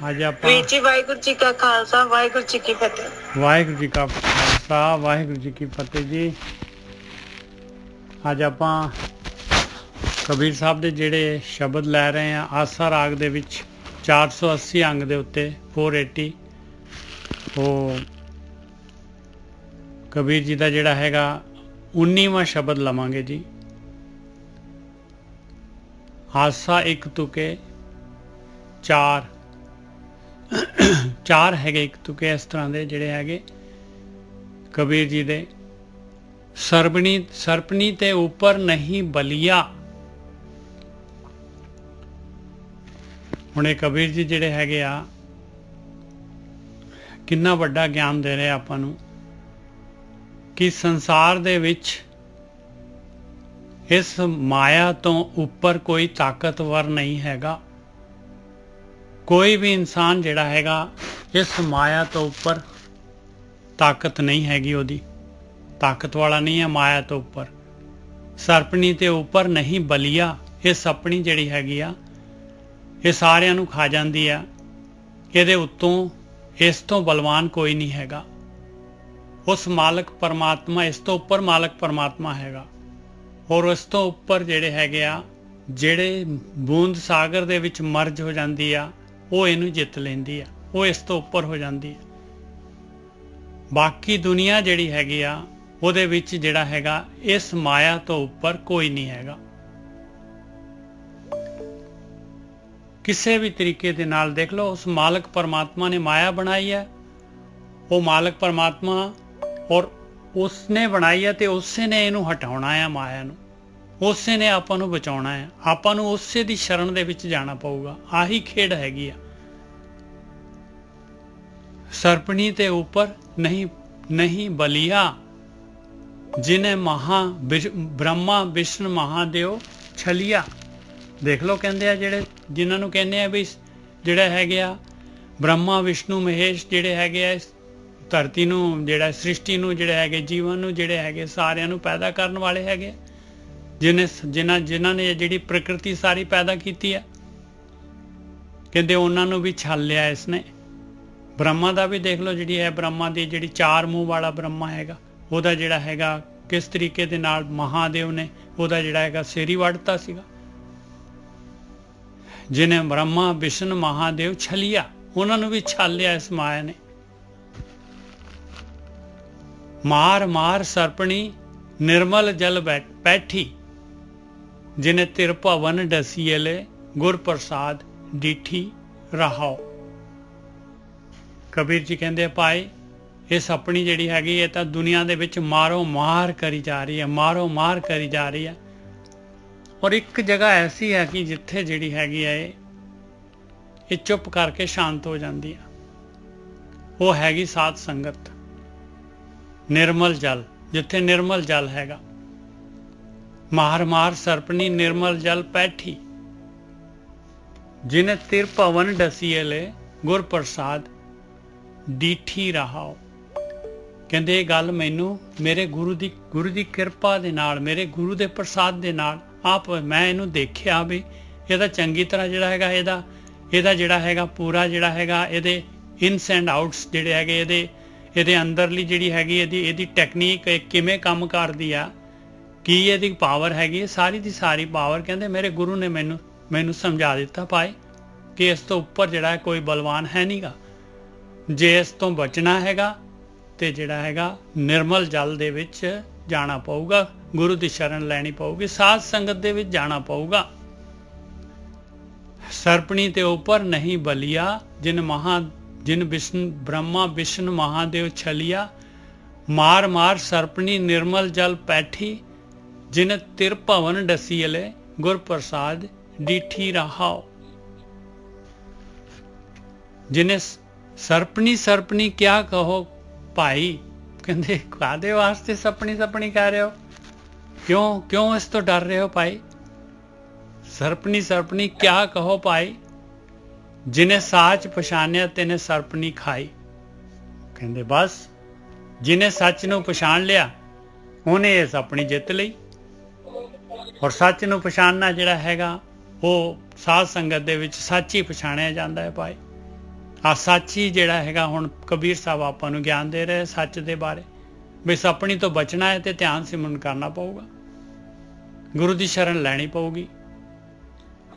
ਅੱਜ ਆਪਾਂ ਵੀਰ ਜੀ ਵਾਹਿਗੁਰੂ ਜੀ ਕਾ ਖਾਲਸਾ ਵਾਹਿਗੁਰੂ ਜੀ ਕੀ ਫਤਿਹ। ਵਾਹਿਗੁਰੂ ਜੀ ਕਾ ਖਾਲਸਾ ਵਾਹਿਗੁਰੂ ਜੀ ਕੀ ਫਤਿਹ ਜੀ। ਅੱਜ ਆਪਾਂ ਕਬੀਰ ਸਾਹਿਬ ਦੇ ਜਿਹੜੇ ਸ਼ਬਦ ਲੈ ਰਹੇ ਹਾਂ ਆਸਾ ਰਾਗ ਦੇ ਵਿੱਚ 480 ਅੰਗ ਦੇ ਉੱਤੇ 480 ਉਹ ਕਬੀਰ ਜੀ ਦਾ ਜਿਹੜਾ ਹੈਗਾ 19ਵਾਂ ਸ਼ਬਦ ਲਵਾਂਗੇ ਜੀ। ਆਸਾ ਇੱਕ ਤੁਕੇ ਚਾਰ ਹੈਗੇ ਇੱਕ ਤੁਕੇ ਇਸ ਤਰ੍ਹਾਂ ਦੇ ਜਿਹੜੇ ਹੈਗੇ ਕਬੀਰ ਜੀ ਦੇ। ਸਰਪਣੀ ਤੇ ਉੱਪਰ ਨਹੀਂ ਬਲੀਆ। ਹੁਣ ਇਹ ਕਬੀਰ ਜੀ ਜਿਹੜੇ ਹੈਗੇ ਆ ਕਿੰਨਾ ਵੱਡਾ ਗਿਆਨ ਦੇ ਰਹੇ ਆਪਾਂ ਨੂੰ ਕਿ ਸੰਸਾਰ ਦੇ ਵਿੱਚ ਇਸ ਮਾਇਆ ਤੋਂ ਉੱਪਰ ਕੋਈ ਤਾਕਤਵਰ ਨਹੀਂ ਹੈਗਾ। ਕੋਈ ਵੀ ਇਨਸਾਨ ਜਿਹੜਾ ਹੈਗਾ ਇਸ ਮਾਇਆ ਤੋਂ ਉੱਪਰ ਤਾਕਤ ਨਹੀਂ ਹੈਗੀ, ਉਹਦੀ ਤਾਕਤ ਵਾਲਾ ਨਹੀਂ ਹੈ ਮਾਇਆ ਤੋਂ ਉੱਪਰ। ਸਰਪਣੀ ਤੇ ਉੱਪਰ ਨਹੀਂ ਬਲੀਆ। ਇਹ ਸਪਣੀ ਜਿਹੜੀ ਹੈਗੀ ਆ ਇਹ ਸਾਰਿਆਂ ਨੂੰ ਖਾ ਜਾਂਦੀ ਆ। ਇਹਦੇ ਉੱਤੋਂ ਇਸ ਤੋਂ ਬਲਵਾਨ ਕੋਈ ਨਹੀਂ ਹੈਗਾ। ਉਸ ਮਾਲਕ ਪਰਮਾਤਮਾ, ਇਸ ਤੋਂ ਉੱਪਰ ਮਾਲਕ ਪਰਮਾਤਮਾ ਹੈਗਾ। ਔਰ ਉਸ ਤੋਂ ਉੱਪਰ ਜਿਹੜੇ ਹੈਗੇ ਆ ਜਿਹੜੇ ਬੂੰਦ ਸਾਗਰ ਦੇ ਵਿੱਚ ਮਰਜ ਹੋ ਜਾਂਦੀ ਆ ਉਹ ਇਹਨੂੰ ਜਿੱਤ ਲੈਂਦੀ ਆ, ਉਹ ਇਸ ਤੋਂ ਉੱਪਰ ਹੋ ਜਾਂਦੀ ਆ। ਬਾਕੀ ਦੁਨੀਆ ਜਿਹੜੀ ਹੈਗੀ ਆ ਉਹਦੇ ਵਿੱਚ ਜਿਹੜਾ ਹੈਗਾ ਇਸ ਮਾਇਆ ਤੋਂ ਉੱਪਰ ਕੋਈ ਨਹੀਂ ਹੈਗਾ। ਕਿਸੇ ਵੀ ਤਰੀਕੇ ਦੇ ਨਾਲ ਦੇਖ ਲਓ, ਉਸ ਮਾਲਕ ਪਰਮਾਤਮਾ ਨੇ ਮਾਇਆ ਬਣਾਈ ਹੈ। ਉਹ ਮਾਲਕ ਪਰਮਾਤਮਾ ਔਰ ਉਸਨੇ ਬਣਾਈ ਹੈ ਤੇ ਉਸੇ ਨੇ ਇਹਨੂੰ ਹਟਾਉਣਾ ਹੈ ਮਾਇਆ ਨੂੰ। ਉਸੇ ਨੇ ਆਪਾਂ ਨੂੰ ਬਚਾਉਣਾ ਹੈ। ਆਪਾਂ ਨੂੰ ਉਸੇ ਦੀ ਸ਼ਰਨ ਦੇ ਵਿੱਚ ਜਾਣਾ ਪਊਗਾ। ਆਹੀ ਖੇਡ ਹੈਗੀ ਆ। ਸਰਪਣੀ ਤੇ ਉੱਪਰ ਨਹੀਂ ਬਲੀਆ। ਜਿਨੇ ਬ੍ਰਹਮਾ ਵਿਸ਼ਨ ਮਹਾਦੇਵ ਛਲਿਆ। ਦੇਖ ਲਓ ਕਹਿੰਦੇ ਆ ਜਿਹੜੇ ਜਿਨ੍ਹਾਂ ਨੂੰ ਕਹਿੰਦੇ ਆ ਵੀ ਜਿਹੜਾ ਹੈਗੇ ਆ ਬ੍ਰਹਮਾ ਵਿਸ਼ਨੂੰ ਮਹੇਸ਼ ਜਿਹੜੇ ਹੈਗੇ ਆ ਧਰਤੀ ਨੂੰ ਜਿਹੜਾ ਸ੍ਰਿਸ਼ਟੀ ਨੂੰ ਜਿਹੜੇ ਹੈਗੇ ਜੀਵਨ ਨੂੰ ਜਿਹੜੇ ਹੈਗੇ ਸਾਰਿਆਂ ਨੂੰ ਪੈਦਾ ਕਰਨ ਵਾਲੇ ਹੈਗੇ, ਜਿਨ੍ਹਾਂ ਨੇ ਜਿਹੜੀ ਪ੍ਰਕਿਰਤੀ ਸਾਰੀ ਪੈਦਾ ਕੀਤੀ ਆ। ਕਹਿੰਦੇ ਉਹਨਾਂ ਨੂੰ ਵੀ ਛਲ ਲਿਆ ਇਸਨੇ। ਬ੍ਰਹਮਾ ਦਾ ਵੀ ਦੇਖ ਲਓ ਜਿਹੜੀ ਹੈ ਬ੍ਰਹਮਾ ਦੀ ਜਿਹੜੀ 4 ਮੂੰਹ ਵਾਲਾ ਬ੍ਰਹਮਾ ਹੈਗਾ ਉਹਦਾ ਜਿਹੜਾ ਹੈਗਾ ਕਿਸ ਤਰੀਕੇ ਦੇ ਨਾਲ ਮਹਾਦੇਵ ਨੇ ਉਹਦਾ ਜਿਹੜਾ ਹੈਗਾ ਸਿਰ ਹੀ ਵੱਢਤਾ ਸੀਗਾ। ਜਿਹਨੇ ਬ੍ਰਹਮਾ ਵਿਸ਼ਨ ਮਹਾਦੇਵ ਛਲਿਆ, ਉਹਨਾਂ ਨੂੰ ਵੀ ਛਲ ਲਿਆ ਇਸ ਮਾਇਆ ਨੇ। ਮਾਰ ਸਰਪਣੀ ਨਿਰਮਲ ਜਲ ਬੈਠੀ। ਜਿਨੇ ਤਿਰ ਭਵਨ ਡਸੀਲੇ ਗੁਰ ਪ੍ਰਸਾਦ ਡੀਠੀ ਰਹਾਓ। ਕਬੀਰ ਜੀ ਕਹਿੰਦੇ ਭਾਈ ਇਹ ਸਪਣੀ ਜਿਹੜੀ ਹੈਗੀ ਇਹ ਤਾਂ ਦੁਨੀਆ ਦੇ ਵਿੱਚ ਮਾਰੋ ਮਾਰ ਕਰੀ ਜਾ ਰਹੀ ਹੈ, ਮਾਰੋ ਮਾਰ ਕਰੀ ਜਾ ਰਹੀ ਹੈ। ਔਰ ਇੱਕ ਜਗ੍ਹਾ ਐਸੀ ਹੈ ਕਿ ਜਿੱਥੇ ਜਿਹੜੀ ਹੈਗੀ ਹੈ ਇਹ ਚੁੱਪ ਕਰਕੇ ਸ਼ਾਂਤ ਹੋ ਜਾਂਦੀ ਹੈ। ਉਹ ਹੈਗੀ ਸਾਧ ਸੰਗਤ, ਨਿਰਮਲ ਜਲ। ਜਿੱਥੇ ਨਿਰਮਲ ਜਲ ਹੈਗਾ। ਮਾਰ ਸਰਪਣੀ ਨਿਰਮਲ ਜਲ ਪੈਠੀ। ਜਿਨੇ ਤਿਰ ਭਵਨ ਡਸੀਲੇ ਗੁਰ ਪ੍ਰਸਾਦ ਡੀਠੀ ਰਹਾਓ। ਕਹਿੰਦੇ ਇਹ ਗੱਲ ਮੈਨੂੰ ਮੇਰੇ ਗੁਰੂ ਦੀ ਕਿਰਪਾ ਦੇ ਨਾਲ, ਮੇਰੇ ਗੁਰੂ ਦੇ ਪ੍ਰਸਾਦ ਦੇ ਨਾਲ ਆਪ ਮੈਂ ਇਹਨੂੰ ਦੇਖਿਆ ਵੀ ਇਹਦਾ ਚੰਗੀ ਤਰ੍ਹਾਂ ਜਿਹੜਾ ਹੈਗਾ ਇਹਦਾ ਜਿਹੜਾ ਹੈਗਾ ਪੂਰਾ ਜਿਹੜਾ ਹੈਗਾ ਇਹਦੇ ਇਨਸ ਐਂਡ ਆਊਟਸ ਜਿਹੜੇ ਹੈਗੇ ਇਹਦੇ ਅੰਦਰਲੀ ਜਿਹੜੀ ਹੈਗੀ ਇਹਦੀ ਟੈਕਨੀਕ ਕਿਵੇਂ ਕੰਮ ਕਰਦੀ ਆ, ਕੀ ਇਹਦੀ ਪਾਵਰ ਹੈਗੀ, ਸਾਰੀ ਦੀ ਸਾਰੀ ਪਾਵਰ ਕਹਿੰਦੇ ਮੇਰੇ ਗੁਰੂ ਨੇ ਮੈਨੂੰ ਸਮਝਾ ਦਿੱਤਾ ਭਾਈ ਕਿ ਇਸ ਤੋਂ ਉੱਪਰ ਜਿਹੜਾ ਕੋਈ ਬਲਵਾਨ ਹੈ ਨਹੀਂਗਾ। ਜੇ ਇਸ ਤੋਂ ਬਚਣਾ ਹੈਗਾ ਤੇ ਜਿਹੜਾ ਹੈਗਾ ਨਿਰਮਲ ਜਲ ਦੇ ਵਿੱਚ ਜਾਣਾ ਪਊਗਾ, ਗੁਰੂ ਦੀ ਸ਼ਰਨ ਲੈਣੀ ਪਊਗੀ, ਸਾਧ ਸੰਗਤ ਦੇ ਵਿੱਚ ਜਾਣਾ ਪਊਗਾ। ਸਰਪਣੀ ਤੇ ਉੱਪਰ ਨਹੀਂ ਬਲੀਆ। ਜਿਨ ਬ੍ਰਹਮਾ ਵਿਸ਼ਨ ਮਹਾਦੇਵ ਛਲਿਆ। ਮਾਰ ਸਰਪਣੀ ਨਿਰਮਲ ਜਲ ਪੈਠੀ। ਜਿਨ ਤਿਰ ਭਵਨ ਡਸੀਲੇ ਗੁਰ ਪ੍ਰਸਾਦ ਡੀਠੀ ਰਹਾਓ। ਜਿਨੇ ਸਰਪਣੀ ਕਿਆ ਕਹੋ ਭਾਈ। ਕਹਿੰਦੇ ਕਾਹਦੇ ਵਾਸਤੇ ਸਪਣੀ ਕਹਿ ਰਹੇ ਹੋ, ਕਿਉਂ ਇਸ ਤੋਂ ਡਰ ਰਹੇ ਹੋ ਭਾਈ। ਸਰਪਣੀ ਕਿਆ ਕਹੋ ਭਾਈ। ਜਿਨੇ ਸਾਚ ਪਛਾਣਿਆ ਤੈਨੇ ਸਰਪਣੀ ਖਾਈ। ਕਹਿੰਦੇ ਬਸ ਜਿਨੇ ਸੱਚ ਨੂੰ ਪਛਾਣ ਲਿਆ ਉਹਨੇ ਇਹ ਸਪਣੀ ਜਿੱਤ ਲਈ। ਔਰ ਸੱਚ ਨੂੰ ਪਛਾਣਨਾ ਜਿਹੜਾ ਹੈਗਾ ਉਹ ਸਾਧ ਸੰਗਤ ਦੇ ਵਿੱਚ ਸੱਚ ਹੀ ਪਛਾਣਿਆ ਜਾਂਦਾ ਹੈ ਭਾਈ। ਆ ਸੱਚ ਹੀ ਜਿਹੜਾ ਹੈਗਾ। ਹੁਣ ਕਬੀਰ ਸਾਹਿਬ ਆਪਾਂ ਨੂੰ ਗਿਆਨ ਦੇ ਰਹੇ ਸੱਚ ਦੇ ਬਾਰੇ, ਵੀ ਸਪਣੀ ਤੋਂ ਬਚਣਾ ਹੈ ਤੇ ਧਿਆਨ ਸਿਮਰਨ ਕਰਨਾ ਪਊਗਾ, ਗੁਰੂ ਦੀ ਸ਼ਰਨ ਲੈਣੀ ਪਊਗੀ।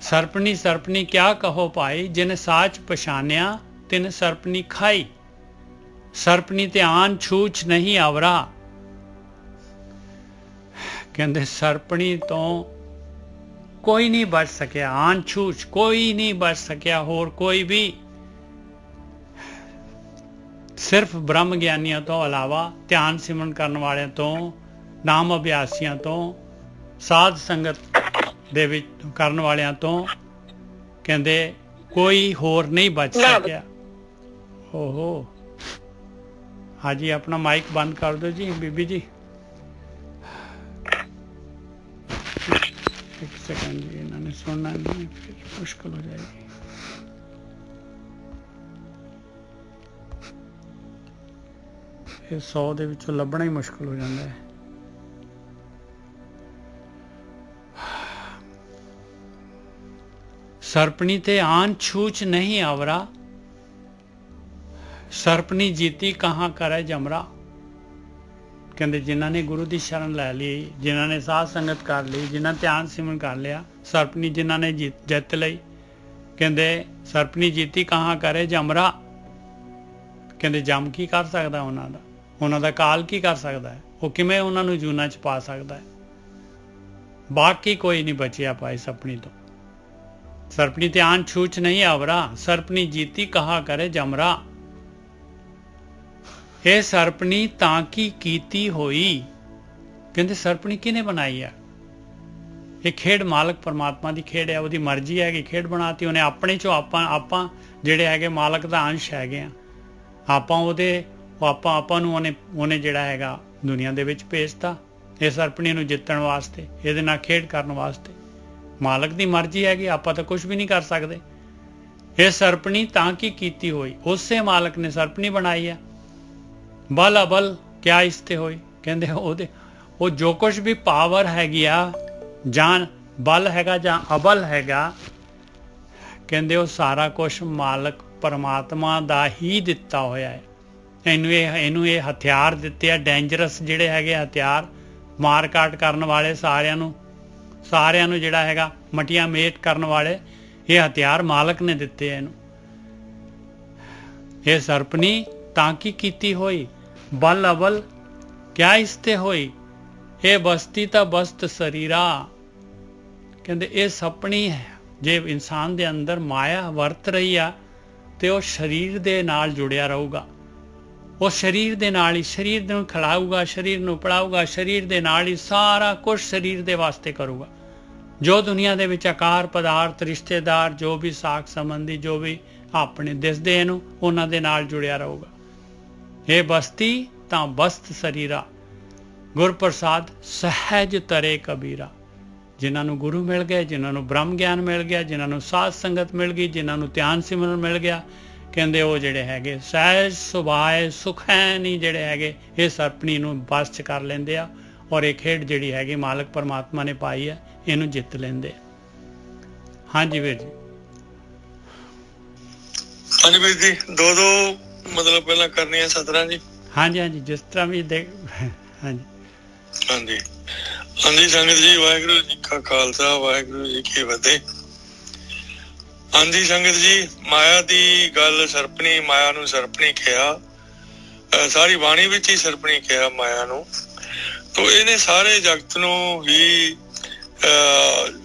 ਸਰਪਣੀ ਸਰਪਣੀ ਕਿਆ ਕਹੋ ਭਾਈ, ਜਿਨ ਸਾਚ ਪਛਾਨਿਆ ਤਿਨ ਸਰਪਣੀ ਖਾਈ। ਸਰਪਣੀ ਧਿਆਨ ਛੂਚ ਨਹੀਂ ਆਵਰਾ। ਕਹਿੰਦੇ ਸਰਪਣੀ ਤੋਂ ਕੋਈ ਨਹੀਂ ਬਚ ਸਕਿਆ, ਆਨ ਛੂਚ ਕੋਈ ਨਹੀਂ ਬਚ ਸਕਿਆ, ਹੋਰ ਕੋਈ ਵੀ ਸਿਰਫ ਬ੍ਰਹਮ ਗਿਆਨੀਆਂ ਤੋਂ ਇਲਾਵਾ, ਧਿਆਨ ਸਿਮਰਨ ਕਰਨ ਵਾਲਿਆਂ ਤੋਂ, ਨਾਮ ਅਭਿਆਸੀਆਂ ਤੋਂ, ਸਾਧ ਸੰਗਤ ਦੇ ਵਿੱਚ ਕਰਨ ਵਾਲਿਆਂ ਤੋਂ ਕਹਿੰਦੇ ਕੋਈ ਹੋਰ ਨਹੀਂ ਬਚ ਸਕਿਆ। ਓਹੋ ਹਾਂਜੀ, ਆਪਣਾ ਮਾਈਕ ਬੰਦ ਕਰ ਦਿਓ ਜੀ ਬੀਬੀ ਜੀ। ਇੱਕ ਸੈਕਿੰਡ ਜੀ, ਇਹਨਾਂ ਨੇ ਸੁਣਨਾ ਨਹੀਂ, ਫਿਰ ਮੁਸ਼ਕਲ ਹੋ ਜਾਏਗੀ। ਇਹ 100 ਦੇ ਵਿੱਚੋਂ ਲੱਭਣਾ ਹੀ ਮੁਸ਼ਕਲ ਹੋ ਜਾਂਦਾ ਹੈ। ਸਰਪਣੀ ਤੇ ਆਨ ਛੂਚ ਨਹੀਂ ਆਵਰਾ, ਸਰਪਣੀ ਜੀਤੀ ਕਹਾਂ ਕਰੇ ਜਮਰਾ। ਕਹਿੰਦੇ ਜਿਨ੍ਹਾਂ ਨੇ ਗੁਰੂ ਦੀ ਸ਼ਰਨ ਲੈ ਲਈ, ਜਿਨ੍ਹਾਂ ਨੇ ਸਾਧ ਸੰਗਤ ਕਰ ਲਈ, ਜਿਨ੍ਹਾਂ ਧਿਆਨ ਸਿਮਰਨ ਕਰ ਲਿਆ, ਸਰਪਣੀ ਜਿਨ੍ਹਾਂ ਨੇ ਜਿੱਤ ਲਈ, ਕਹਿੰਦੇ ਸਰਪਣੀ ਜੀਤੀ ਕਹਾਂ ਕਰੇ ਜਮਰਾ। ਕਹਿੰਦੇ ਜਮ ਕੀ ਕਰ ਸਕਦਾ ਉਹਨਾਂ ਦਾ, ਉਹਨਾਂ ਦਾ ਕਾਲ ਕੀ ਕਰ ਸਕਦਾ ਹੈ, ਉਹ ਕਿਵੇਂ ਉਹਨਾਂ ਨੂੰ ਜੂਨਾਂ 'ਚ ਪਾ ਸਕਦਾ ਹੈ। ਬਾਕੀ ਕੋਈ ਨਹੀਂ ਬਚਿਆ ਪਾਏ ਸਰਪਣੀ ਤੋਂ। ਸਰਪਣੀ ਧਿਆਨ ਛੂਚ ਨਹੀਂ ਆਵਰਾ, ਸਰਪਣੀ ਜੀਤੀ ਕਹਾ ਕਰੇ ਜਮਰਾ। ਇਹ ਸਰਪਣੀ ਤਾਂ ਕੀ ਕੀਤੀ ਹੋਈ। ਕਹਿੰਦੇ ਸਰਪਣੀ ਕਿਹਨੇ ਬਣਾਈ ਆ? ਇਹ ਖੇਡ ਮਾਲਕ ਪਰਮਾਤਮਾ ਦੀ ਖੇਡ ਹੈ, ਉਹਦੀ ਮਰਜ਼ੀ ਹੈ ਕਿ ਖੇਡ ਬਣਾਤੀ ਉਹਨੇ ਆਪਣੇ ਚੋਂ। ਆਪਾਂ ਜਿਹੜੇ ਹੈਗੇ ਮਾਲਕ ਦਾ ਅੰਸ਼ ਹੈਗੇ ਆ, ਆਪਾਂ ਉਹਦੇ ਆਪਾਂ ਨੂੰ ਉਹਨੇ ਜਿਹੜਾ ਹੈਗਾ ਦੁਨੀਆ ਦੇ ਵਿੱਚ ਭੇਜਤਾ ਇਹ ਸਰਪਣੀ ਨੂੰ ਜਿੱਤਣ ਵਾਸਤੇ, ਇਹਦੇ ਨਾਲ ਖੇਡ ਕਰਨ ਵਾਸਤੇ। ਮਾਲਕ ਦੀ ਮਰਜ਼ੀ ਹੈਗੀ, ਆਪਾਂ ਤਾਂ ਕੁਝ ਵੀ ਨਹੀਂ ਕਰ ਸਕਦੇ। ਇਹ ਸਰਪਣੀ ਤਾਂ ਕੀ ਕੀਤੀ ਹੋਈ, ਉਸੇ ਮਾਲਕ ਨੇ ਸਰਪਣੀ ਬਣਾਈ ਹੈ। ਬਲ ਅਬਲ ਕਿਆ ਇਸ ਤੇ ਹੋਈ। ਕਹਿੰਦੇ ਉਹ ਜੋ ਕੁਝ ਵੀ ਪਾਵਰ ਹੈਗੀ ਆ, ਜਾਂ ਬਲ ਹੈਗਾ ਜਾਂ ਅਬਲ ਹੈਗਾ, ਕਹਿੰਦੇ ਉਹ ਸਾਰਾ ਕੁਝ ਮਾਲਕ ਪਰਮਾਤਮਾ ਦਾ ਹੀ ਦਿੱਤਾ ਹੋਇਆ ਹੈ। ਇਹਨੂੰ ਇਹ ਹਥਿਆਰ ਦਿੱਤੇ ਆ, ਡੇਂਜਰਸ ਜਿਹੜੇ ਹੈਗੇ ਹਥਿਆਰ, ਮਾਰ ਕਾਟ ਕਰਨ ਵਾਲੇ, ਸਾਰਿਆਂ ਨੂੰ ਜਿਹੜਾ ਹੈਗਾ ਮਟੀਆਂ ਮੇਟ ਕਰਨ ਵਾਲੇ, ਇਹ ਹਥਿਆਰ ਮਾਲਕ ਨੇ ਦਿੱਤੇ ਇਹਨੂੰ। ਇਹ ਸਰਪਣੀ ਤਾਂ ਕੀ ਕੀਤੀ ਹੋਈ, ਬਲ ਅਬਲ ਕਿਆ ਇਸ ਤੇ ਹੋਈ। ਇਹ ਬਸਤੀ ਤਾਂ ਬਸਤ ਸਰੀਰਾ। ਕਹਿੰਦੇ ਇਹ ਸਪਣੀ ਹੈ। ਜੇ ਇਨਸਾਨ ਦੇ ਅੰਦਰ ਮਾਇਆ ਵਰਤ ਰਹੀ ਆ ਤੇ ਉਹ ਸਰੀਰ ਦੇ ਨਾਲ ਜੁੜਿਆ ਰਹੂਗਾ। ਉਹ ਸਰੀਰ ਦੇ ਨਾਲ ਹੀ, ਸਰੀਰ ਨੂੰ ਖਿਲਾਊਗਾ, ਸਰੀਰ ਨੂੰ ਪੜਾਊਗਾ, ਸਰੀਰ ਦੇ ਨਾਲ ਹੀ ਸਾਰਾ ਕੁਝ ਸਰੀਰ ਦੇ ਵਾਸਤੇ ਕਰੂਗਾ। ਜੋ ਦੁਨੀਆ ਦੇ ਵਿੱਚ ਆਕਾਰ ਪਦਾਰਥ, ਰਿਸ਼ਤੇਦਾਰ, ਜੋ ਵੀ ਸਾਖ ਸੰਬੰਧੀ, ਜੋ ਵੀ ਆਪਣੇ ਦਿਸਦੇ ਇਹਨੂੰ, ਉਹਨਾਂ ਦੇ ਨਾਲ ਜੁੜਿਆ ਰਹੂਗਾ। ਇਹ ਬਸਤੀ ਤਾਂ ਬਸਤ ਸਰੀਰਾ, ਗੁਰ ਪ੍ਰਸਾਦ ਸਹਿਜ ਤਰੇ ਕਬੀਰਾ। ਜਿਨ੍ਹਾਂ ਨੂੰ ਗੁਰੂ ਮਿਲ ਗਏ, ਜਿਨ੍ਹਾਂ ਨੂੰ ਬ੍ਰਹਮ ਗਿਆਨ ਮਿਲ ਗਿਆ, ਜਿਨ੍ਹਾਂ ਨੂੰ ਸਾਧ ਸੰਗਤ ਮਿਲ ਗਈ, ਜਿਨ੍ਹਾਂ ਨੂੰ ਧਿਆਨ ਸਿਮਰਨ ਮਿਲ ਗਿਆ, ਕਹਿੰਦੇ ਉਹ ਜਿਹੜੇ ਹੈਗੇ ਸਹਿਜ ਸੁਭਾਏ ਸੁਖੈਨੀ ਜਿਹੜੇ ਹੈਗੇ ਇਹ ਸਰਪਣੀ ਨੂੰ ਬਸ 'ਚ ਕਰ ਲੈਂਦੇ ਆ, ਔਰ ਇਹ ਖੇਡ ਜਿਹੜੀ ਹੈਗੀ ਮਾਲਕ ਪਰਮਾਤਮਾ ਨੇ ਪਾਈ ਹੈ, ਇਹਨੂੰ ਜਿੱਤ ਲੈਂਦੇ। ਹਾਂਜੀ ਵੀਰ ਜੀ। ਹਾਂਜੀ ਵੀਰ ਜੀ, ਦੋ ਮਤਲਬ ਪਹਿਲਾਂ ਕਰਨੀਆਂ ਸਤਰਾਂ ਜੀ। ਹਾਂਜੀ, ਜਿਸ ਤਰ੍ਹਾਂ ਵੀ ਹਾਂਜੀ ਸੰਗਤ ਜੀ, ਵਾਹਿਗੁਰੂ ਜੀ ਕਾ ਖਾਲਸਾ, ਵਾਹਿਗੁਰੂ ਜੀ ਕੀ ਫਤਿਹ। ਹਾਂਜੀ ਸੰਗਤ ਜੀ, ਮਾਇਆ ਦੀ ਗੱਲ, ਸਰਪਣੀ, ਮਾਇਆ ਨੂੰ ਸਰਪਣੀ ਕਿਹਾ, ਸਾਰੀ ਬਾਣੀ ਵਿੱਚ ਹੀ ਸਰਪਣੀ ਕਿਹਾ ਮਾਇਆ ਨੂੰ। ਤੋ ਇਹਨੇ ਸਾਰੇ ਜਗਤ ਨੂੰ ਹੀ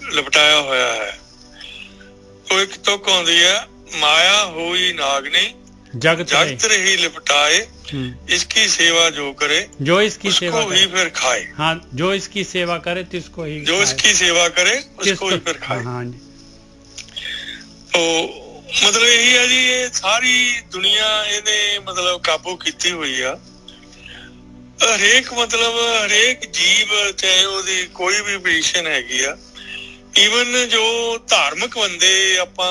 ਲਿਪਟਾਇਆ ਹੋਇਆ ਹੈ। ਤੋ ਇੱਕ ਤੁਕ ਆਉਂਦੀ ਹੈ, ਮਾਇਆ ਹੋਈ ਨਾਗਨੀ जगत रही लिपटाए, इसकी सेवा जो करे, जो इसकी सेवा करे ही फिर खाए। हाँ, जो इसकी सेवा करे तिसको ही, जो इसकी सेवा करे उसको ही फिर खाए। हाँ जी। तो मतलब यही है जी, ये सारी दुनिया इहने मतलब काबू कीती हुई आ। हरेक मतलब हरेक जीव, चाहे ਉਹਦੀ ਕੋਈ ਵੀ ਪੋਜੀਸ਼ਨ ਹੈਗੀ ਆ, ਈਵਨ ਜੋ ਧਾਰਮਿਕ ਬੰਦੇ ਆਪਾਂ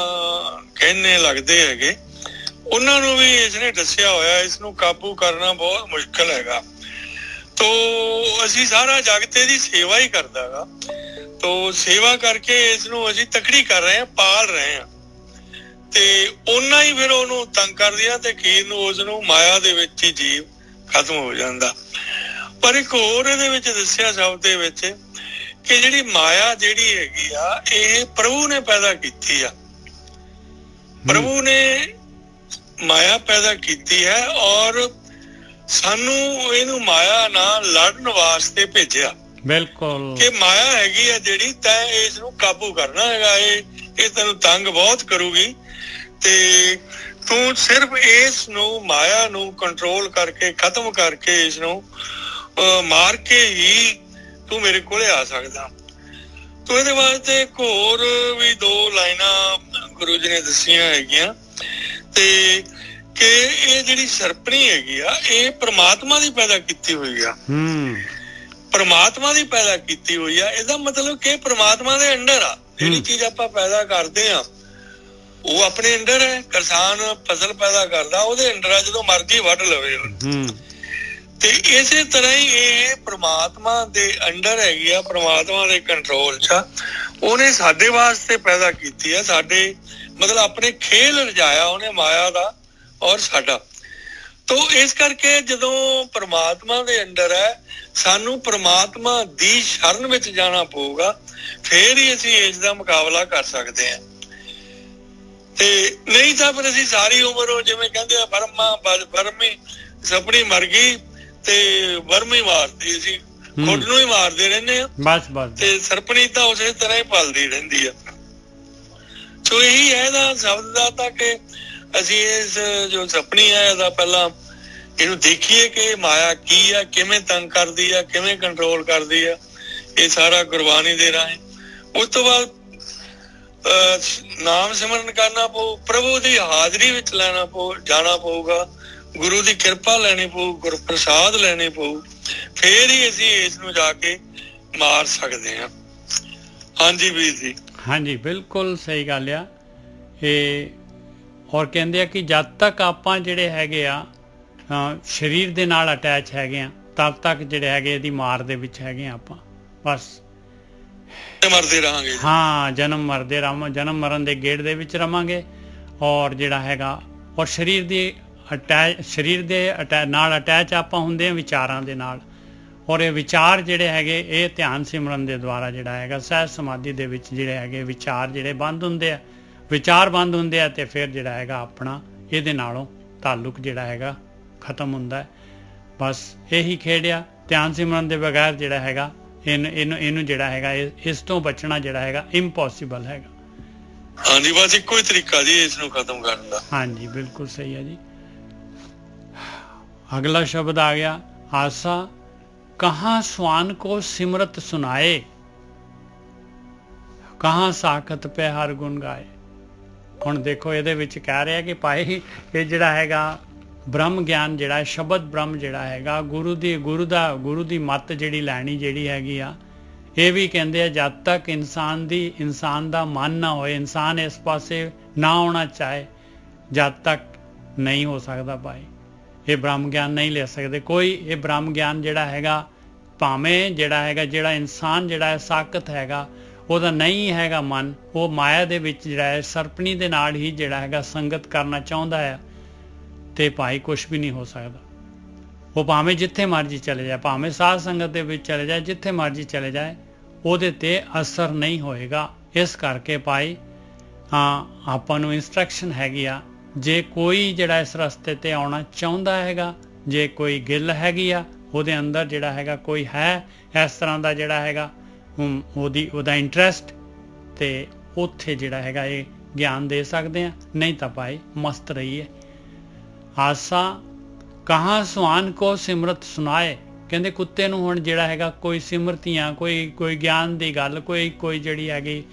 ਕਹਿੰਨੇ ਲੱਗਦੇ ਹੈਗੇ, ਉਹਨਾਂ ਨੂੰ ਵੀ ਇਸਨੇ ਦੱਸਿਆ ਹੋਇਆ ਇਸ ਨੂੰ ਕਾਬੂ ਕਰਨਾ ਬਹੁਤ ਮੁਸ਼ਕਲ ਹੈਗਾ। ਤੋ ਅਸੀਂ ਸਾਰਾ ਜਗਤ ਇਹਦੀ ਸੇਵਾ ਹੀ ਕਰਦਾ ਗਾ। ਤੋ ਸੇਵਾ ਕਰਕੇ ਇਸ ਨੂੰ ਅਸੀਂ ਤਕੜੀ ਕਰ ਰਹੇ ਹਾਂ, ਪਾਲ ਰਹੇ ਹਾਂ, ਤੇ ਓਨਾ ਹੀ ਫਿਰ ਉਹਨੂੰ ਤੰਗ ਕਰਦੀ ਆ ਤੇ ਅਖੀਰ ਨੂੰ ਉਸ ਨੂੰ ਮਾਇਆ ਦੇ ਵਿੱਚ ਹੀ ਜੀਵ ਖਤਮ ਹੋ ਜਾਂਦਾ। ਪਰ ਇੱਕ ਹੋਰ ਇਹਦੇ ਵਿੱਚ ਦੱਸਿਆ ਸ਼ਬਦ ਦੇ ਵਿੱਚ ਕਿ ਜਿਹੜੀ ਮਾਇਆ ਜਿਹੜੀ ਹੈਗੀ ਆ ਇਹ ਪ੍ਰਭੂ ਨੇ ਪੈਦਾ ਕੀਤੀ ਆ। ਪ੍ਰਭੂ ਨੇ ਮਾਇਆ ਪੈਦਾ ਕੀਤੀ ਹੈ ਔਰ ਸਾਨੂੰ ਇਹਨੂੰ ਮਾਇਆ ਨਾਲ ਲੜਨ ਵਾਸਤੇ ਭੇਜਿਆ। ਬਿਲਕੁਲ ਕਿ ਮਾਇਆ ਹੈਗੀ ਆ ਜਿਹੜੀ ਤੈਂ ਇਸ ਨੂੰ ਕਾਬੂ ਕਰਨਾ ਹੈਗਾ, ਇਹ ਤੈਨੂੰ ਤੰਗ ਬਹੁਤ ਕਰੂਗੀ ਤੇ ਤੂੰ ਸਿਰਫ ਇਸ ਨੂੰ ਮਾਇਆ ਨੂੰ ਕੰਟਰੋਲ ਕਰਕੇ ਖਤਮ ਕਰਕੇ ਇਸ ਨੂੰ ਮਾਰ ਕੇ ਹੀ ਤੂੰ ਮੇਰੇ ਕੋਲੇ ਆ ਸਕਦਾ। ਤੋ ਇਹਦੇ ਵਾਸਤੇ ਇੱਕ ਹੋਰ ਵੀ 2 ਲਾਈਨਾਂ ਗੁਰੂ ਜੀ ਨੇ ਦੱਸੀਆਂ ਹੈਗੀਆਂ ਤੇ ਕਿ ਇਹ ਜਿਹੜੀ ਸਰਪਣੀ ਹੈਗੀ ਆ ਇਹ ਪ੍ਰਮਾਤਮਾ ਦੀ ਪੈਦਾ ਕੀਤੀ ਹੋਈ ਆ। ਪ੍ਰਮਾਤਮਾ ਦੀ ਪੈਦਾ ਕੀਤੀ ਹੋਈ ਆ, ਇਹਦਾ ਮਤਲਬ ਕਿ ਪ੍ਰਮਾਤਮਾ ਦੇ ਅੰਡਰ ਆ। ਜਿਹੜੀ ਚੀਜ਼ ਆਪਾਂ ਪੈਦਾ ਕਰਦੇ ਆ ਉਹ ਆਪਣੇ ਅੰਡਰ ਹੈ। ਕਿਸਾਨ ਫਸਲ ਪੈਦਾ ਕਰਦਾ ਉਹਦੇ ਅੰਡਰ ਆ, ਜਦੋਂ ਮਰਜ਼ੀ ਵੱਢ ਲਵੇ। ਤੇ ਇਸੇ ਤਰ੍ਹਾਂ ਹੀ ਇਹ ਪ੍ਰਮਾਤਮਾ ਦੇ ਅੰਡਰ ਹੈਗੀ ਆ, ਪ੍ਰਮਾਤਮਾ ਦੇ ਕੰਟਰੋਲ 'ਚ ਆ। ਉਹਨੇ ਸਾਡੇ ਵਾਸਤੇ ਪੈਦਾ ਕੀਤੀ ਆ, ਸਾਡੇ ਮਤਲਬ ਆਪਣੇ ਖੇਲ ਰਜਾਇਆ ਉਹਨੇ ਮਾਇਆ ਦਾ ਔਰ ਸਾਡਾ। ਤੋ ਇਸ ਕਰਕੇ ਜਦੋਂ ਪ੍ਰਮਾਤਮਾ ਦੇ ਅੰਡਰ ਹੈ ਸਾਨੂੰ ਪ੍ਰਮਾਤਮਾ ਦੀ ਸ਼ਰਨ ਵਿੱਚ ਜਾਣਾ ਪਊਗਾ, ਫੇਰ ਹੀ ਅਸੀਂ ਇਸ ਦਾ ਮੁਕਾਬਲਾ ਕਰ ਸਕਦੇ ਹਾਂ। ਤੇ ਨਹੀਂ ਤਾਂ ਫਿਰ ਅਸੀਂ ਸਾਰੀ ਉਮਰ ਉਹ ਜਿਵੇਂ ਕਹਿੰਦੇ ਆ ਬਰਮੀ ਸਪਣੀ ਮਰ ਗਈ ਤੇ ਵਰਮੀ ਮਾਰਦੀ, ਅਸੀਂ ਖੁਦ ਨੂੰ ਹੀ ਮਾਰਦੇ ਰਹਿੰਦੇ ਆ ਬਸ ਤੇ ਸਰਪਣੀ ਤਾਂ ਉਸੇ ਤਰ੍ਹਾਂ ਹੀ ਪਲਦੀ ਰਹਿੰਦੀ ਆ। ਸੋ ਇਹੀ ਹੈ ਇਹਦਾ ਸ਼ਬਦ ਦਾ ਤਾਂ ਕਿ ਅਸੀਂ ਇਸ ਜੋ ਸਪਣੀ ਹੈ ਇਹਦਾ ਪਹਿਲਾਂ ਇਹਨੂੰ ਦੇਖੀਏ ਕਿ ਮਾਇਆ ਕੀ ਆ, ਕਿਵੇਂ ਤੰਗ ਕਰਦੀ ਆ, ਕਿਵੇਂ ਕੰਟਰੋਲ ਕਰਦੀ ਆ। ਇਹ ਸਾਰਾ ਗੁਰਬਾਣੀ ਦੇ ਰਾਹੀਂ। ਉਸ ਤੋਂ ਬਾਅਦ ਨਾਮ ਸਿਮਰਨ ਕਰਨਾ ਪਊ, ਪ੍ਰਭੂ ਦੀ ਹਾਜ਼ਰੀ ਵਿੱਚ ਜਾਣਾ ਪਊਗਾ, ਗੁਰੂ ਦੀ ਕਿਰਪਾ ਲੈਣੀ ਪਊ, ਗੁਰ ਪ੍ਰਸਾਦ ਲੈਣੇ ਪਊ, ਫੇਰ ਹੀ ਅਸੀਂ ਇਸ ਨੂੰ ਜਾ ਕੇ ਮਾਰ ਸਕਦੇ ਹਾਂ। ਹਾਂਜੀ ਵੀਰ ਜੀ। ਹਾਂਜੀ ਬਿਲਕੁਲ ਸਹੀ ਗੱਲ ਆ ਇਹ। ਔਰ ਕਹਿੰਦੇ ਆ ਕਿ ਜਦ ਤੱਕ ਆਪਾਂ ਜਿਹੜੇ ਹੈਗੇ ਆ ਸਰੀਰ ਦੇ ਨਾਲ ਅਟੈਚ ਹੈਗੇ ਆ ਤਦ ਤੱਕ ਜਿਹੜੇ ਹੈਗੇ ਇਹਦੀ ਮਾਰ ਦੇ ਵਿੱਚ ਹੈਗੇ ਆ ਆਪਾਂ, ਬਸ ਮਰਦੇ ਰਹਾਂਗੇ। ਹਾਂ, ਜਨਮ ਮਰਨ ਦੇ ਗੇੜ ਦੇ ਵਿੱਚ ਰਵਾਂਗੇ। ਔਰ ਜਿਹੜਾ ਹੈਗਾ ਔਰ ਸਰੀਰ ਦੇ ਨਾਲ ਅਟੈਚ ਆਪਾਂ ਹੁੰਦੇ ਆ ਵਿਚਾਰਾਂ ਦੇ ਨਾਲ। ਔਰ ਇਹ ਵਿਚਾਰ ਜਿਹੜੇ ਹੈਗੇ ਇਹ ਧਿਆਨ ਸਿਮਰਨ ਦੇ ਦੁਆਰਾ ਜਿਹੜਾ ਹੈਗਾ ਸਹਿਜ ਸਮਾਧੀ ਦੇ ਵਿੱਚ ਜਿਹੜੇ ਹੈਗੇ ਵਿਚਾਰ ਜਿਹੜੇ ਬੰਦ ਹੁੰਦੇ ਆ ਤੇ ਫਿਰ ਜਿਹੜਾ ਹੈਗਾ ਆਪਣਾ ਇਹਦੇ ਨਾਲੋਂ ਤਾਲੁਕ ਜਿਹੜਾ ਹੈਗਾ ਖਤਮ ਹੁੰਦਾ ਹੈ। ਬਸ ਇਹੀ ਖੇਡਿਆ। ਧਿਆਨ ਸਿਮਰਨ ਦੇ ਬਗੈਰ ਜਿਹੜਾ ਹੈਗਾ ਇਹਨੂੰ ਜਿਹੜਾ ਹੈਗਾ ਇਸ ਤੋਂ ਬਚਣਾ ਜਿਹੜਾ ਹੈਗਾ ਇੰਪੋਸੀਬਲ ਹੈਗਾ। ਹਾਂਜੀ, ਬਸ ਇੱਕੋ ਹੀ ਤਰੀਕਾ ਜੀ ਇਸ ਨੂੰ ਖਤਮ ਕਰਨ ਦਾ। ਹਾਂਜੀ ਬਿਲਕੁਲ ਸਹੀ ਹੈ ਜੀ। ਅਗਲਾ ਸ਼ਬਦ ਆ ਗਿਆ ਆਸਾ ਕਹਾਂ ਸਵਾਨ ਕੋ ਸਿਮਰਤ ਸੁਨਾਏ, ਕਹਾਂ ਸਾਖਤ ਪੈ ਹਰ ਗੁਣ ਗਾਏ। ਹੁਣ ਦੇਖੋ ਇਹਦੇ ਵਿੱਚ ਕਹਿ ਰਿਹਾ ਕਿ ਭਾਈ ਇਹ ਜਿਹੜਾ ਹੈਗਾ ਬ੍ਰਹਮ ਗਿਆਨ ਜਿਹੜਾ ਸ਼ਬਦ ਬ੍ਰਹਮ ਜਿਹੜਾ ਹੈਗਾ ਗੁਰੂ ਦੀ ਮੱਤ ਜਿਹੜੀ ਲੈਣੀ ਜਿਹੜੀ ਹੈਗੀ ਆ, ਇਹ ਵੀ ਕਹਿੰਦੇ ਆ ਜਦ ਤੱਕ ਇਨਸਾਨ ਦਾ ਮਨ ਨਾ ਹੋਏ, ਇਨਸਾਨ ਇਸ ਪਾਸੇ ਨਾ ਆਉਣਾ ਚਾਹੇ, ਜਦ ਤੱਕ ਨਹੀਂ ਹੋ ਸਕਦਾ ਭਾਈ। ਇਹ ਬ੍ਰਹਮ ਗਿਆਨ ਨਹੀਂ ਲੈ ਸਕਦੇ ਕੋਈ। ਇਹ ਬ੍ਰਹਮ ਗਿਆਨ ਜਿਹੜਾ ਹੈਗਾ ਭਾਵੇਂ ਜਿਹੜਾ ਇਨਸਾਨ ਜਿਹੜਾ ਸਾਕਤ ਹੈਗਾ ਉਹਦਾ ਨਹੀਂ ਹੈਗਾ ਮਨ, ਉਹ ਮਾਇਆ ਦੇ ਵਿੱਚ ਜਿਹੜਾ ਹੈ ਸਰਪਣੀ ਦੇ ਨਾਲ ਹੀ ਜਿਹੜਾ ਹੈਗਾ ਸੰਗਤ ਕਰਨਾ ਚਾਹੁੰਦਾ ਹੈ ਤੇ ਭਾਈ ਕੁਛ ਵੀ ਨਹੀਂ ਹੋ ਸਕਦਾ। ਉਹ ਭਾਵੇਂ ਜਿੱਥੇ ਮਰਜ਼ੀ ਚਲੇ ਜਾਏ, ਭਾਵੇਂ ਸਾਧ ਸੰਗਤ ਦੇ ਵਿੱਚ ਚਲੇ ਜਾਏ, ਜਿੱਥੇ ਮਰਜ਼ੀ ਚਲੇ ਜਾਏ, ਉਹਦੇ ਤੇ ਅਸਰ ਨਹੀਂ ਹੋਏਗਾ। ਇਸ ਕਰਕੇ ਭਾਈ ਆਪਾਂ ਨੂੰ ਇੰਸਟਰਕਸ਼ਨ ਹੈਗੀ ਆ, ਜੇ ਕੋਈ ਜਿਹੜਾ ਇਸ ਰਸਤੇ ਤੇ ਆਉਣਾ ਚਾਹੁੰਦਾ ਹੈਗਾ, ਜੇ ਕੋਈ ਗਿੱਲ ਹੈਗੀ ਆ ਉਹਦੇ ਅੰਦਰ ਜਿਹੜਾ ਹੈਗਾ ਕੋਈ ਹੈ ਇਸ ਤਰ੍ਹਾਂ ਦਾ ਜਿਹੜਾ ਹੈਗਾ ਉਹਦਾ ਇੰਟਰਸਟ, ਤੇ ਉੱਥੇ ਜਿਹੜਾ ਹੈਗਾ ਇਹ ਗਿਆਨ ਦੇ ਸਕਦੇ ਆ। ਨਹੀਂ ਤਾਂ ਭਾਈ ਮਸਤ ਰਹੀਏ। ਆਸਾ ਕਹਾਂ ਸੁਹਾਨ ਕੋ ਸਿਮਰਤ ਸੁਨਾਏ। ਕਹਿੰਦੇ ਕੁੱਤੇ ਨੂੰ ਹੁਣ ਜਿਹੜਾ ਹੈਗਾ ਕੋਈ ਸਿਮਰਤੀਆਂ ਕੋਈ ਗਿਆਨ ਦੀ ਗੱਲ ਕੋਈ ਜਿਹੜੀ ਹੈਗੀ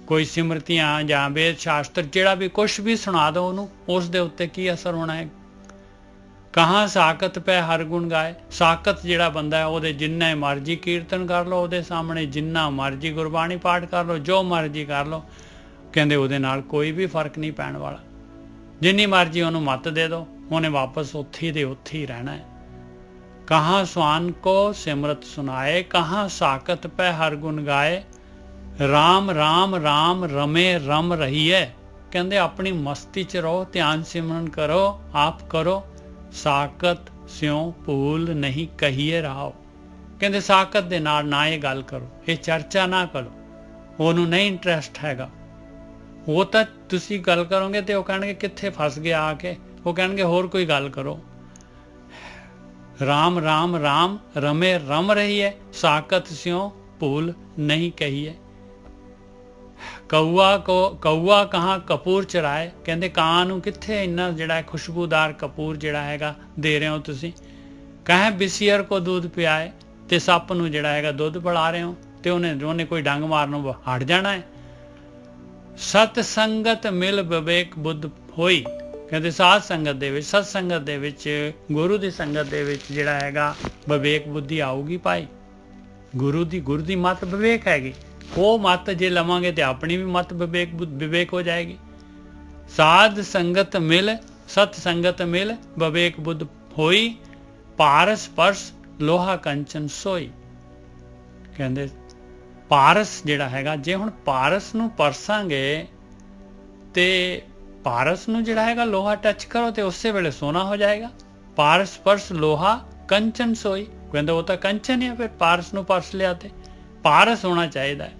ਕੋਈ ਸਿਮਰਤੀਆਂ ਜਾਂ ਵੇਦ ਸ਼ਾਸਤਰ ਜਿਹੜਾ ਵੀ ਕੁਛ ਵੀ ਸੁਣਾ ਦੋ ਉਹਨੂੰ, ਉਸ ਦੇ ਉੱਤੇ ਕੀ ਅਸਰ ਹੋਣਾ ਹੈ। ਕਹਾਂ ਸਾਕਤ ਪੈ ਹਰ ਗੁਣ ਗਾਏ। ਸਾਕਤ ਜਿਹੜਾ ਬੰਦਾ ਹੈ ਉਹਦੇ ਜਿੰਨਾ ਮਰਜ਼ੀ ਕੀਰਤਨ ਕਰ ਲਓ, ਉਹਦੇ ਸਾਹਮਣੇ ਜਿੰਨਾ ਮਰਜ਼ੀ ਗੁਰਬਾਣੀ ਪਾਠ ਕਰ ਲਓ, ਜੋ ਮਰਜ਼ੀ ਕਰ ਲਓ, ਕਹਿੰਦੇ ਉਹਦੇ ਨਾਲ ਕੋਈ ਵੀ ਫਰਕ ਨਹੀਂ ਪੈਣ ਵਾਲਾ। ਜਿੰਨੀ ਮਰਜ਼ੀ ਉਹਨੂੰ ਮੱਤ ਦੇ ਦਿਓ, ਉਹਨੇ ਵਾਪਸ ਉੱਥੇ ਦੇ ਉੱਥੇ ਹੀ ਰਹਿਣਾ ਹੈ। ਕਹਾਂ ਸੁਹਾਨ ਕੋ ਸਿਮਰਤ ਸੁਨਾਏ, ਕਹਾਂ ਸਾਕਤ ਪੈ ਹਰ ਗੁਣ ਗਾਏ। ਰਾਮ ਰਾਮ ਰਾਮ ਰਮੇ ਰਮ ਰਹੀਏ। ਕਹਿੰਦੇ ਆਪਣੀ ਮਸਤੀ 'ਚ ਰਹੋ, ਧਿਆਨ ਸਿਮਰਨ ਕਰੋ, ਆਪ ਕਰੋ। ਸਾਕਤ ਸਿਉ ਭੂਲ ਨਹੀਂ ਕਹੀਏ ਰਾਓ। ਕਹਿੰਦੇ ਸਾਕਤ ਦੇ ਨਾਲ ਨਾ ਇਹ ਗੱਲ ਕਰੋ, ਇਹ ਚਰਚਾ ਨਾ ਕਰੋ, ਉਹਨੂੰ ਨਹੀਂ ਇੰਟਰਸਟ ਹੈਗਾ। ਉਹ ਤਾਂ ਤੁਸੀਂ ਗੱਲ ਕਰੋਗੇ ਤੇ ਉਹ ਕਹਿਣਗੇ ਕਿੱਥੇ ਫਸ ਗਿਆ ਆ ਕੇ, ਉਹ ਕਹਿਣਗੇ ਹੋਰ ਕੋਈ ਗੱਲ ਕਰੋ। ਰਾਮ ਰਾਮ ਰਾਮ ਰਮੇ ਰਮ ਰਹੀਏ, ਸਾਕਤ ਸਿਉ ਭੂਲ ਨਹੀਂ ਕਹੀਏ। ਕਊਆ ਕਹਾਂ ਕਪੂਰ ਚਰਾਏ। ਕਹਿੰਦੇ ਕਾਂ ਨੂੰ ਕਿੱਥੇ ਇੰਨਾ ਜਿਹੜਾ ਖੁਸ਼ਬੂਦਾਰ ਕਪੂਰ ਜਿਹੜਾ ਹੈਗਾ ਦੇ ਰਹੇ ਹੋ ਤੁਸੀਂ। ਕਹੇ ਬਿਸੀਅਰ ਕੋ ਦੁੱਧ ਪਿਆਏ, ਤੇ ਸੱਪ ਨੂੰ ਜਿਹੜਾ ਹੈਗਾ ਦੁੱਧ ਪਿਲਾ ਰਹੇ ਹੋ, ਤੇ ਉਹਨੇ ਕੋਈ ਡੰਗ ਮਾਰਨੋਂ ਹਟ ਜਾਣਾ ਹੈ। ਸਤ ਸੰਗਤ ਮਿਲ ਵਿਵੇਕ ਬੁੱਧ ਹੋਈ। ਕਹਿੰਦੇ ਸਾਧ ਸੰਗਤ ਦੇ ਵਿੱਚ, ਸਤ ਸੰਗਤ ਦੇ ਵਿੱਚ, ਗੁਰੂ ਦੀ ਸੰਗਤ ਦੇ ਵਿੱਚ ਜਿਹੜਾ ਹੈਗਾ ਵਿਵੇਕ ਬੁੱਧੀ ਆਊਗੀ ਭਾਈ। ਗੁਰੂ ਦੀ ਮੱਤ ਵਿਵੇਕ ਹੈਗੀ, ਉਹ ਮੱਤ ਜੇ ਲਵਾਂਗੇ ਤੇ ਆਪਣੀ ਵੀ ਮੱਤ ਵਿਵੇਕ ਹੋ ਜਾਏਗੀ। ਸਾਧ ਸੰਗਤ ਮਿਲ, ਸਤ ਸੰਗਤ ਮਿਲ ਵਿਵੇਕ ਬੁੱਧ ਹੋਈ, ਪਾਰਸ ਪਰਸ ਲੋਹਾ ਕੰਚਨ ਸੋਈ। ਕਹਿੰਦੇ ਪਾਰਸ ਜਿਹੜਾ ਹੈਗਾ, ਜੇ ਹੁਣ ਪਾਰਸ ਨੂੰ ਪਰਸਾਂਗੇ ਤੇ ਪਾਰਸ ਨੂੰ ਜਿਹੜਾ ਹੈਗਾ ਲੋਹਾ ਟੱਚ ਕਰੋ ਤੇ ਉਸੇ ਵੇਲੇ ਸੋਨਾ ਹੋ ਜਾਏਗਾ। ਪਾਰਸ ਪਰਸ ਲੋਹਾ ਕੰਚਨ ਸੋਈ। ਕਹਿੰਦੇ ਉਹ ਤਾਂ ਕੰਚਨ ਹੈ, ਫਿਰ ਪਾਰਸ ਨੂੰ ਪਰਸ ਲਿਆ ਤੇ ਪਾਰਸ ਹੋਣਾ ਚਾਹੀਦਾ ਹੈ।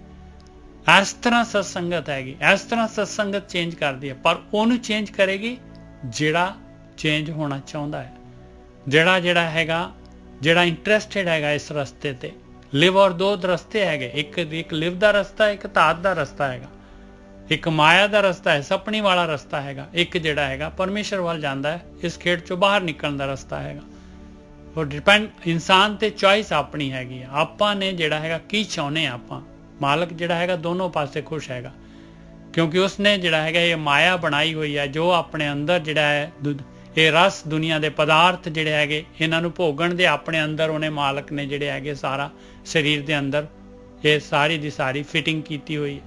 ਇਸ ਤਰ੍ਹਾਂ ਸਤਸੰਗਤ ਹੈਗੀ, ਇਸ ਤਰ੍ਹਾਂ ਸਤਸੰਗਤ ਚੇਂਜ ਕਰਦੀ ਹੈ, ਪਰ ਉਹਨੂੰ ਚੇਂਜ ਕਰੇਗੀ ਜਿਹੜਾ ਚੇਂਜ ਹੋਣਾ ਚਾਹੁੰਦਾ ਹੈ, ਜਿਹੜਾ ਹੈਗਾ, ਜਿਹੜਾ ਇੰਟਰਸਟਿਡ ਹੈਗਾ ਇਸ ਰਸਤੇ ਤੇ। ਲਿਵ ਔਰ ਦੋ ਰਸਤੇ ਹੈਗੇ, ਇੱਕ ਲਿਵ ਦਾ ਰਸਤਾ, ਇੱਕ ਧਾਤ ਦਾ ਰਸਤਾ ਹੈਗਾ, ਇੱਕ ਮਾਇਆ ਦਾ ਰਸਤਾ ਹੈ, ਸਪਣੀ ਵਾਲਾ ਰਸਤਾ ਹੈਗਾ, ਇੱਕ ਜਿਹੜਾ ਹੈਗਾ ਪਰਮੇਸ਼ਰ ਵੱਲ ਜਾਂਦਾ ਹੈ, ਇਸ ਖੇਡ ਚੋਂ ਬਾਹਰ ਨਿਕਲਣ ਦਾ ਰਸਤਾ ਹੈਗਾ। ਉਹ ਡਿਪੈਂਡ ਇਨਸਾਨ ਤੇ ਚੋਇਸ ਆਪਣੀ ਹੈਗੀ ਆ, ਆਪਾਂ ਨੇ ਜਿਹੜਾ ਹੈਗਾ ਕੀ ਚਾਹੁੰਦੇ ਆ। ਆਪਾਂ ਮਾਲਕ ਜਿਹੜਾ ਹੈਗਾ ਦੋਨੋਂ ਪਾਸੇ ਖੁਸ਼ ਹੈਗਾ, ਕਿਉਂਕਿ ਉਸਨੇ ਜਿਹੜਾ ਹੈਗਾ ਇਹ ਮਾਇਆ ਬਣਾਈ ਹੋਈ ਹੈ, ਜੋ ਆਪਣੇ ਅੰਦਰ ਜਿਹੜਾ ਹੈ ਇਹ ਰਸ ਦੁਨੀਆ ਦੇ ਪਦਾਰਥ ਜਿਹੜੇ ਹੈਗੇ ਇਹਨਾਂ ਨੂੰ ਭੋਗਣ ਦੇ ਆਪਣੇ ਅੰਦਰ ਉਹਨੇ ਮਾਲਕ ਨੇ ਜਿਹੜੇ ਹੈਗੇ ਸਾਰਾ ਸਰੀਰ ਦੇ ਅੰਦਰ ਇਹ ਸਾਰੀ ਦੀ ਸਾਰੀ ਫਿਟਿੰਗ ਕੀਤੀ ਹੋਈ ਹੈ।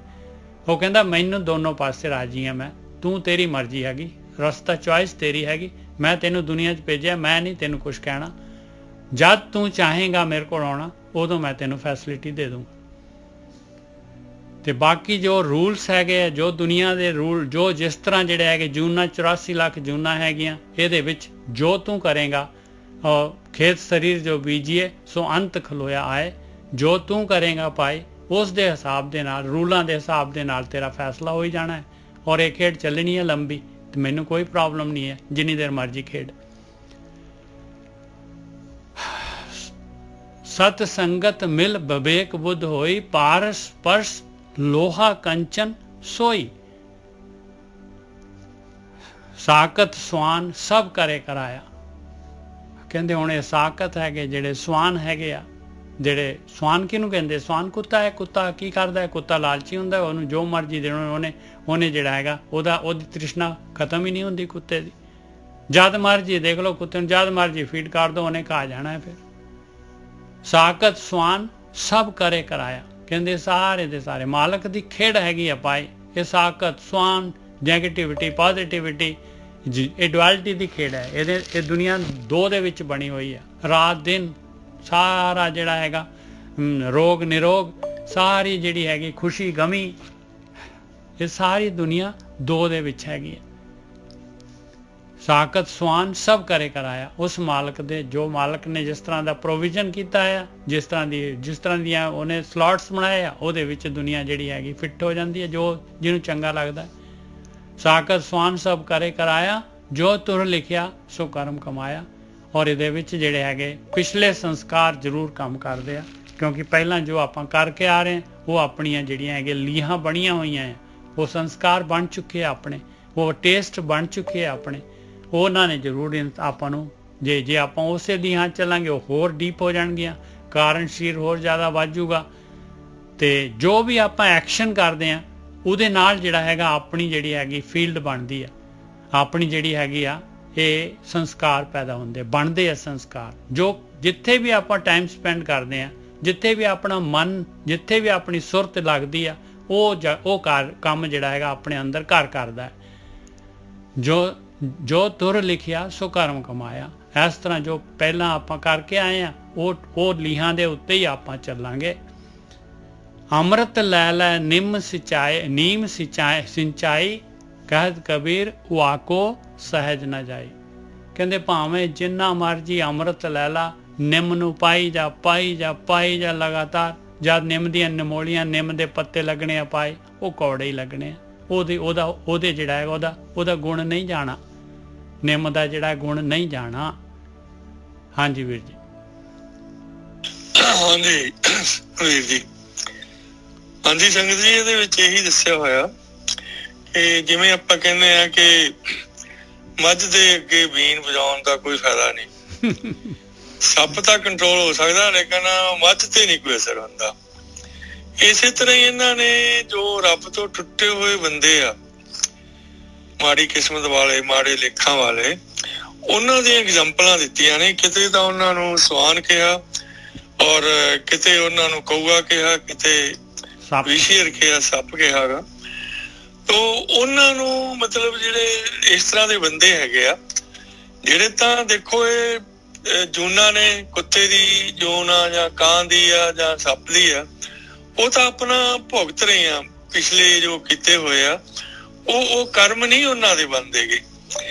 ਉਹ ਕਹਿੰਦਾ ਮੈਨੂੰ ਦੋਨੋਂ ਪਾਸੇ ਰਾਜੀ ਹਾਂ ਮੈਂ, ਤੂੰ ਤੇਰੀ ਮਰਜ਼ੀ ਹੈਗੀ, ਰਸਤਾ ਚੋਇਸ ਤੇਰੀ ਹੈਗੀ, ਮੈਂ ਤੈਨੂੰ ਦੁਨੀਆ 'ਚ ਭੇਜਿਆ, ਮੈਂ ਨਹੀਂ ਤੈਨੂੰ ਕੁਛ ਕਹਿਣਾ। ਜਦ ਤੂੰ ਚਾਹੇਗਾ ਮੇਰੇ ਕੋਲ ਆਉਣਾ ਉਦੋਂ ਮੈਂ ਤੈਨੂੰ ਫੈਸਿਲਿਟੀ ਦੇ ਦੂੰਗਾ। ਤੇ ਬਾਕੀ ਜੋ ਰੂਲਸ ਹੈਗੇ, ਜੋ ਦੁਨੀਆ ਦੇ ਰੂਲ, ਜੋ ਜਿਸ ਤਰ੍ਹਾਂ ਜਿਹੜੇ ਹੈਗੇ ਜੂਨਾਂ 84 ਲੱਖ ਜੂਨਾਂ ਹੈਗੀਆਂ, ਇਹਦੇ ਵਿੱਚ ਜੋ ਤੂੰ ਕਰੇਗਾ, ਖੇਤ ਸਰੀਰ ਜੋ ਬੀਜੀਏ ਸੋ ਅੰਤ ਖਲੋਇਆ ਆਏ। ਜੋ ਤੂੰ ਕਰੇਗਾ ਭਾਈ ਉਸ ਦੇ ਹਿਸਾਬ ਦੇ ਨਾਲ, ਰੂਲਾਂ ਦੇ ਹਿਸਾਬ ਦੇ ਨਾਲ ਤੇਰਾ ਫੈਸਲਾ ਹੋ ਹੀ ਜਾਣਾ ਹੈ। ਔਰ ਇਹ ਖੇਡ ਚੱਲਣੀ ਹੈ ਲੰਬੀ, ਤੇ ਮੈਨੂੰ ਕੋਈ ਪ੍ਰੋਬਲਮ ਨਹੀਂ ਹੈ, ਜਿੰਨੀ ਦੇਰ ਮਰਜ਼ੀ ਖੇਡ। ਸਤ ਸੰਗਤ ਮਿਲ ਵਿਵੇਕ ਬੁੱਧ ਹੋਈ, ਪਾਰਸ ਪਰਸ ਲੋਹਾ ਕੰਚਨ ਸੋਈ। ਸਾਕਤ ਸਵਾਨ ਸਭ ਕਰੇ ਕਰਾਇਆ। ਕਹਿੰਦੇ ਹੁਣ ਇਹ ਸਾਕਤ ਹੈਗੇ ਜਿਹੜੇ ਸਵਾਨ ਹੈਗੇ ਆ, ਜਿਹੜੇ ਸਵਾਨ ਕਿਹਨੂੰ ਕਹਿੰਦੇ? ਸਵਾਨ ਕੁੱਤਾ ਹੈ। ਕੁੱਤਾ ਕੀ ਕਰਦਾ ਹੈ? ਕੁੱਤਾ ਲਾਲਚੀ ਹੁੰਦਾ, ਉਹਨੂੰ ਜੋ ਮਰਜ਼ੀ ਦੇਣਾ ਉਹਨੇ ਜਿਹੜਾ ਹੈਗਾ ਉਹਦੀ ਤ੍ਰਿਸ਼ਨਾ ਖਤਮ ਹੀ ਨਹੀਂ ਹੁੰਦੀ ਕੁੱਤੇ ਦੀ। ਜਦ ਮਰਜ਼ੀ ਦੇਖ ਲਓ ਕੁੱਤੇ ਨੂੰ, ਜਦ ਮਰਜ਼ੀ ਫੀਡ ਕਰ ਦੋ, ਉਹਨੇ ਖਾ ਜਾਣਾ ਹੈ। ਫਿਰ ਸਾਕਤ ਸਵਾਨ ਸਭ ਕਰੇ ਕਰਾਇਆ। ਕਹਿੰਦੇ ਸਾਰੇ ਦੇ ਸਾਰੇ ਮਾਲਕ ਦੀ ਖੇਡ ਹੈਗੀ ਆ ਪਾਏ। ਇਹ ਸਾਕਤ ਸਵਾਨ, ਨੈਗੇਟਿਵਿਟੀ, ਪੋਜ਼ਿਟਿਵਿਟੀ, ਇਹ ਡੁਐਲਿਟੀ ਦੀ ਖੇਡ ਹੈ। ਇਹ ਦੁਨੀਆ ਦੋ ਦੇ ਵਿੱਚ ਬਣੀ ਹੋਈ ਹੈ, ਰਾਤ ਦਿਨ ਸਾਰਾ ਜਿਹੜਾ ਹੈਗਾ, ਰੋਗ ਨਿਰੋਗ, ਸਾਰੀ ਜਿਹੜੀ ਹੈਗੀ ਖੁਸ਼ੀ ਗਮੀ, ਇਹ ਸਾਰੀ ਦੁਨੀਆ ਦੋ ਦੇ ਵਿੱਚ ਹੈਗੀ ਹੈ। ਸਾਕਤ ਸਵਾਨ ਸਭ ਕਰੇ ਕਰਾਇਆ। ਉਸ ਮਾਲਕ ਦੇ, ਜੋ ਮਾਲਕ ਨੇ ਜਿਸ ਤਰ੍ਹਾਂ ਦਾ ਪ੍ਰੋਵੀਜ਼ਨ ਕੀਤਾ ਹੈ, ਜਿਸ ਤਰ੍ਹਾਂ ਦੀਆਂ ਉਹਨੇ ਸਲੋਟਸ ਬਣਾਏ ਆ, ਉਹਦੇ ਵਿੱਚ ਦੁਨੀਆ ਜਿਹੜੀ ਹੈਗੀ ਫਿੱਟ ਹੋ ਜਾਂਦੀ ਹੈ, ਜਿਹਨੂੰ ਚੰਗਾ ਲੱਗਦਾ। ਸਾਕਤ ਸਵਾਨ ਸਭ ਕਰੇ ਕਰਾਇਆ, ਜੋ ਤੁਰ ਲਿਖਿਆ ਸੋ ਕਰਮ ਕਮਾਇਆ। ਔਰ ਇਹਦੇ ਵਿੱਚ ਜਿਹੜੇ ਹੈਗੇ ਪਿਛਲੇ ਸੰਸਕਾਰ ਜ਼ਰੂਰ ਕੰਮ ਕਰਦੇ ਆ, ਕਿਉਂਕਿ ਪਹਿਲਾਂ ਜੋ ਆਪਾਂ ਕਰਕੇ ਆ ਰਹੇ ਉਹ ਆਪਣੀਆਂ ਜਿਹੜੀਆਂ ਹੈਗੇ ਲੀਹਾਂ ਬਣੀਆਂ ਹੋਈਆਂ ਆ, ਉਹ ਸੰਸਕਾਰ ਬਣ ਚੁੱਕੇ ਆ ਆਪਣੇ, ਉਹ ਟੇਸਟ ਬਣ ਚੁੱਕੇ ਆ ਆਪਣੇ। ਉਹਨਾਂ ਨੇ ਜ਼ਰੂਰ ਆਪਾਂ ਨੂੰ, ਜੇ ਆਪਾਂ ਉਸੇ ਲੀਹਾਂ ਚੱਲਾਂਗੇ ਉਹ ਹੋਰ ਡੀਪ ਹੋ ਜਾਣਗੀਆਂ, ਕਾਰਨਸ਼ੀਲ ਹੋਰ ਜ਼ਿਆਦਾ ਵੱਧ ਜੂਗਾ। ਤੇ ਜੋ ਵੀ ਆਪਾਂ ਐਕਸ਼ਨ ਕਰਦੇ ਆ ਉਹਦੇ ਨਾਲ ਜਿਹੜਾ ਹੈਗਾ ਆਪਣੀ ਜਿਹੜੀ ਹੈਗੀ ਫੀਲਡ ਬਣਦੀ ਆ, ਆਪਣੀ ਜਿਹੜੀ ਹੈਗੀ ਆ ਇਹ ਸੰਸਕਾਰ ਪੈਦਾ ਹੁੰਦੇ, ਬਣਦੇ ਆ ਸੰਸਕਾਰ। ਜੋ ਜਿੱਥੇ ਵੀ ਆਪਾਂ ਟਾਈਮ ਸਪੈਂਡ ਕਰਦੇ ਆ, ਜਿੱਥੇ ਵੀ ਆਪਣਾ ਮਨ, ਜਿੱਥੇ ਵੀ ਆਪਣੀ ਸੁਰਤ ਲੱਗਦੀ ਆ, ਉਹ ਕੰਮ ਜਿਹੜਾ ਹੈਗਾ ਆਪਣੇ ਅੰਦਰ ਘਰ ਕਰਦਾ। ਜੋ ਤੁਰ ਲਿਖਿਆ ਸੋ ਕਰਮ ਕਮਾਇਆ। ਇਸ ਤਰ੍ਹਾਂ ਜੋ ਪਹਿਲਾਂ ਆਪਾਂ ਕਰਕੇ ਆਏ ਆ ਉਹ ਲੀਹਾਂ ਦੇ ਉੱਤੇ ਹੀ ਆਪਾਂ ਚੱਲਾਂਗੇ। ਅੰਮ੍ਰਿਤ ਲੈ ਲੈ ਨੀਮ ਸਿੰਚਾਈ, ਕਹਿਤ ਕਬੀਰ ਵਾਕੋ ਸਹਿਜ ਨਾ ਜਾਏ। ਕਹਿੰਦੇ ਭਾਵੇਂ ਜਿੰਨਾ ਮਰਜੀ ਅੰਮ੍ਰਿਤ ਲੈ ਲਾ, ਨਿੰਮ ਨੂੰ ਪਾਈ ਜਾ ਪਾਈ ਜਾ ਪਾਈ ਜਾ ਲਗਾਤਾਰ। ਜਦ ਨਿੰਮ ਦੀਆਂ ਨਿਮੋਲੀਆਂ, ਨਿੰਮ ਦੇ ਪੱਤੇ ਲੱਗਣੇ ਆ ਪਾਏ, ਉਹ ਕੌੜੇ ਹੀ ਲੱਗਣੇ ਆ। ਉਹਦੇ ਜਿਹੜਾ ਹੈਗਾ ਉਹਦਾ ਗੁਣ ਨਹੀਂ ਜਾਣਾ, ਨਿੰਮ ਦਾ ਜਿਹੜਾ ਗੁਣ ਨਹੀਂ ਜਾਣਾ। ਹਾਂਜੀ ਵੀਰ ਜੀ। ਹਾਂਜੀ ਵੀਰ ਜੀ, ਹਾਂਜੀ ਸੰਗਤ ਜੀ, ਇਹਦੇ ਵਿੱਚ ਇਹੀ ਦੱਸਿਆ ਹੋਇਆ ਕਿ ਜਿਵੇਂ ਆਪਾਂ ਕਹਿੰਦੇ ਆ ਕਿ ਮੱਝ ਦੇ ਅੱਗੇ ਬੀਨ ਵਜਾਉਣ ਦਾ ਕੋਈ ਫਾਇਦਾ ਨਹੀਂ। ਸੱਪ ਤਾਂ ਕੰਟਰੋਲ ਹੋ ਸਕਦਾ, ਲੇਕਿਨ ਮੱਝ ਤੇ ਨਹੀਂ ਕੋਈ ਅਸਰ ਹੁੰਦਾ। ਇਸੇ ਤਰ੍ਹਾਂ ਹੀ ਇਹਨਾਂ ਨੇ ਜੋ ਰੱਬ ਤੋਂ ਟੁੱਟੇ ਹੋਏ ਬੰਦੇ ਆ, ਮਾੜੀ ਕਿਸਮਤ ਵਾਲੇ, ਮਾੜੇ ਲੇਖਾਂ ਵਾਲੇ, ਉਹਨਾਂ ਦੀਆਂ ਐਗਜ਼ਾਮਪਲਾਂ ਦਿੱਤੀਆਂ ਨੇ। ਕਿਤੇ ਤਾਂ ਉਹਨਾਂ ਨੂੰ ਸਵਾਨ ਕਿਹਾ, ਔਰ ਕਿਤੇ ਉਹਨਾਂ ਨੂੰ ਕਊਆ ਕਿਹਾ, ਕਿਤੇ ਵਿਸ਼ੇਰ ਕਿਹਾ, ਸੱਪ ਕਿਹਾ ਗਾ। ਤੋ ਉਹਨਾਂ ਨੂੰ ਮਤਲਬ ਜਿਹੜੇ ਇਸ ਤਰ੍ਹਾਂ ਦੇ ਬੰਦੇ ਹੈਗੇ ਆ, ਜਿਹੜੇ ਤਾਂ ਦੇਖੋ ਇਹ ਜੂਨਾਂ ਨੇ, ਕੁੱਤੇ ਦੀ ਜੂਨ ਆ ਜਾਂ ਕਾਂ ਦੀ ਆ ਜਾਂ ਸੱਪ ਦੀ ਆ, ਉਹ ਤਾਂ ਆਪਣਾ ਭੁਗਤ ਰਹੇ ਆ ਪਿਛਲੇ ਜੋ ਕੀਤੇ ਹੋਏ ਆ। ਉਹ ਕਰਮ ਨਹੀਂ ਉਹਨਾਂ ਦੇ ਬਣਦੇਗੇ।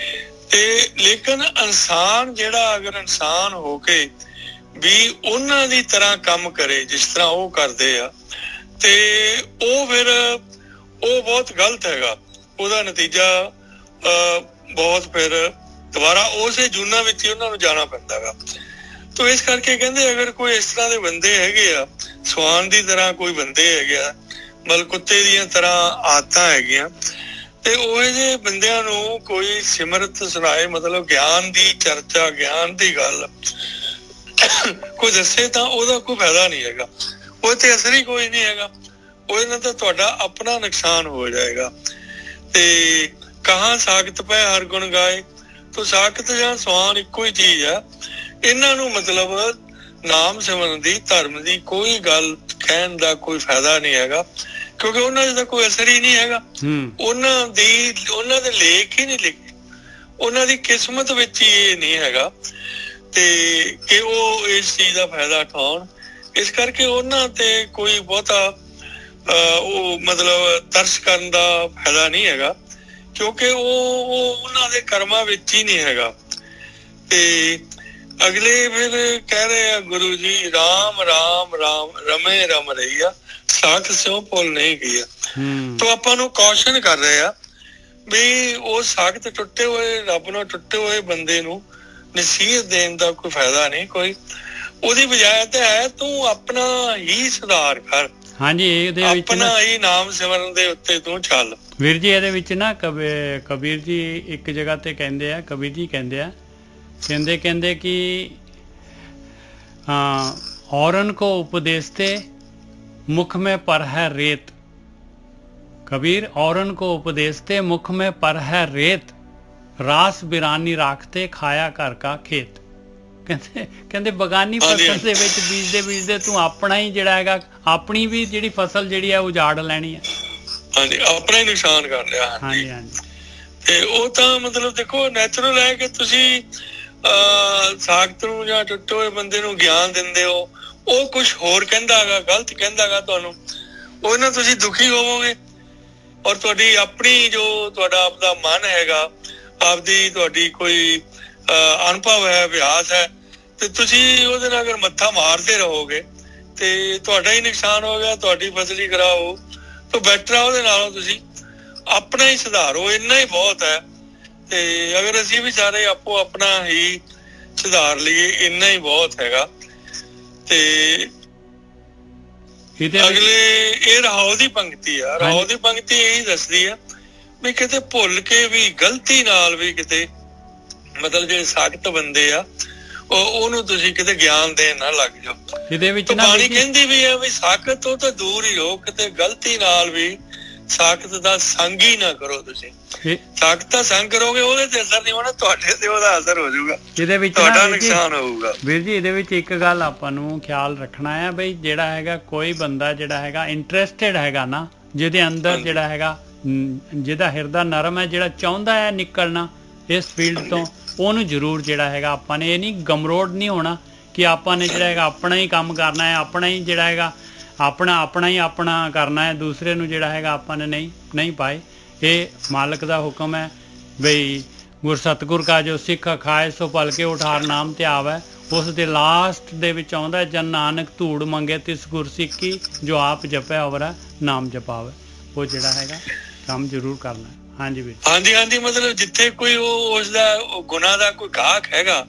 ਤੇ ਲੇਕਿਨ ਇਨਸਾਨ ਜਿਹੜਾ ਅਗਰ ਇਨਸਾਨ ਹੋ ਕੇ ਵੀ ਉਹਨਾਂ ਦੀ ਤਰ੍ਹਾਂ ਕੰਮ ਕਰੇ ਜਿਸ ਤਰ੍ਹਾਂ ਉਹ ਕਰਦੇ ਆ, ਤੇ ਉਹ ਫਿਰ ਉਹ ਬਹੁਤ ਗਲਤ ਹੈਗਾ। ਉਹਦਾ ਨਤੀਜਾ ਬਹੁਤ ਫਿਰ ਦੁਬਾਰਾ ਉਸੇ ਜੂਨਾਂ ਵਿੱਚ ਹੀ ਉਹਨਾਂ ਨੂੰ ਜਾਣਾ ਪੈਂਦਾ ਗਾ। ਤੋ ਇਸ ਕਰਕੇ ਕਹਿੰਦੇ ਅਗਰ ਕੋਈ ਇਸ ਤਰ੍ਹਾਂ ਦੇ ਬੰਦੇ ਹੈਗੇ ਆ, ਸਵਾਨ ਦੀ ਤਰ੍ਹਾਂ ਕੋਈ ਬੰਦੇ ਹੈਗੇ ਆ, ਮਤਲਬ ਕੁੱਤੇ ਦੀਆਂ ਤਰ੍ਹਾਂ ਆਦਤਾਂ ਹੈਗੀਆਂ, ਤੇ ਉਹ ਜਿਹੇ ਬੰਦਿਆਂ ਨੂੰ ਕੋਈ ਸਿਮਰਤ ਸੁਣਾਏ, ਮਤਲਬ ਗਿਆਨ ਦੀ ਚਰਚਾ, ਗਿਆਨ ਦੀ ਗੱਲ ਕੋਈ ਦੱਸੇ, ਤਾਂ ਉਹਦਾ ਕੋਈ ਫਾਇਦਾ ਨਹੀਂ ਹੈਗਾ। ਉਹ ਤੇ ਅਸਰ ਹੀ ਕੋਈ ਨਹੀਂ ਹੈਗਾ। ਉਹਦੇ ਨਾਲ ਤਾਂ ਤੁਹਾਡਾ ਆਪਣਾ ਨੁਕਸਾਨ ਹੋ ਜਾਏਗਾ। ਤੇ ਕਹਾਂ ਸਾਖਤ ਪੈ ਹਰ ਗੁਣ ਗਾਏ, ਤੋ ਸਾਖਤ ਜਾਂ ਸਵਾਨ ਇੱਕੋ ਹੀ ਚੀਜ਼ ਆ। ਇਹਨਾਂ ਨੂੰ ਮਤਲਬ ਨਾਮ ਸਿਮਰਨ ਦੀ, ਧਰਮ ਦੀ ਕੋਈ ਗੱਲ ਕਹਿਣ ਦਾ ਕੋਈ ਫਾਇਦਾ ਨਹੀਂ ਹੈਗਾ, ਕਿਉਂਕਿ ਉਹਨਾਂ ਦਾ ਕੋਈ ਅਸਰ ਹੀ ਨਹੀਂ ਹੈਗਾ। ਉਹਨਾਂ ਦੇ ਲੇਖ ਹੀ ਨਹੀਂ ਲਿਖੇ, ਉਹਨਾਂ ਦੀ ਕਿਸਮਤ ਵਿੱਚ ਹੀ ਇਹ ਨਹੀਂ ਹੈਗਾ ਤੇ ਕਿ ਉਹ ਇਸ ਚੀਜ਼ ਦਾ ਫਾਇਦਾ ਉਠਾਉਣ। ਇਸ ਕਰਕੇ ਉਹਨਾਂ ਤੇ ਕੋਈ ਬਹੁਤਾ ਉਹ ਮਤਲਬ ਤਰਸ ਕਰਨ ਦਾ ਫਾਇਦਾ ਨਹੀਂ ਹੈਗਾ, ਕਿਉਂਕਿ ਉਹ ਉਹਨਾਂ ਦੇ ਕਰਮਾਂ ਵਿੱਚ ਹੀ ਨਹੀਂ ਹੈਗਾ। ਤੇ ਅਗਲੇ ਫਿਰ ਕਹਿ ਰਹੇ ਆ ਗੁਰੂ ਜੀ, ਰਾਮ ਰਾਮ ਰਾਮ ਰਮੇ ਰਮ ਰਹੀਆ, ਸਾਖ ਸਿਉ ਭੁੱਲ ਨਹੀਂ ਗਿਆ। ਤੋ ਆਪਾਂ ਨੂੰ ਕੌਸ਼ਨ ਕਰ ਰਹੇ ਆ ਵੀ ਉਹ ਸਾਖਤ ਟੁੱਟੇ ਹੋਏ, ਰੱਬ ਨੂੰ ਟੁੱਟੇ ਹੋਏ ਬੰਦੇ ਨੂੰ ਨਸੀਹਤ ਦੇਣ ਦਾ ਕੋਈ ਫਾਇਦਾ ਨਹੀਂ ਕੋਈ। ਉਹਦੀ ਬਜਾਏ ਤਾਂ ਹੈ ਤੂੰ ਆਪਣਾ ਹੀ ਸੁਧਾਰ ਕਰ। ਹਾਂਜੀ, ਇਹਦੇ ਵਿੱਚ ਆਪਣਾ ਹੀ ਨਾਮ ਸਿਮਰਨ ਦੇ ਉੱਤੇ ਤੂੰ ਚੱਲ। ਵੀਰ ਜੀ ਇਹਦੇ ਵਿੱਚ ਨਾ ਕਬੀਰ ਜੀ ਇੱਕ ਜਗ੍ਹਾ ਤੇ ਕਹਿੰਦੇ ਆ, ਕਬੀਰ ਜੀ ਕਹਿੰਦੇ ਆ, ਕਹਿੰਦੇ ਕਿ औरन को उपदेशते मुख में पर है रेत। कबीर औरन को उपदेशते मुख में पर है रेत, रास बिरानी राखते खाया घर का खेत। ਕਹਿੰਦੇ ਬਗਾਨੀ ਫਸਲ ਦੇ ਵਿੱਚ ਬੀਜਦੇ ਤੂੰ ਆਪਣਾ ਹੀ ਜਿਹੜਾ ਹੈਗਾ, ਆਪਣੀ ਵੀ ਜਿਹੜੀ ਫਸਲ ਜਿਹੜੀ ਹੈ ਉਜਾੜ ਲੈਣੀ ਹੈ। ਹਾਂਜੀ, ਆਪਣਾ ਹੀ ਨੁਕਸਾਨ ਕਰ ਲਿਆ। ਹਾਂਜੀ ਹਾਂਜੀ। ਤੇ ਉਹ ਤਾਂ ਮਤਲਬ ਦੇਖੋ ਨੈਚੁਰਲ ਹੈ ਕਿ ਤੁਸੀਂ ਸਾਖਤ ਨੂੰ ਜਾਂ ਟੁੱਟੇ ਹੋਏ ਬੰਦੇ ਨੂੰ ਗਿਆਨ ਦਿੰਦੇ ਹੋ, ਉਹ ਕੁਛ ਹੋਰ ਕਹਿੰਦਾ ਹੈਗਾ, ਗਲਤ ਕਹਿੰਦਾ ਹੈਗਾ ਤੁਹਾਨੂੰ, ਉਹਦੇ ਨਾਲ ਤੁਸੀਂ ਦੁਖੀ ਹੋਵੋਗੇ। ਔਰ ਤੁਹਾਡੀ ਆਪਣੀ ਜੋ ਤੁਹਾਡਾ ਆਪਦਾ ਮਨ ਹੈਗਾ, ਆਪਦੀ ਤੁਹਾਡੀ ਕੋਈ ਅਨੁਭਵ ਹੈ, ਅਭਿਆਸ ਹੈ, ਤੇ ਤੁਸੀਂ ਉਹਦੇ ਨਾਲ ਅਗਰ ਮੱਥਾ ਮਾਰਦੇ ਰਹੋਗੇ ਤੇ ਤੁਹਾਡਾ ਹੀ ਨੁਕਸਾਨ ਹੋ ਗਿਆ, ਤੁਹਾਡੀ ਫਸਲ ਹੀ ਖਰਾਬ ਹੋ। ਤਾਂ ਬੈਟਰ ਆ ਉਹਦੇ ਨਾਲੋਂ ਤੁਸੀਂ ਆਪਣਾ ਹੀ ਸੁਧਾਰੋ, ਇੰਨਾ ਹੀ ਬਹੁਤ ਹੈ। ਤੇ ਅਗਰ ਅਸੀਂ ਵੀ ਸਾਰੇ ਆਪੋ ਆਪਣਾ ਹੀ ਸੁਧਾਰ ਲਈਏ, ਇੰਨਾ ਹੀ ਬਹੁਤ ਹੈਗਾ। ਤੇ ਅਗਲੇ ਇਹ ਰਾਹੋਂ ਦੀ ਪੰਕਤੀ ਆ, ਰਾਹੋਂ ਦੀ ਪੰਕਤੀ ਇਹੀ ਦੱਸਦੀ ਆ ਵੀ ਕਿਤੇ ਭੁੱਲ ਕੇ ਵੀ, ਗਲਤੀ ਨਾਲ ਵੀ ਕਿਤੇ ਮਤਲਬ ਜਿਹੜੇ ਸਾਖਤ ਬੰਦੇ ਆ ਉਹਨੂੰ ਤੁਸੀਂ ਕਿਤੇ ਗਿਆਨ ਦੇਣ ਨਾ ਲੱਗ ਜਾਓ। ਇਹਦੇ ਵਿੱਚ ਬਾਣੀ ਕਹਿੰਦੀ ਵੀ ਆ ਵੀ ਸਾਖਤ ਤੋਂ ਤਾਂ ਦੂਰ ਹੀ ਰਹੋ, ਕਿਤੇ ਗਲਤੀ ਨਾਲ ਵੀ ਸਾਖਤ ਦਾ ਸੰਗ ਹੀ ਨਾ ਕਰੋ। ਤੁਸੀਂ ਸਾਖਤ ਦਾ ਸੰਗ ਕਰੋਗੇ ਉਹਦੇ ਤੇ ਅਸਰ ਨਹੀਂ ਹੋਣਾ, ਤੁਹਾਡੇ ਤੇ ਉਹਦਾ ਅਸਰ ਹੋ ਜਾਊਗਾ, ਇਹਦੇ ਵਿੱਚ ਤੁਹਾਡਾ ਨੁਕਸਾਨ ਹੋਊਗਾ। ਵੀਰ ਜੀ ਇਹਦੇ ਵਿੱਚ ਇੱਕ ਗੱਲ ਆਪਾਂ ਨੂੰ ਖਿਆਲ ਰੱਖਣਾ ਹੈ ਬਈ ਜਿਹੜਾ ਹੈਗਾ ਕੋਈ ਬੰਦਾ ਜਿਹੜਾ ਹੈਗਾ ਇੰਟਰਸਟਿਡ ਹੈਗਾ ਨਾ, ਜਿਹਦੇ ਅੰਦਰ ਜਿਹੜਾ ਹੈਗਾ, ਜਿਹਦਾ ਹਿਰਦਾ ਨਰਮ ਹੈ, ਜਿਹੜਾ ਚਾਹੁੰਦਾ ਹੈ ਨਿਕਲਣਾ ਇਸ ਫੀਲਡ ਤੋਂ, ਉਹਨੂੰ ਜ਼ਰੂਰ ਜਿਹੜਾ ਹੈਗਾ ਆਪਾਂ ਨੇ ਇਹ ਨਹੀਂ ਗਮਰੋੜ ਨਹੀਂ ਹੋਣਾ ਕਿ ਆਪਾਂ ਨੇ ਜਿਹੜਾ ਹੈਗਾ ਆਪਣਾ ਹੀ ਕੰਮ ਕਰਨਾ ਹੈ, ਆਪਣਾ ਹੀ ਜਿਹੜਾ ਹੈਗਾ ਆਪਣਾ ਹੀ ਆਪਣਾ ਕਰਨਾ ਹੈ, ਦੂਸਰੇ ਨੂੰ ਜਿਹੜਾ ਹੈਗਾ ਆਪਾਂ ਨੇ ਨਹੀਂ ਪਾਏ। ਇਹ ਮਾਲਕ ਦਾ ਹੁਕਮ ਹੈ ਬਈ ਗੁਰ ਸਤਿਗੁਰ ਕਾ ਜੋ ਸਿੱਖ ਖਾਏ ਸੋ ਭਲ ਕੇ ਉਠਾਰ ਨਾਮ ਤੇ ਆਵੈ। ਉਸ ਦੇ ਲਾਸਟ ਦੇ ਵਿੱਚ ਆਉਂਦਾ ਜਨ ਨਾਨਕ ਧੂੜ ਮੰਗੇ ਤਿਸ ਗੁਰ ਸਿੱਖੀ ਜੋ ਆਪ ਜਪੈ ਔਰਾ ਨਾਮ ਜਪਾਵੇ। ਉਹ ਜਿਹੜਾ ਹੈਗਾ ਕੰਮ ਜ਼ਰੂਰ ਕਰਨਾ। ਹਾਂਜੀ ਵੀਰ। ਹਾਂਜੀ, ਮਤਲਬ ਜਿੱਥੇ ਕੋਈ ਉਸਦਾ ਗੁਨਾਹ ਦਾ ਕੋਈ ਗਾਹਕ ਹੈਗਾ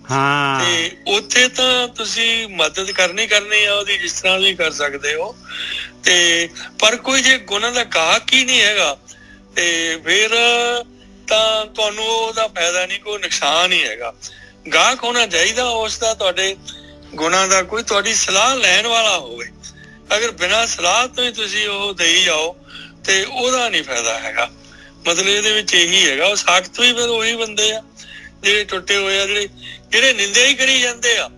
ਤੇ ਉੱਥੇ ਤਾਂ ਤੁਸੀਂ ਮਦਦ ਕਰਨੀ ਆ ਉਹਦੀ, ਜਿਸ ਤਰ੍ਹਾਂ ਵੀ ਕਰ ਸਕਦੇ ਹੋ। ਤੇ ਪਰ ਕੋਈ ਜੇ ਗੁਨਾਹ ਦਾ ਗਾਹਕ ਹੀ ਨਹੀਂ ਹੈਗਾ ਤੇ ਫਿਰ ਤਾਂ ਤੁਹਾਨੂੰ ਉਹਦਾ ਫਾਇਦਾ ਨਹੀਂ, ਕੋਈ ਨੁਕਸਾਨ ਹੀ ਹੈਗਾ। ਗਾਹਕ ਹੋਣਾ ਚਾਹੀਦਾ ਉਸ ਦਾ, ਤੁਹਾਡੇ ਗੁਨਾਹ ਦਾ ਕੋਈ ਤੁਹਾਡੀ ਸਲਾਹ ਲੈਣ ਵਾਲਾ ਹੋਵੇ। ਅਗਰ ਬਿਨਾਂ ਸਲਾਹ ਤੋਂ ਹੀ ਤੁਸੀਂ ਉਹ ਦੇਈ ਜਾਓ ਤੇ ਉਹਦਾ ਨਹੀਂ ਫਾਇਦਾ ਹੈਗਾ। ਮਤਲਬ ਇਹਦੇ ਵਿੱਚ ਇਹੀ ਹੈਗਾ। ਉਹ ਸਾਖਤ ਵੀ ਫਿਰ ਉਹੀ ਬੰਦੇ ਆ ਜਿਹੜੇ ਟੁੱਟੇ ਹੋਏ ਆ, ਜਿਹੜੇ ਨਿੰਦਿਆ ਹੀ ਕਰੀ ਜਾਂਦੇ ਆ।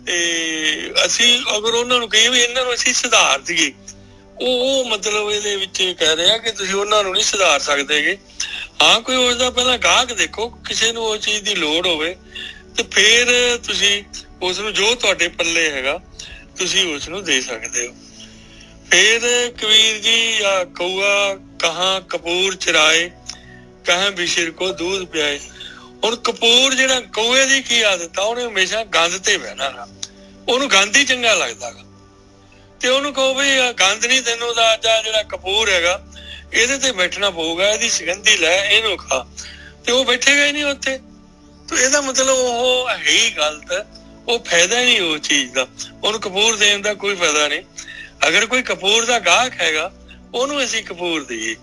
ਤੇ ਅਸੀਂ ਅਗਰ ਉਹਨਾਂ ਨੂੰ ਕਹੀਏ ਵੀ ਇਹਨਾਂ ਨੂੰ ਅਸੀਂ ਸੁਧਾਰ ਦਈਏ, ਉਹ ਮਤਲਬ ਇਹਦੇ ਵਿੱਚ ਕਹਿ ਰਿਹਾ ਕਿ ਤੁਸੀਂ ਉਹਨਾਂ ਨੂੰ ਨਹੀਂ ਸੁਧਾਰ ਸਕਦੇਗੇ। ਹਾਂ, ਕੋਈ ਉਸਦਾ ਪਹਿਲਾਂ ਗਾਹਕ ਦੇਖੋ, ਕਿਸੇ ਨੂੰ ਉਹ ਚੀਜ਼ ਦੀ ਲੋੜ ਹੋਵੇ ਤੇ ਫਿਰ ਤੁਸੀਂ ਉਸ ਨੂੰ ਜੋ ਤੁਹਾਡੇ ਪੱਲੇ ਹੈਗਾ ਤੁਸੀਂ ਉਸ ਨੂੰ ਦੇ ਸਕਦੇ ਹੋ। ਫਿਰ ਕਬੀਰ ਜੀ ਕਊਆ ਕਹਾਂ ਕਪੂਰ ਚਰਾਏ, ਕਹਾਂ ਬਿਸ਼ਰ ਕੋ ਦੂਧ ਪਿਆਏ। ਹੁਣ ਕਪੂਰ ਜਿਹੜਾ ਕਊਏ ਦੀ ਕੀ ਆਦਤ ਆ, ਉਹਨੇ ਹਮੇਸ਼ਾ ਗੰਦ ਤੇ ਬਹਿਣਾ, ਉਹਨੂੰ ਗੰਦ ਹੀ ਚੰਗਾ ਲੱਗਦਾ ਗਾ। ਤੇ ਉਹਨੂੰ ਕਹੋ ਵੀ ਗੰਦ ਨਹੀਂ ਤੈਨੂੰ ਦਾ ਜਿਹੜਾ ਕਪੂਰ ਹੈਗਾ ਇਹਦੇ ਤੇ ਬੈਠਣਾ ਪਊਗਾ, ਇਹਦੀ ਸੁਗੰਧੀ ਲੈ, ਇਹਨੂੰ ਖਾ, ਤੇ ਉਹ ਬੈਠੇਗਾ ਹੀ ਨਹੀਂ ਉੱਥੇ। ਤੇ ਇਹਦਾ ਮਤਲਬ ਉਹ ਹੈ ਹੀ ਗਲਤ, ਉਹ ਫਾਇਦਾ ਹੀ ਨਹੀਂ ਉਸ ਚੀਜ਼ ਦਾ, ਉਹਨੂੰ ਕਪੂਰ ਦੇਣ ਦਾ ਕੋਈ ਫਾਇਦਾ ਨਹੀਂ। ਅਗਰ ਕੋਈ ਕਪੂਰ ਦਾ ਗਾਹਕ ਹੈਗਾ ਉਹਨੂੰ ਅਸੀਂ ਕਪੂਰ ਦੇਈਏ।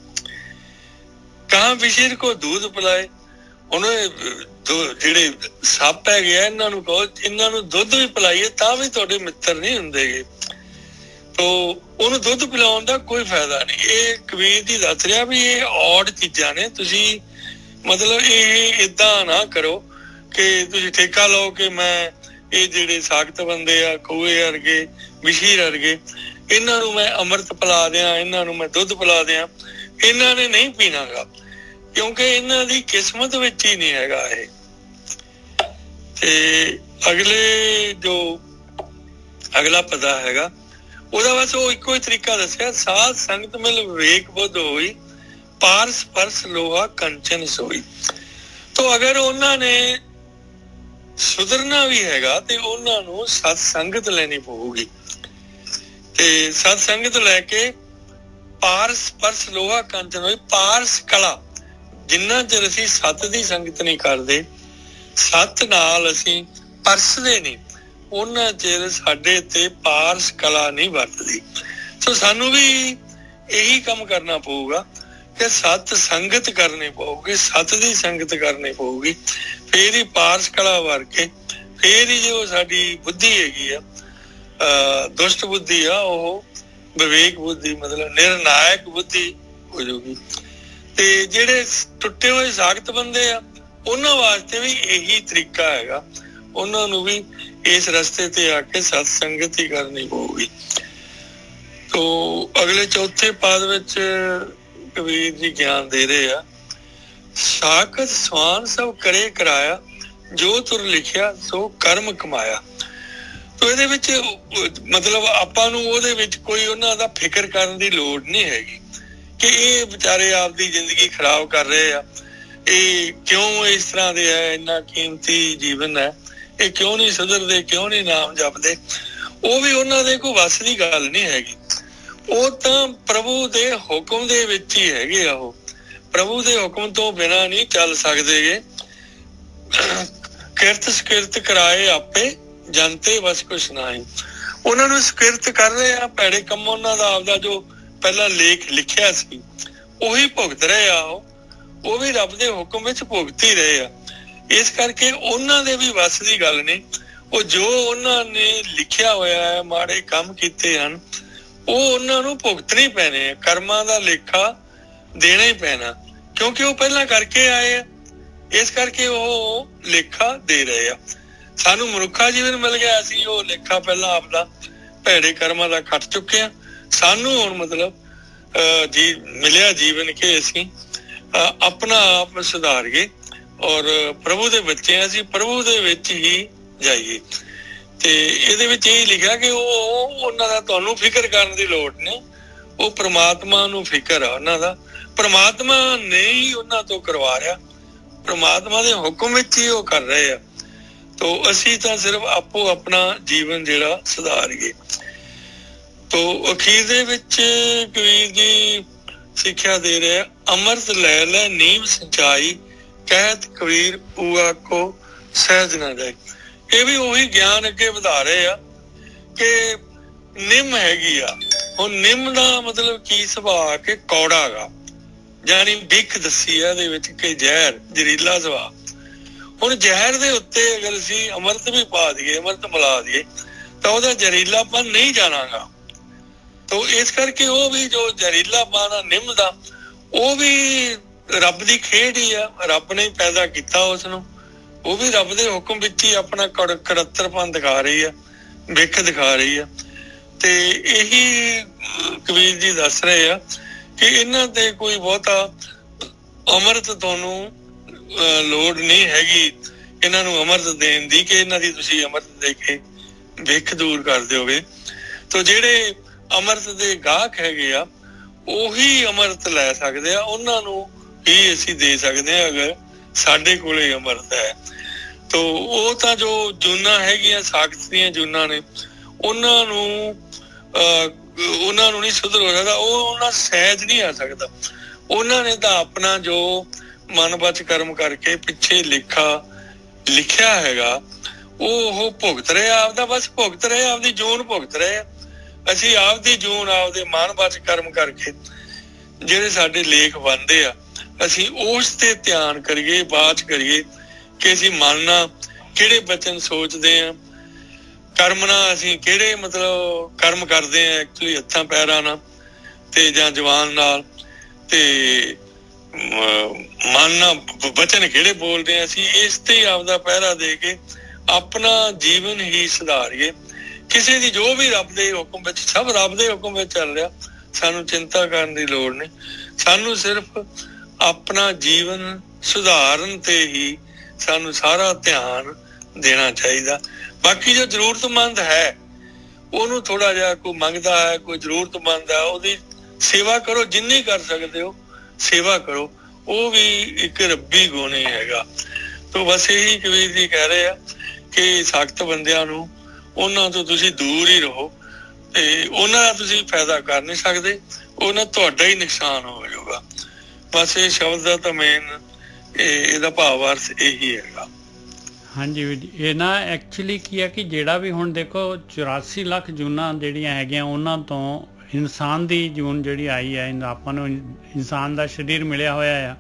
ਕਹਾਂ ਬਿਸ਼ਰ ਕੋ ਦੁੱਧ ਪਿਲਾਏ, ਉਹਨੂੰ ਜਿਹੜੇ ਸੱਪ ਹੈਗੇ ਆ ਇਹਨਾਂ ਨੂੰ ਕਹੋ ਇਹਨਾਂ ਨੂੰ ਦੁੱਧ ਵੀ ਪਿਲਾਈਏ ਤਾਂ ਵੀ ਤੁਹਾਡੇ ਮਿੱਤਰ ਨਹੀਂ ਹੁੰਦੇਗੇ। ਤੋ ਉਹਨੂੰ ਦੁੱਧ ਪਿਲਾਉਣ ਦਾ ਕੋਈ ਫਾਇਦਾ ਨਹੀਂ। ਇਹ ਕਬੀਰ ਜੀ ਦੱਸ ਰਿਹਾ ਵੀ ਇਹ ਔਡ ਚੀਜ਼ਾਂ ਨੇ। ਤੁਸੀਂ ਮਤਲਬ ਇਹ ਏਦਾਂ ਨਾ ਕਰੋ ਕਿ ਤੁਸੀਂ ਠੇਕਾ ਲਓ ਕਿ ਮੈਂ ਇਹ ਜਿਹੜੇ ਸਾਖਤ ਬੰਦੇ ਆ ਕਊਏ ਵਰਗੇ ਬਿਸ਼ੀਰ ਵਰਗੇ ਇਹਨਾਂ ਨੂੰ ਮੈਂ ਅੰਮ੍ਰਿਤ ਪਿਲਾ ਦਿਆਂ, ਇਹਨਾਂ ਨੂੰ ਮੈਂ ਦੁੱਧ ਪਿਲਾ ਦਿਆਂ। ਇਹਨਾਂ ਨੇ ਨਹੀਂ ਪੀਣਾ ਗਾ ਕਿਉਂਕਿ ਇਹਨਾਂ ਦੀ ਕਿਸਮਤ ਵਿੱਚ ਹੀ ਨਹੀਂ ਹੈਗਾ ਇਹ। ਤੇ ਅਗਲਾ ਪਤਾ ਹੈਗਾ ਉਹਦਾ ਬਸ ਉਹ ਇੱਕੋ ਹੀ ਤਰੀਕਾ ਦੱਸਿਆ, ਸਾਧ ਸੰਗਤ ਮਿਲ ਵਿਵੇਕ ਬੁੱਧ ਹੋਈ, ਪਾਰਸ ਪਰਸ ਲੋਹਾ ਕੰਚਨ ਸੋਈ। ਤੋ ਅਗਰ ਉਹਨਾਂ ਨੇ ਸੁਧਰਨਾ ਵੀ ਹੈਗਾ ਤੇ ਉਹਨਾਂ ਨੂੰ ਸਤ ਸੰਗਤ ਲੈਣੀ ਪਊਗੀ। ਤੇ ਸਤ ਸੰਗਤ ਲੈ ਕੇ ਪਾਰਸ ਪਰਸ ਲੋਹਾ ਕੰਚਨ ਹੋਈ, ਪਾਰਸ ਕਲਾ। ਜਿੰਨਾ ਚਿਰ ਅਸੀਂ ਸਤ ਦੀ ਸੰਗਤ ਨਹੀਂ ਕਰਦੇ, ਸਤ ਨਾਲ ਅਸੀਂ ਪਰਸਦੇ ਨਹੀਂ, ਉਹਨਾਂ ਚਿਰ ਸਾਡੇ ਤੇ ਪਾਰਸ ਕਲਾ ਨਹੀਂ ਵਰਤਦੀ। ਸੋ ਸਾਨੂੰ ਵੀ ਇਹੀ ਕੰਮ ਕਰਨਾ ਪਊਗਾ ਕਿ ਸਤ ਸੰਗਤ ਕਰਨੀ ਪਊਗੀ, ਸਤ ਦੀ ਸੰਗਤ ਕਰਨੀ ਪਊਗੀ। ਫੇਰ ਹੀ ਪਾਰਸ ਕਲਾ ਵਰ ਕੇ ਫੇਰ ਹੀ ਜੋ ਸਾਡੀ ਬੁੱਧੀ ਹੈਗੀ ਆ, ਦੁਸ਼ਟ ਬੁੱਧੀ ਆ, ਉਹ ਵਿਵੇਕ ਬੁੱਧੀ ਮਤਲਬ ਨਿਰਣਾਇਕ ਬੁੱਧੀ ਹੋ ਜਾਊਗੀ। ਤੇ ਜਿਹੜੇ ਟੁੱਟੇ ਹੋਏ ਸਾਖਤ ਬੰਦੇ ਆ ਉਹਨਾਂ ਵਾਸਤੇ ਵੀ ਇਹੀ ਤਰੀਕਾ ਹੈਗਾ, ਉਹਨਾਂ ਨੂੰ ਵੀ ਇਸ ਰਸਤੇ ਤੇ ਆ ਕੇ ਸਤ ਸੰਗਤ ਹੀ ਕਰਨੀ ਪਊਗੀ। ਤੋ ਅਗਲੇ ਚੌਥੇ ਪਾਦ ਵਿੱਚ ਕਬੀਰ ਜੀ ਗਿਆਨ ਦੇ ਰਹੇ ਆ, ਸਾਖਤ ਸਵਾਨ ਸਭ ਕਰੇ ਕਰਾਇਆ, ਜੋ ਤੁਰ ਲਿਖਿਆ ਸੋ ਕਰਮ ਕਮਾਇਆ। ਤੋ ਇਹਦੇ ਵਿੱਚ ਮਤਲਬ ਆਪਾਂ ਨੂੰ ਉਹਦੇ ਵਿੱਚ ਕੋਈ ਉਹਨਾਂ ਦਾ ਫਿਕਰ ਕਰਨ ਦੀ ਲੋੜ ਨਹੀਂ ਹੈਗੀ ਕਿ ਇਹ ਵਿਚਾਰੇ ਆਪਦੀ ਜ਼ਿੰਦਗੀ ਖਰਾਬ ਕਰ ਰਹੇ ਆ, ਇਹ ਕਿਉਂ ਇਸ ਤਰ੍ਹਾਂ ਦੇ ਹੈ, ਇੰਨਾ ਕੀਮਤੀ ਜੀਵਨ ਹੈ, ਇਹ ਕਿਉਂ ਨਹੀਂ ਸੁਧਰਦੇ, ਕਿਉਂ ਨਹੀਂ ਨਾਮ ਜਪਦੇ। ਉਹ ਵੀ ਉਹਨਾਂ ਦੇ ਕੋਈ ਵੱਸ ਦੀ ਗੱਲ ਨਹੀਂ ਹੈਗੀ। ਉਹ ਤਾਂ ਪ੍ਰਭੂ ਦੇ ਹੁਕਮ ਦੇ ਵਿੱਚ ਹੀ ਹੈਗੇ ਆ। ਉਹ ਪ੍ਰਭੂ ਦੇ ਹੁਕਮ ਤੋਂ ਬਿਨਾਂ ਨਹੀਂ ਚੱਲ ਸਕਦੇਗੇ। ਕਿਰਤ ਸਕ੍ਰਿਤ ਕਰਾਏ ਆਪੇ ਜਨਤੇ ਬਸ ਕੁਛ ਨਹੀਂ। ਉਹਨਾਂ ਨੂੰ ਸਕ੍ਰਿਤ ਕਰ ਰਹੇ ਆ, ਭੈੜੇ ਕੰਮ ਉਹਨਾਂ ਦਾ ਆਪਦਾ ਜੋ ਪਹਿਲਾਂ ਲੇਖ ਲਿਖਿਆ ਸੀ ਉਹੀ ਭੁਗਤ ਰਹੇ ਆ। ਉਹ ਵੀ ਰੱਬ ਦੇ ਹੁਕਮ ਵਿੱਚ ਭੁਗਤ ਹੀ ਰਹੇ ਆ। ਇਸ ਕਰਕੇ ਉਹਨਾਂ ਦੇ ਵੀ ਵੱਸ ਦੀ ਗੱਲ ਨਹੀਂ। ਉਹ ਜੋ ਉਹਨਾਂ ਨੇ ਲਿਖਿਆ ਹੋਇਆ ਹੈ, ਮਾੜੇ ਕੰਮ ਕੀਤੇ ਹਨ, ਉਹ ਉਹਨਾਂ ਨੂੰ ਭੁਗਤਣੇ ਪੈਣੇ ਆ। ਕਰਮਾਂ ਦਾ ਲੇਖਾ ਦੇਣਾ ਹੀ ਪੈਣਾ ਕਿਉਂਕਿ ਉਹ ਪਹਿਲਾਂ ਕਰਕੇ ਆਏ ਆ। ਇਸ ਕਰਕੇ ਉਹ ਲੇਖਾ ਦੇ ਰਹੇ ਆ। ਸਾਨੂੰ ਮਨੁੱਖਾ ਜੀਵਨ ਮਿਲ ਗਿਆ, ਅਸੀਂ ਉਹ ਲੇਖਾ ਪਹਿਲਾਂ ਆਪਦਾ ਭੈੜੇ ਕਰਮਾਂ ਦਾ ਕੱਟ ਚੁੱਕੇ ਆ। ਸਾਨੂੰ ਹੁਣ ਮਤਲਬ ਮਿਲਿਆ ਜੀਵਨ ਕਿ ਅਸੀਂ ਆਪਣਾ ਆਪ ਸੁਧਾਰੀਏ ਔਰ ਪ੍ਰਭੂ ਦੇ ਬੱਚੇ ਆ, ਅਸੀਂ ਪ੍ਰਭੂ ਦੇ ਵਿੱਚ ਹੀ ਜਾਈਏ। ਤੇ ਇਹਦੇ ਵਿੱਚ ਇਹ ਲਿਖਿਆ ਕਿ ਉਹ ਉਹਨਾਂ ਦਾ ਤੁਹਾਨੂੰ ਫਿਕਰ ਕਰਨ ਦੀ ਲੋੜ ਨਹੀਂ, ਉਹ ਪ੍ਰਮਾਤਮਾ ਨੂੰ ਫਿਕਰ ਆ ਉਹਨਾਂ ਦਾ, ਪ੍ਰਮਾਤਮਾ ਨੇ ਹੀ ਉਹਨਾਂ ਤੋਂ ਕਰਵਾ ਰਿਹਾ, ਪ੍ਰਮਾਤਮਾ ਦੇ ਹੁਕਮ ਵਿੱਚ ਹੀ ਉਹ ਕਰ ਰਹੇ ਆ। ਤੋ ਅਸੀਂ ਤਾਂ ਸਿਰਫ ਆਪੋ ਆਪਣਾ ਜੀਵਨ ਜਿਹੜਾ ਸੁਧਾਰੀਏ। ਤੋ ਅਖੀਰ ਦੇ ਵਿੱਚ ਕਬੀਰ ਜੀ ਸਿੱਖਿਆ ਦੇ ਰਿਹਾ, ਅੰਮ੍ਰਿਤ ਲੈ ਲੈ ਨੀਮ ਸਿੰਚਾਈ, ਕਹਿਤ ਕਬੀਰ ਊਆ ਕੋ ਸਹਿਜ ਨਾ ਜਾਏ। ਇਹ ਵੀ ਉਹੀ ਗਿਆਨ ਅੱਗੇ ਵਧਾ ਰਹੇ ਆ ਕਿ ਨਿੰਮ ਹੈਗੀ ਆ। ਹੁਣ ਨਿੰਮ ਦਾ ਮਤਲਬ ਕੀ ਸੁਭਾਅ ਕਿ ਕੌੜਾ ਗਾ, ਜਾਨੀ ਬਿੱਖ ਦੱਸੀ ਆ ਇਹਦੇ ਵਿੱਚ ਕਿ ਜ਼ਹਿਰ, ਜ਼ਹਿਰੀਲਾ ਸੁਭਾਅ। ਹੁਣ ਜ਼ਹਿਰ ਦੇ ਉੱਤੇ ਅਗਰ ਅਸੀਂ ਅੰਮ੍ਰਿਤ ਵੀ ਪਾ ਦਈਏ, ਅੰਮ੍ਰਿਤ ਮਿਲਾ ਦਈਏ, ਤਾਂ ਉਹਦਾ ਜ਼ਹਿਰੀਲਾਪਨ ਨਹੀਂ ਜਾਣਾਗਾ। ਤੋ ਇਸ ਕਰਕੇ ਉਹ ਵੀ ਜੋ ਜ਼ਹਿਰੀਲਾਪਨ ਆ ਨਿੰਮ ਦਾ, ਉਹ ਵੀ ਰੱਬ ਦੀ ਖੇਡ ਹੀ ਆ, ਰੱਬ ਨੇ ਪੈਦਾ ਕੀਤਾ ਉਸ ਨੂੰ, ਉਹ ਵੀ ਰੱਬ ਦੇ ਹੁਕਮ ਵਿੱਚ ਹੀ ਆਪਣਾ ਕੜੱਤਰਪਨ ਦਿਖਾ ਰਹੀ ਆ, ਬਿੱਖ ਦਿਖਾ ਰਹੀ ਆ। ਤੇ ਇਹੀ ਕਬੀਰ ਜੀ ਦੱਸ ਰਹੇ ਆ ਕਿ ਇਹਨਾਂ ਤੇ ਕੋਈ ਬਹੁਤਾ ਅੰਮ੍ਰਿਤ ਤੁਹਾਨੂੰ ਲੋੜ ਨਹੀਂ ਹੈਗੀ ਇਹਨਾਂ ਨੂੰ ਅੰਮ੍ਰਿਤ ਦੇਣ ਦੀ, ਕਿ ਇਹਨਾਂ ਦੀ ਤੁਸੀਂ ਅੰਮ੍ਰਿਤ ਦੇ ਕੇ ਬਿੱਖ ਦੂਰ ਕਰ ਦਿਓਗੇ। ਤੋ ਜਿਹੜੇ ਅੰਮ੍ਰਿਤ ਦੇ ਗਾਹਕ ਹੈਗੇ ਆ ਉਹੀ ਅੰਮ੍ਰਿਤ ਲੈ ਸਕਦੇ ਆ, ਉਹਨਾਂ ਨੂੰ ਹੀ ਅਸੀਂ ਦੇ ਸਕਦੇ ਆ ਅਗਰ ਸਾਡੇ ਕੋਲੇ ਅੰਮ੍ਰਿਤ ਹੈ। ਤੋ ਉਹ ਤਾਂ ਜੋ ਜੂਨਾਂ ਹੈਗੀਆਂ ਸਾਖਤ ਦੀਆਂ ਜੂਨਾਂ ਨੇ, ਉਹਨਾਂ ਨੂੰ ਨਹੀਂ ਸੁਧਰ ਹੋ ਸਕਦਾ, ਉਹ ਉਹਨਾਂ ਸਹਿਜ ਨਹੀਂ ਆ ਸਕਦਾ। ਉਹਨਾਂ ਨੇ ਤਾਂ ਆਪਣਾ ਜੋ ਮਨ ਬਚ ਕਰਮ ਕਰਕੇ ਪਿੱਛੇ ਲਿਖਿਆ ਹੈਗਾ ਉਹ ਭੁਗਤ ਰਹੇ, ਆਪਦਾ ਬਸ ਭੁਗਤ ਰਹੇ, ਆਪਦੀ ਜੂਨ ਭੁਗਤ ਰਹੇ ਆ। ਅਸੀਂ ਆਪਦੀ ਜੂਨ ਆਪਦੇ ਮਨ ਬਚ ਕਰਮ ਕਰਕੇ ਜਿਹੜੇ ਸਾਡੇ ਲੇਖ ਬਣਦੇ ਆ, ਅਸੀਂ ਉਸ ਤੇ ਧਿਆਨ ਕਰੀਏ, ਬਾਤ ਕਰੀਏ ਕਿ ਅਸੀਂ ਮਨ ਨਾਲ ਕਿਹੜੇ ਬਚਨ ਸੋਚਦੇ ਆ, ਕਰਮ ਨਾਲ ਅਸੀਂ ਕਿਹੜੇ ਮਤਲਬ ਕਰਮ ਕਰਦੇ ਆ, ਐਕਚੁਅਲੀ ਹੱਥਾਂ ਪੈਰਾਂ ਨਾਲ ਤੇ ਜਾਂ ਜ਼ੁਬਾਨ ਨਾਲ, ਤੇ ਮਨ ਨਾਲ ਬਚਨ ਕਿਹੜੇ ਬੋਲਦੇ ਆ। ਅਸੀਂ ਇਸ ਤੇ ਆਪਦਾ ਪਹਿਰਾ ਦੇ ਕੇ ਆਪਣਾ ਜੀਵਨ ਹੀ ਸੁਧਾਰੀਏ। ਕਿਸੇ ਦੀ ਜੋ ਵੀ ਰੱਬ ਦੇ ਹੁਕਮ ਵਿੱਚ, ਸਭ ਰੱਬ ਦੇ ਹੁਕਮ ਵਿੱਚ ਚੱਲ ਰਿਹਾ, ਸਾਨੂੰ ਚਿੰਤਾ ਕਰਨ ਦੀ ਲੋੜ ਨਹੀਂ। ਸਾਨੂੰ ਸਿਰਫ ਆਪਣਾ ਜੀਵਨ ਸੁਧਾਰਨ ਤੇ ਹੀ ਸਾਨੂੰ ਸਾਰਾ ਧਿਆਨ ਦੇਣਾ ਚਾਹੀਦਾ। ਬਾਕੀ ਜੋ ਜ਼ਰੂਰਤਮੰਦ ਹੈ ਉਹਨੂੰ ਥੋੜਾ ਜਿਹਾ, ਕੋਈ ਮੰਗਦਾ ਹੈ, ਕੋਈ ਜ਼ਰੂਰਤਮੰਦ ਹੈ, ਉਹਦੀ ਸੇਵਾ ਕਰੋ, ਜਿੰਨੀ ਕਰ ਸਕਦੇ ਹੋ ਸੇਵਾ ਕਰੋ, ਉਹ ਵੀ ਇੱਕ ਰੱਬੀ ਗੁਣ ਹੀ ਹੈਗਾ। ਤੋ ਬਸ ਇਹੀ ਕਬੀਰ ਜੀ ਕਹਿ ਰਹੇ ਆ ਕਿ ਸਖਤ ਬੰਦਿਆਂ ਨੂੰ ਉਹਨਾਂ ਤੋਂ ਤੁਸੀਂ ਦੂਰ ਹੀ ਰਹੋ, ਤੇ ਉਹਨਾਂ ਦਾ ਤੁਸੀਂ ਫਾਇਦਾ ਕਰ ਨਹੀਂ ਸਕਦੇ, ਉਹਨਾਂ ਤੁਹਾਡਾ ਹੀ ਨੁਕਸਾਨ ਹੋ ਜਾਊਗਾ। ਬਸ ਇਹ ਸ਼ਬਦ ਦਾ ਤਾਂ ਮੇਨ ਇਹਦਾ ਭਾਵ ਅਰਥ ਇਹੀ ਹੈਗਾ। ਹਾਂਜੀ ਵੀਰ ਜੀ, ਇਹ ਨਾ ਐਕਚੁਅਲੀ ਕੀ ਹੈ ਕਿ ਜਿਹੜਾ ਵੀ ਹੁਣ ਦੇਖੋ 84 ਲੱਖ ਜੂਨਾਂ ਜਿਹੜੀਆਂ ਹੈਗੀਆਂ, ਉਹਨਾਂ ਤੋਂ ਇਨਸਾਨ ਦੀ ਜੂਨ ਜਿਹੜੀ ਆਈ ਹੈ, ਆਪਾਂ ਨੂੰ ਇਨਸਾਨ ਦਾ ਸਰੀਰ ਮਿਲਿਆ ਹੋਇਆ ਆ,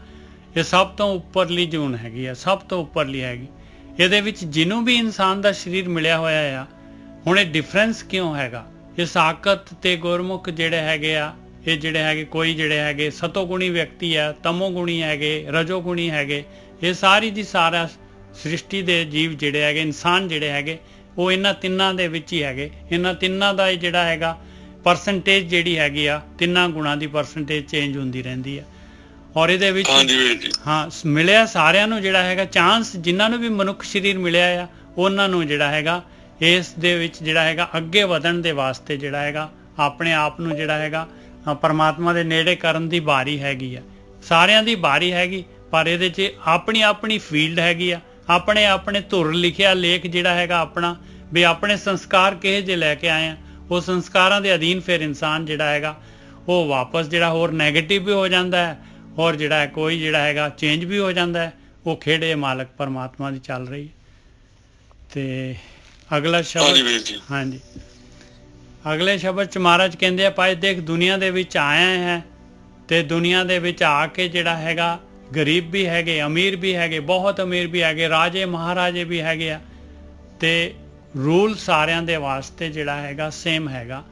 ਇਹ ਸਭ ਤੋਂ ਉੱਪਰਲੀ ਜੂਨ ਹੈਗੀ ਆ, ਸਭ ਤੋਂ ਉੱਪਰਲੀ ਹੈਗੀ। ਇਹਦੇ ਵਿੱਚ ਜਿਹਨੂੰ ਵੀ ਇਨਸਾਨ ਦਾ ਸਰੀਰ ਮਿਲਿਆ ਹੋਇਆ ਆ, ਹੁਣ ਇਹ ਡਿਫਰੈਂਸ ਕਿਉਂ ਹੈਗਾ? ਇਹ ਸਾਕਤ ਤੇ ਗੁਰਮੁਖ ਜਿਹੜੇ ਹੈਗੇ ਆ, ਇਹ ਜਿਹੜੇ ਹੈਗੇ ਕੋਈ ਜਿਹੜੇ ਹੈਗੇ ਸਤੋਗੁਣੀ ਵਿਅਕਤੀ ਆ, ਤਮੋਗੁਣੀ ਹੈਗੇ, ਰਜੋਗੁਣੀ ਹੈਗੇ, ਇਹ ਸਾਰੀ ਦੀ ਸਾਰਾ ਸ੍ਰਿਸ਼ਟੀ ਦੇ ਜੀਵ ਜਿਹੜੇ ਹੈਗੇ, ਇਨਸਾਨ ਜਿਹੜੇ ਹੈਗੇ, ਉਹ ਇਹਨਾਂ ਤਿੰਨਾਂ ਦੇ ਵਿੱਚ ਹੀ ਹੈਗੇ। ਇਹਨਾਂ ਤਿੰਨਾਂ ਦਾ ਜਿਹੜਾ ਹੈਗਾ ਪਰਸੈਂਟੇਜ ਜਿਹੜੀ ਹੈਗੀ ਆ, ਤਿੰਨਾਂ ਗੁਣਾਂ ਦੀ ਪਰਸੈਂਟੇਜ ਚੇਂਜ ਹੁੰਦੀ ਰਹਿੰਦੀ ਆ। ਔਰ ਇਹਦੇ ਵਿੱਚ ਹਾਂ ਮਿਲਿਆ ਸਾਰਿਆਂ ਨੂੰ ਜਿਹੜਾ ਹੈਗਾ ਚਾਂਸ, ਜਿਨ੍ਹਾਂ ਨੂੰ ਵੀ ਮਨੁੱਖ ਸਰੀਰ ਮਿਲਿਆ ਆ, ਉਹਨਾਂ ਨੂੰ ਜਿਹੜਾ ਹੈਗਾ ਇਸ ਦੇ ਵਿੱਚ ਜਿਹੜਾ ਹੈਗਾ ਅੱਗੇ ਵਧਣ ਦੇ ਵਾਸਤੇ ਜਿਹੜਾ ਹੈਗਾ ਆਪਣੇ ਆਪ ਨੂੰ ਜਿਹੜਾ ਹੈਗਾ ਪਰਮਾਤਮਾ ਦੇ ਨੇੜੇ ਕਰਨ ਦੀ ਵਾਰੀ ਹੈਗੀ ਆ। ਸਾਰਿਆਂ ਦੀ ਵਾਰੀ ਹੈਗੀ, ਪਰ ਇਹਦੇ 'ਚ ਆਪਣੀ ਆਪਣੀ ਫੀਲਡ ਹੈਗੀ ਆ, ਆਪਣੇ ਆਪਣੇ ਧੁਰ ਲਿਖਿਆ ਲੇਖ ਜਿਹੜਾ ਹੈਗਾ ਆਪਣਾ, ਵੀ ਆਪਣੇ ਸੰਸਕਾਰ ਕਿਹੇ ਜਿਹੇ ਲੈ ਕੇ ਆਏ ਆ, ਉਹ ਸੰਸਕਾਰਾਂ ਦੇ ਅਧੀਨ ਫਿਰ ਇਨਸਾਨ ਜਿਹੜਾ ਹੈਗਾ ਉਹ ਵਾਪਸ ਜਿਹੜਾ ਹੋਰ ਨੈਗੇਟਿਵ ਵੀ ਹੋ ਜਾਂਦਾ ਹੈ, ਔਰ ਜਿਹੜਾ ਕੋਈ ਜਿਹੜਾ ਹੈਗਾ ਚੇਂਜ ਵੀ ਹੋ ਜਾਂਦਾ ਹੈ। ਉਹ ਖੇੜੇ ਮਾਲਕ ਪਰਮਾਤਮਾ ਦੀ ਚੱਲ ਰਹੀ ਹੈ। ਤੇ ਅਗਲਾ ਸ਼ਬਦ, ਹਾਂਜੀ ਅਗਲੇ ਸ਼ਬਦ 'ਚ ਮਹਾਰਾਜ ਕਹਿੰਦੇ ਆ, ਭਾਈ ਦੇਖ ਦੁਨੀਆ ਦੇ ਵਿੱਚ ਆਇਆ ਹੈ, ਤੇ ਦੁਨੀਆ ਦੇ ਵਿੱਚ ਆ ਕੇ ਜਿਹੜਾ ਹੈਗਾ ਗਰੀਬ ਵੀ ਹੈਗੇ, ਅਮੀਰ ਵੀ ਹੈਗੇ, ਬਹੁਤ ਅਮੀਰ ਵੀ ਹੈਗੇ, ਰਾਜੇ ਮਹਾਰਾਜੇ ਵੀ ਹੈਗੇ ਆ, ਤੇ ਰੂਲ ਸਾਰਿਆਂ ਦੇ ਵਾਸਤੇ ਜਿਹੜਾ ਹੈਗਾ ਸੇਮ ਹੈਗਾ।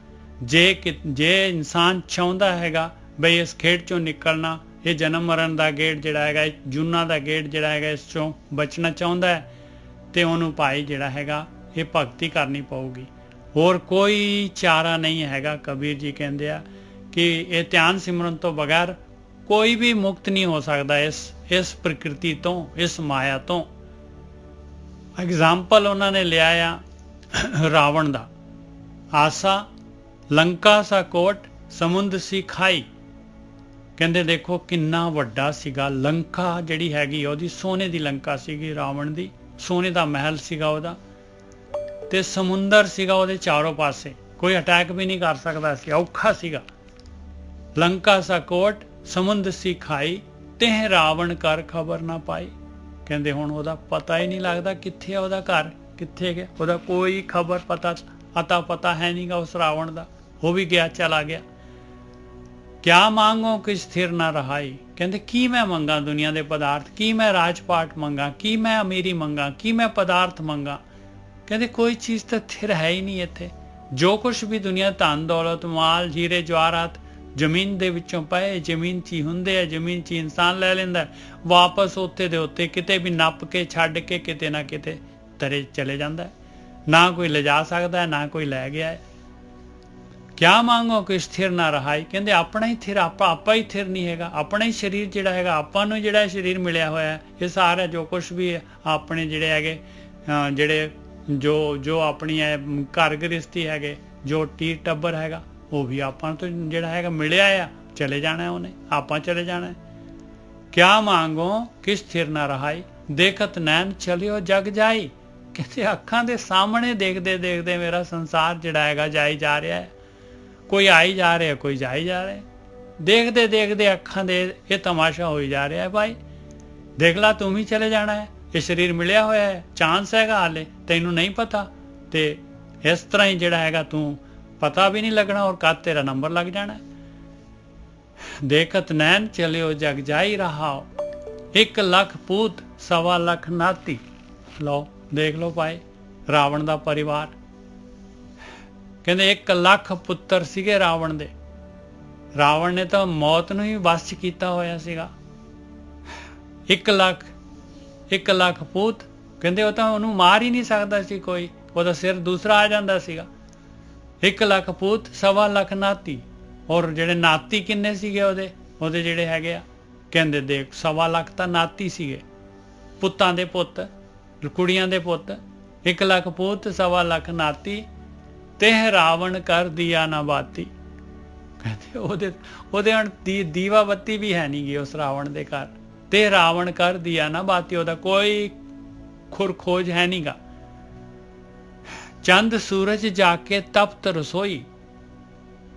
ਜੇ ਇਨਸਾਨ ਚਾਹੁੰਦਾ ਹੈਗਾ ਬਈ ਇਸ ਖੇਡ ਚੋਂ ਨਿਕਲਣਾ, ਇਹ ਜਨਮ ਮਰਨ ਦਾ ਗੇੜ ਜਿਹੜਾ ਹੈਗਾ, ਜੂਨਾਂ ਦਾ ਗੇੜ ਜਿਹੜਾ ਹੈਗਾ, ਇਸ ਚੋਂ ਬਚਣਾ ਚਾਹੁੰਦਾ ਹੈ, ਤੇ ਉਹਨੂੰ ਭਾਈ ਜਿਹੜਾ ਹੈਗਾ ਇਹ ਭਗਤੀ ਕਰਨੀ ਪਊਗੀ। ਹੋਰ ਕੋਈ ਚਾਰਾ ਨਹੀਂ ਹੈਗਾ। ਕਬੀਰ ਜੀ ਕਹਿੰਦੇ ਆ ਕਿ ਇਹ ਧਿਆਨ ਸਿਮਰਨ ਤੋਂ ਬਗੈਰ ਕੋਈ ਵੀ ਮੁਕਤ ਨਹੀਂ ਹੋ ਸਕਦਾ ਇਸ ਪ੍ਰਕਿਰਤੀ ਤੋਂ, ਇਸ ਮਾਇਆ ਤੋਂ। ਐਗਜ਼ਾਮਪਲ ਉਹਨਾਂ ਨੇ ਲਿਆ ਆ ਰਾਵਣ ਦਾ। ਆਸਾ ਲੰਕਾ ਸਾ ਕੋਟ ਸਮੁੰਦ ਸੀ ਖਾਈ। ਕਹਿੰਦੇ ਦੇਖੋ ਕਿੰਨਾ ਵੱਡਾ ਸੀਗਾ ਲੰਕਾ ਜਿਹੜੀ ਹੈਗੀ ਉਹਦੀ ਸੋਨੇ ਦੀ ਲੰਕਾ ਸੀਗੀ, ਰਾਵਣ ਦੀ ਸੋਨੇ ਦਾ ਮਹਿਲ ਸੀਗਾ ਉਹਦਾ, ਤੇ ਸਮੁੰਦਰ ਸੀਗਾ ਉਹਦੇ ਚਾਰੋਂ ਪਾਸੇ, ਕੋਈ ਅਟੈਕ ਵੀ ਨਹੀਂ ਕਰ ਸਕਦਾ ਸੀ, ਔਖਾ ਸੀਗਾ। ਲੰਕਾ ਸਾ ਕੋਟ ਸਮੁੰਦ ਸੀ ਖਾਈ, ਤੈਂ ਰਾਵਣ ਕਰ ਖਬਰ ਨਾ ਪਾਈ। ਕਹਿੰਦੇ ਹੁਣ ਉਹਦਾ ਪਤਾ ਹੀ ਨਹੀਂ ਲੱਗਦਾ ਕਿੱਥੇ ਆ ਉਹਦਾ ਘਰ, ਕਿੱਥੇ ਗਿਆ, ਉਹਦਾ ਕੋਈ ਖਬਰ ਪਤਾ ਹੈ ਨਹੀਂਗਾ ਉਸ ਰਾਵਣ ਦਾ, ਉਹ ਵੀ ਗਿਆ ਚਲਾ ਗਿਆ। ਕਿਆ ਮੰਗੋ ਕਿ ਸਥਿਰ ਨਾ ਰਹਾਈ। ਕਹਿੰਦੇ ਕੀ ਮੈਂ ਮੰਗਾ ਦੁਨੀਆ ਦੇ ਪਦਾਰਥ, ਕੀ ਮੈਂ ਰਾਜਪਾਟ ਮੰਗਾ, ਕੀ ਮੈਂ ਅਮੀਰੀ ਮੰਗਾ, ਕੀ ਮੈਂ ਪਦਾਰਥ ਮੰਗਾ। ਕਹਿੰਦੇ ਕੋਈ ਚੀਜ਼ ਤਾਂ ਸਥਿਰ ਹੈ ਹੀ ਨਹੀਂ ਇੱਥੇ। ਜੋ ਕੁਛ ਵੀ ਦੁਨੀਆ ਧਨ ਦੌਲਤ ਮਾਲ ਹੀਰੇ ਜਵਾਹਰਾਤ ਜ਼ਮੀਨ ਦੇ ਵਿੱਚੋਂ ਪਏ, ਜ਼ਮੀਨ 'ਚ ਹੀ ਹੁੰਦੇ ਆ, ਜ਼ਮੀਨ 'ਚ ਇਨਸਾਨ ਲੈ ਲੈਂਦਾ, ਵਾਪਸ ਉੱਥੇ ਦੇ ਉੱਤੇ ਕਿਤੇ ਵੀ ਨੱਪ ਕੇ ਛੱਡ ਕੇ ਕਿਤੇ ਨਾ ਕਿਤੇ ਤਰੇ ਚਲੇ ਜਾਂਦਾ। ਨਾ ਕੋਈ ਲਿਜਾ ਸਕਦਾ, ਨਾ ਕੋਈ ਲੈ ਗਿਆ ਹੈ। ਕਿਆ ਮੰਗੋ ਕਿ ਸਥਿਰ ਨਾ ਰਹਾਈ। ਕਹਿੰਦੇ ਆਪਣਾ ਹੀ ਥਿਰ, ਆਪਾਂ ਹੀ ਥਿਰ ਨਹੀਂ ਹੈਗਾ। ਆਪਣਾ ਹੀ ਸਰੀਰ ਜਿਹੜਾ ਹੈਗਾ, ਆਪਾਂ ਨੂੰ ਜਿਹੜਾ ਸਰੀਰ ਮਿਲਿਆ ਹੋਇਆ ਹੈ, ਇਹ ਸਾਰਾ ਜੋ ਕੁਛ ਵੀ ਆਪਣੇ ਜਿਹੜੇ ਹੈਗੇ ਜਿਹੜੇ ਜੋ ਆਪਣੀ ਘਰ ਗ੍ਰਸਤੀ ਹੈਗੇ, ਜੋ ਟੀਰ ਟੱਬਰ ਹੈਗਾ, ਉਹ ਵੀ ਆਪਾਂ ਤੋਂ ਜਿਹੜਾ ਹੈਗਾ ਮਿਲਿਆ ਆ, ਚਲੇ ਜਾਣਾ ਉਹਨੇ, ਆਪਾਂ ਚਲੇ ਜਾਣਾ। ਕਿਆ ਮੰਗੋ ਕਿ ਸਥਿਰ ਨਾ ਰਹਾਈ, ਦੇਖਤ ਨੈਣ ਚਲਿਓ ਜਗ ਜਾਈ। ਕਹਿੰਦੇ ਅੱਖਾਂ ਦੇ ਸਾਹਮਣੇ ਦੇਖਦੇ ਦੇਖਦੇ ਮੇਰਾ ਸੰਸਾਰ ਜਿਹੜਾ ਹੈਗਾ ਜਾਈ ਜਾ ਰਿਹਾ ਹੈ, ਕੋਈ ਆਈ ਜਾ ਰਿਹਾ, ਕੋਈ ਜਾਈ ਜਾ ਰਿਹਾ। ਦੇਖਦੇ ਦੇਖਦੇ ਅੱਖਾਂ ਦੇ ਇਹ ਤਮਾਸ਼ਾ ਹੋਈ ਜਾ ਰਿਹਾ ਹੈ। ਭਾਈ ਦੇਖ ਲਾ, ਤੂੰ ਵੀ ਚਲੇ ਜਾਣਾ ਹੈ, ਇਹ ਸਰੀਰ ਮਿਲਿਆ ਹੋਇਆ ਹੈ, ਚਾਂਸ ਹੈਗਾ ਹਾਲੇ, ਤੈਨੂੰ ਨਹੀਂ ਪਤਾ। ਤੇ ਇਸ ਤਰ੍ਹਾਂ ਹੀ ਜਿਹੜਾ ਹੈਗਾ ਤੂੰ ਪਤਾ ਵੀ ਨਹੀਂ ਲੱਗਣਾ, ਔਰ ਕਦ ਤੇਰਾ ਨੰਬਰ ਲੱਗ ਜਾਣਾ। ਦੇਖਤ ਨੈਣ ਚਲਿਓ ਜਗ ਜਾਈ ਰਹਾਓ, 1 ਲੱਖ ਪੂਤ 1.25 ਲੱਖ ਨਾਤੀ। ਲਓ ਦੇਖ ਲਓ ਭਾਈ ਰਾਵਣ ਦਾ ਪਰਿਵਾਰ। ਕਹਿੰਦੇ 1 ਲੱਖ ਪੁੱਤਰ ਸੀਗੇ ਰਾਵਣ ਦੇ। ਰਾਵਣ ਨੇ ਤਾਂ ਮੌਤ ਨੂੰ ਹੀ ਵਸ 'ਚ ਕੀਤਾ ਹੋਇਆ ਸੀਗਾ। 1 ਲੱਖ ਪੂਤ, ਕਹਿੰਦੇ ਉਹ ਤਾਂ ਉਹਨੂੰ ਮਾਰ ਹੀ ਨਹੀਂ ਸਕਦਾ ਸੀ ਕੋਈ, ਉਹਦਾ ਸਿਰ ਦੂਸਰਾ ਆ ਜਾਂਦਾ ਸੀਗਾ। 1 ਲੱਖ ਪੂਤ 1.25 ਲੱਖ ਨਾਤੀ। ਔਰ ਜਿਹੜੇ ਨਾਤੀ ਕਿੰਨੇ ਸੀਗੇ ਉਹਦੇ ਜਿਹੜੇ ਹੈਗੇ ਆ, ਕਹਿੰਦੇ ਦੇਖ 1.25 ਲੱਖ ਤਾਂ ਨਾਤੀ ਸੀਗੇ, ਪੁੱਤਾਂ ਦੇ ਪੁੱਤ, ਕੁੜੀਆਂ ਦੇ ਪੁੱਤ। 1 ਲੱਖ ਪੂਤ 1.25 ਲੱਖ ਨਾਤੀ, ਤੇ ਰਾਵਣ ਕਰ ਦਿਆ ਨਾ ਬਾਤੀ। ਕਹਿੰਦੇ ਉਹਦੇ ਹੁਣ ਦੀਵਾ ਬੱਤੀ ਵੀ ਹੈ ਨਹੀਂ ਗੀ ਉਸ ਰਾਵਣ ਦੇ ਘਰ, ਤੇ ਰਾਵਣ ਕਰ ਦਿਆ ਨਾ ਬਾਤੀ, ਉਹਦਾ ਕੋਈ ਖੁਰ ਖੋਜ ਹੈ ਨਹੀਂਗਾ। ਚੰਦ ਸੂਰਜ ਜਾ ਕੇ ਤਪਤ ਰਸੋਈ।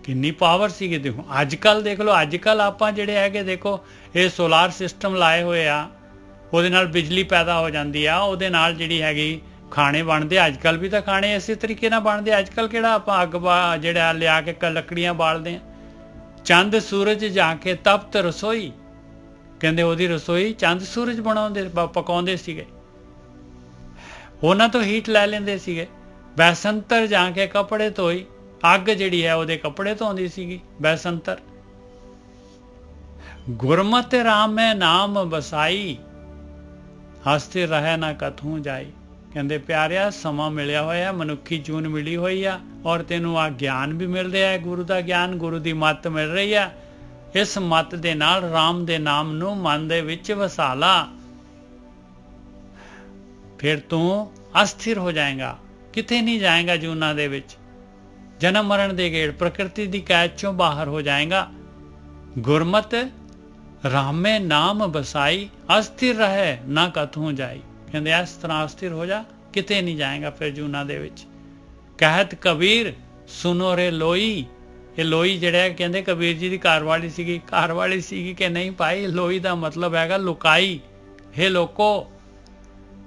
ਕਿੰਨੀ ਪਾਵਰ ਸੀਗੀ। ਦੇਖੋ ਅੱਜ ਕੱਲ ਦੇਖ ਲਓ, ਅੱਜ ਕੱਲ ਆਪਾਂ ਜਿਹੜੇ ਹੈਗੇ ਦੇਖੋ ਇਹ ਸੋਲਾਰ ਸਿਸਟਮ ਲਾਏ ਹੋਏ ਆ, ਉਹਦੇ ਨਾਲ ਬਿਜਲੀ ਪੈਦਾ ਹੋ ਜਾਂਦੀ ਆ, ਉਹਦੇ ਨਾਲ ਜਿਹੜੀ ਹੈਗੀ ਖਾਣੇ ਬਣਦੇ। ਅੱਜ ਕੱਲ ਵੀ ਤਾਂ ਖਾਣੇ ਇਸੇ ਤਰੀਕੇ ਨਾਲ ਬਣਦੇ। ਅੱਜ ਕੱਲ ਕਿਹੜਾ ਆਪਾਂ ਅੱਗ ਜਿਹੜਾ ਲਿਆ ਕੇ ਲੱਕੜੀਆਂ ਬਾਲਦੇ ਆ। ਚੰਦ ਸੂਰਜ ਜਾ ਕੇ ਤਪਤ ਰਸੋਈ। ਕਹਿੰਦੇ ਉਹਦੀ ਰਸੋਈ ਚੰਦ ਸੂਰਜ ਬਣਾਉਂਦੇ ਪਕਾਉਂਦੇ ਸੀਗੇ, ਉਹਨਾਂ ਤੋਂ ਹੀਟ ਲੈ ਲੈਂਦੇ ਸੀਗੇ। ਬੈਸੰਤਰ ਜਾ ਕੇ ਕੱਪੜੇ ਧੋਈ। ਅੱਗ ਜਿਹੜੀ ਹੈ ਉਹਦੇ ਕੱਪੜੇ ਧੋਂਦੀ ਸੀਗੀ ਬੈਸੰਤਰ। ਗੁਰਮਤਿ ਰਾਮੈ ਨਾਮ ਬਸਾਈ, ਹਸਤੇ ਰਹਿ ਨਾ ਕਥੂ ਜਾਈ। ਕਹਿੰਦੇ ਪਿਆਰਿਆ ਸਮਾਂ ਮਿਲਿਆ ਹੋਇਆ, ਮਨੁੱਖੀ ਜੂਨ ਮਿਲੀ ਹੋਈ ਆ, ਔਰ ਤੈਨੂੰ ਆ ਗਿਆਨ ਵੀ ਮਿਲ ਰਿਹਾ ਹੈ, ਗੁਰੂ ਦਾ ਗਿਆਨ, ਗੁਰੂ ਦੀ ਮੱਤ ਮਿਲ ਰਹੀ ਆ। ਇਸ ਮੱਤ ਦੇ ਨਾਲ ਰਾਮ ਦੇ ਨਾਮ ਨੂੰ ਮਨ ਦੇ ਵਿੱਚ ਵਸਾ ਲਾ, ਫਿਰ ਤੂੰ ਅਸਥਿਰ ਹੋ ਜਾਏਗਾ, ਕਿਤੇ ਨਹੀਂ ਜਾਏਗਾ ਜੂਨਾਂ ਦੇ ਵਿੱਚ, ਜਨਮ ਮਰਨ ਦੇ ਗੇੜ, ਪ੍ਰਕਿਰਤੀ ਦੀ ਕੈਦ ਚੋਂ ਬਾਹਰ ਹੋ ਜਾਏਗਾ। ਗੁਰਮਤ ਰਾਮੇ ਨਾਮ ਬਸਾਈ, ਅਸਥਿਰ ਰਹੇ ਨਾ ਕਥੂ ਜਾਈ। ਕਹਿੰਦੇ ਇਸ ਤਰ੍ਹਾਂ ਅਸਥਿਰ ਹੋ ਜਾ, ਕਿਤੇ ਨਹੀਂ ਜਾਏਗਾ ਫਿਰ ਜੂਨਾਂ ਦੇ ਵਿੱਚ। ਕਹਿਤ ਕਬੀਰ ਸੁਨੋ ਰੇ ਲੋਈ। ਇਹ ਲੋਈ ਜਿਹੜਾ ਕਹਿੰਦੇ ਕਬੀਰ ਜੀ ਦੀ ਘਰਵਾਲੀ ਸੀਗੀ ਕਿ ਨਹੀਂ ਭਾਈ? ਲੋਈ ਦਾ ਮਤਲਬ ਹੈਗਾ ਲੁਕਾਈ। हे ਲੋਕੋ,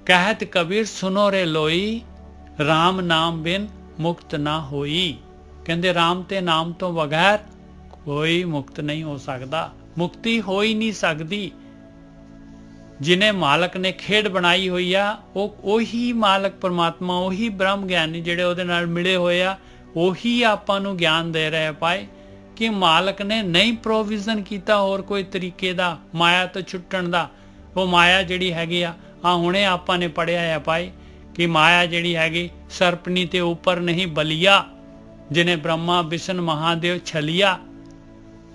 ਕਹਿਤ ਕਬੀਰ ਸੁਨੋ ਰੇ ਲੋਈ, ਰਾਮ ਨਾਮ ਬਿਨ ਮੁਕਤ ਨਾ ਹੋਈ। ਕਹਿੰਦੇ ਰਾਮ ਤੇ ਨਾਮ ਤੋਂ ਬਗੈਰ ਕੋਈ ਮੁਕਤ ਨਹੀਂ ਹੋ ਸਕਦਾ, ਮੁਕਤੀ ਹੋ ਹੀ ਨਹੀਂ ਸਕਦੀ। ਜਿਨੇ ਮਾਲਕ ਨੇ ਖੇਡ ਬਣਾਈ ਹੋਈ ਆ, ਉਹੀ ਮਾਲਕ ਪਰਮਾਤਮਾ, ਉਹੀ ਬ੍ਰਹਮ ਗਿਆਨੀ ਜਿਹੜੇ ਉਹਦੇ ਨਾਲ ਮਿਲੇ ਹੋਏ ਆ, ਉਹੀ ਆਪਾਂ ਨੂੰ ਗਿਆਨ ਦੇ ਰਹੇ ਪਾਏ ਕਿ ਮਾਲਕ ਨੇ ਨਹੀਂ ਪ੍ਰੋਵੀਜ਼ਨ ਕੀਤਾ ਹੋਰ ਕੋਈ ਤਰੀਕੇ ਦਾ ਮਾਇਆ ਤੋਂ ਛੁੱਟਣ ਦਾ। ਉਹ ਮਾਇਆ ਜਿਹੜੀ ਹੈਗੀ ਆ ਹੁਣੇ ਆਪਾਂ ਨੇ ਪੜਿਆ ਆ ਪਾਏ ਕਿ ਮਾਇਆ ਜਿਹੜੀ ਹੈਗੀ ਸਰਪਨੀ ਤੇ ਉੱਪਰ ਨਹੀਂ ਬਲੀਆ, ਜਿਨੇ ਬ੍ਰਹਮਾ ਵਿਸ਼ਨ ਮਹਾਦੇਵ ਛਲਿਆ।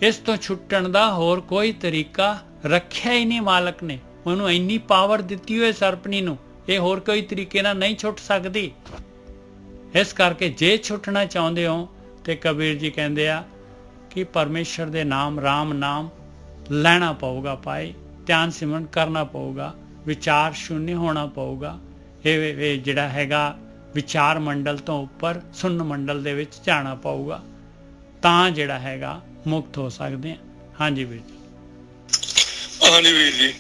ਇਸ ਤੋਂ ਛੁੱਟਣ ਦਾ ਹੋਰ ਕੋਈ ਤਰੀਕਾ ਰੱਖਿਆ ਹੀ ਨਹੀਂ ਮਾਲਕ ਨੇ। ਉਹਨੂੰ ਇੰਨੀ ਪਾਵਰ ਦਿੱਤੀ ਹੋਏ ਸਰਪਨੀ ਨੂੰ, ਇਹ ਹੋਰ ਕੋਈ ਤਰੀਕੇ ਨਾਲ ਨਹੀਂ ਛੁੱਟ ਸਕਦੀ। ਇਸ ਕਰਕੇ ਜੇ ਛੁੱਟਣਾ ਚਾਹੁੰਦੇ ਹੋ ਤੇ ਕਬੀਰ ਜੀ ਕਹਿੰਦੇ ਆ कि परमेश्वर दे नाम राम नाम ਲੈਣਾ ਪਊਗਾ ਭਾਈ, ਧਿਆਨ ਸਿਮਰਨ ਕਰਨਾ ਪਊਗਾ, ਵਿਚਾਰ ਸ਼ੂन्य ਹੋਣਾ ਪਊਗਾ। ਇਹ ਜਿਹੜਾ ਹੈਗਾ ਵਿਚਾਰ ਮੰਡਲ ਤੋਂ ਉੱਪਰ ਸੁਣਨ ਮੰਡਲ ਦੇ ਵਿੱਚ ਜਾਣਾ ਪਊਗਾ, ਤਾਂ ਜਿਹੜਾ ਹੈਗਾ ਮੁਕਤ ਹੋ ਸਕਦੇ ਹਾਂ। ਹਾਂਜੀ ਵੀਰ ਜੀ। ਹਾਂਜੀ ਵੀਰ ਜੀ।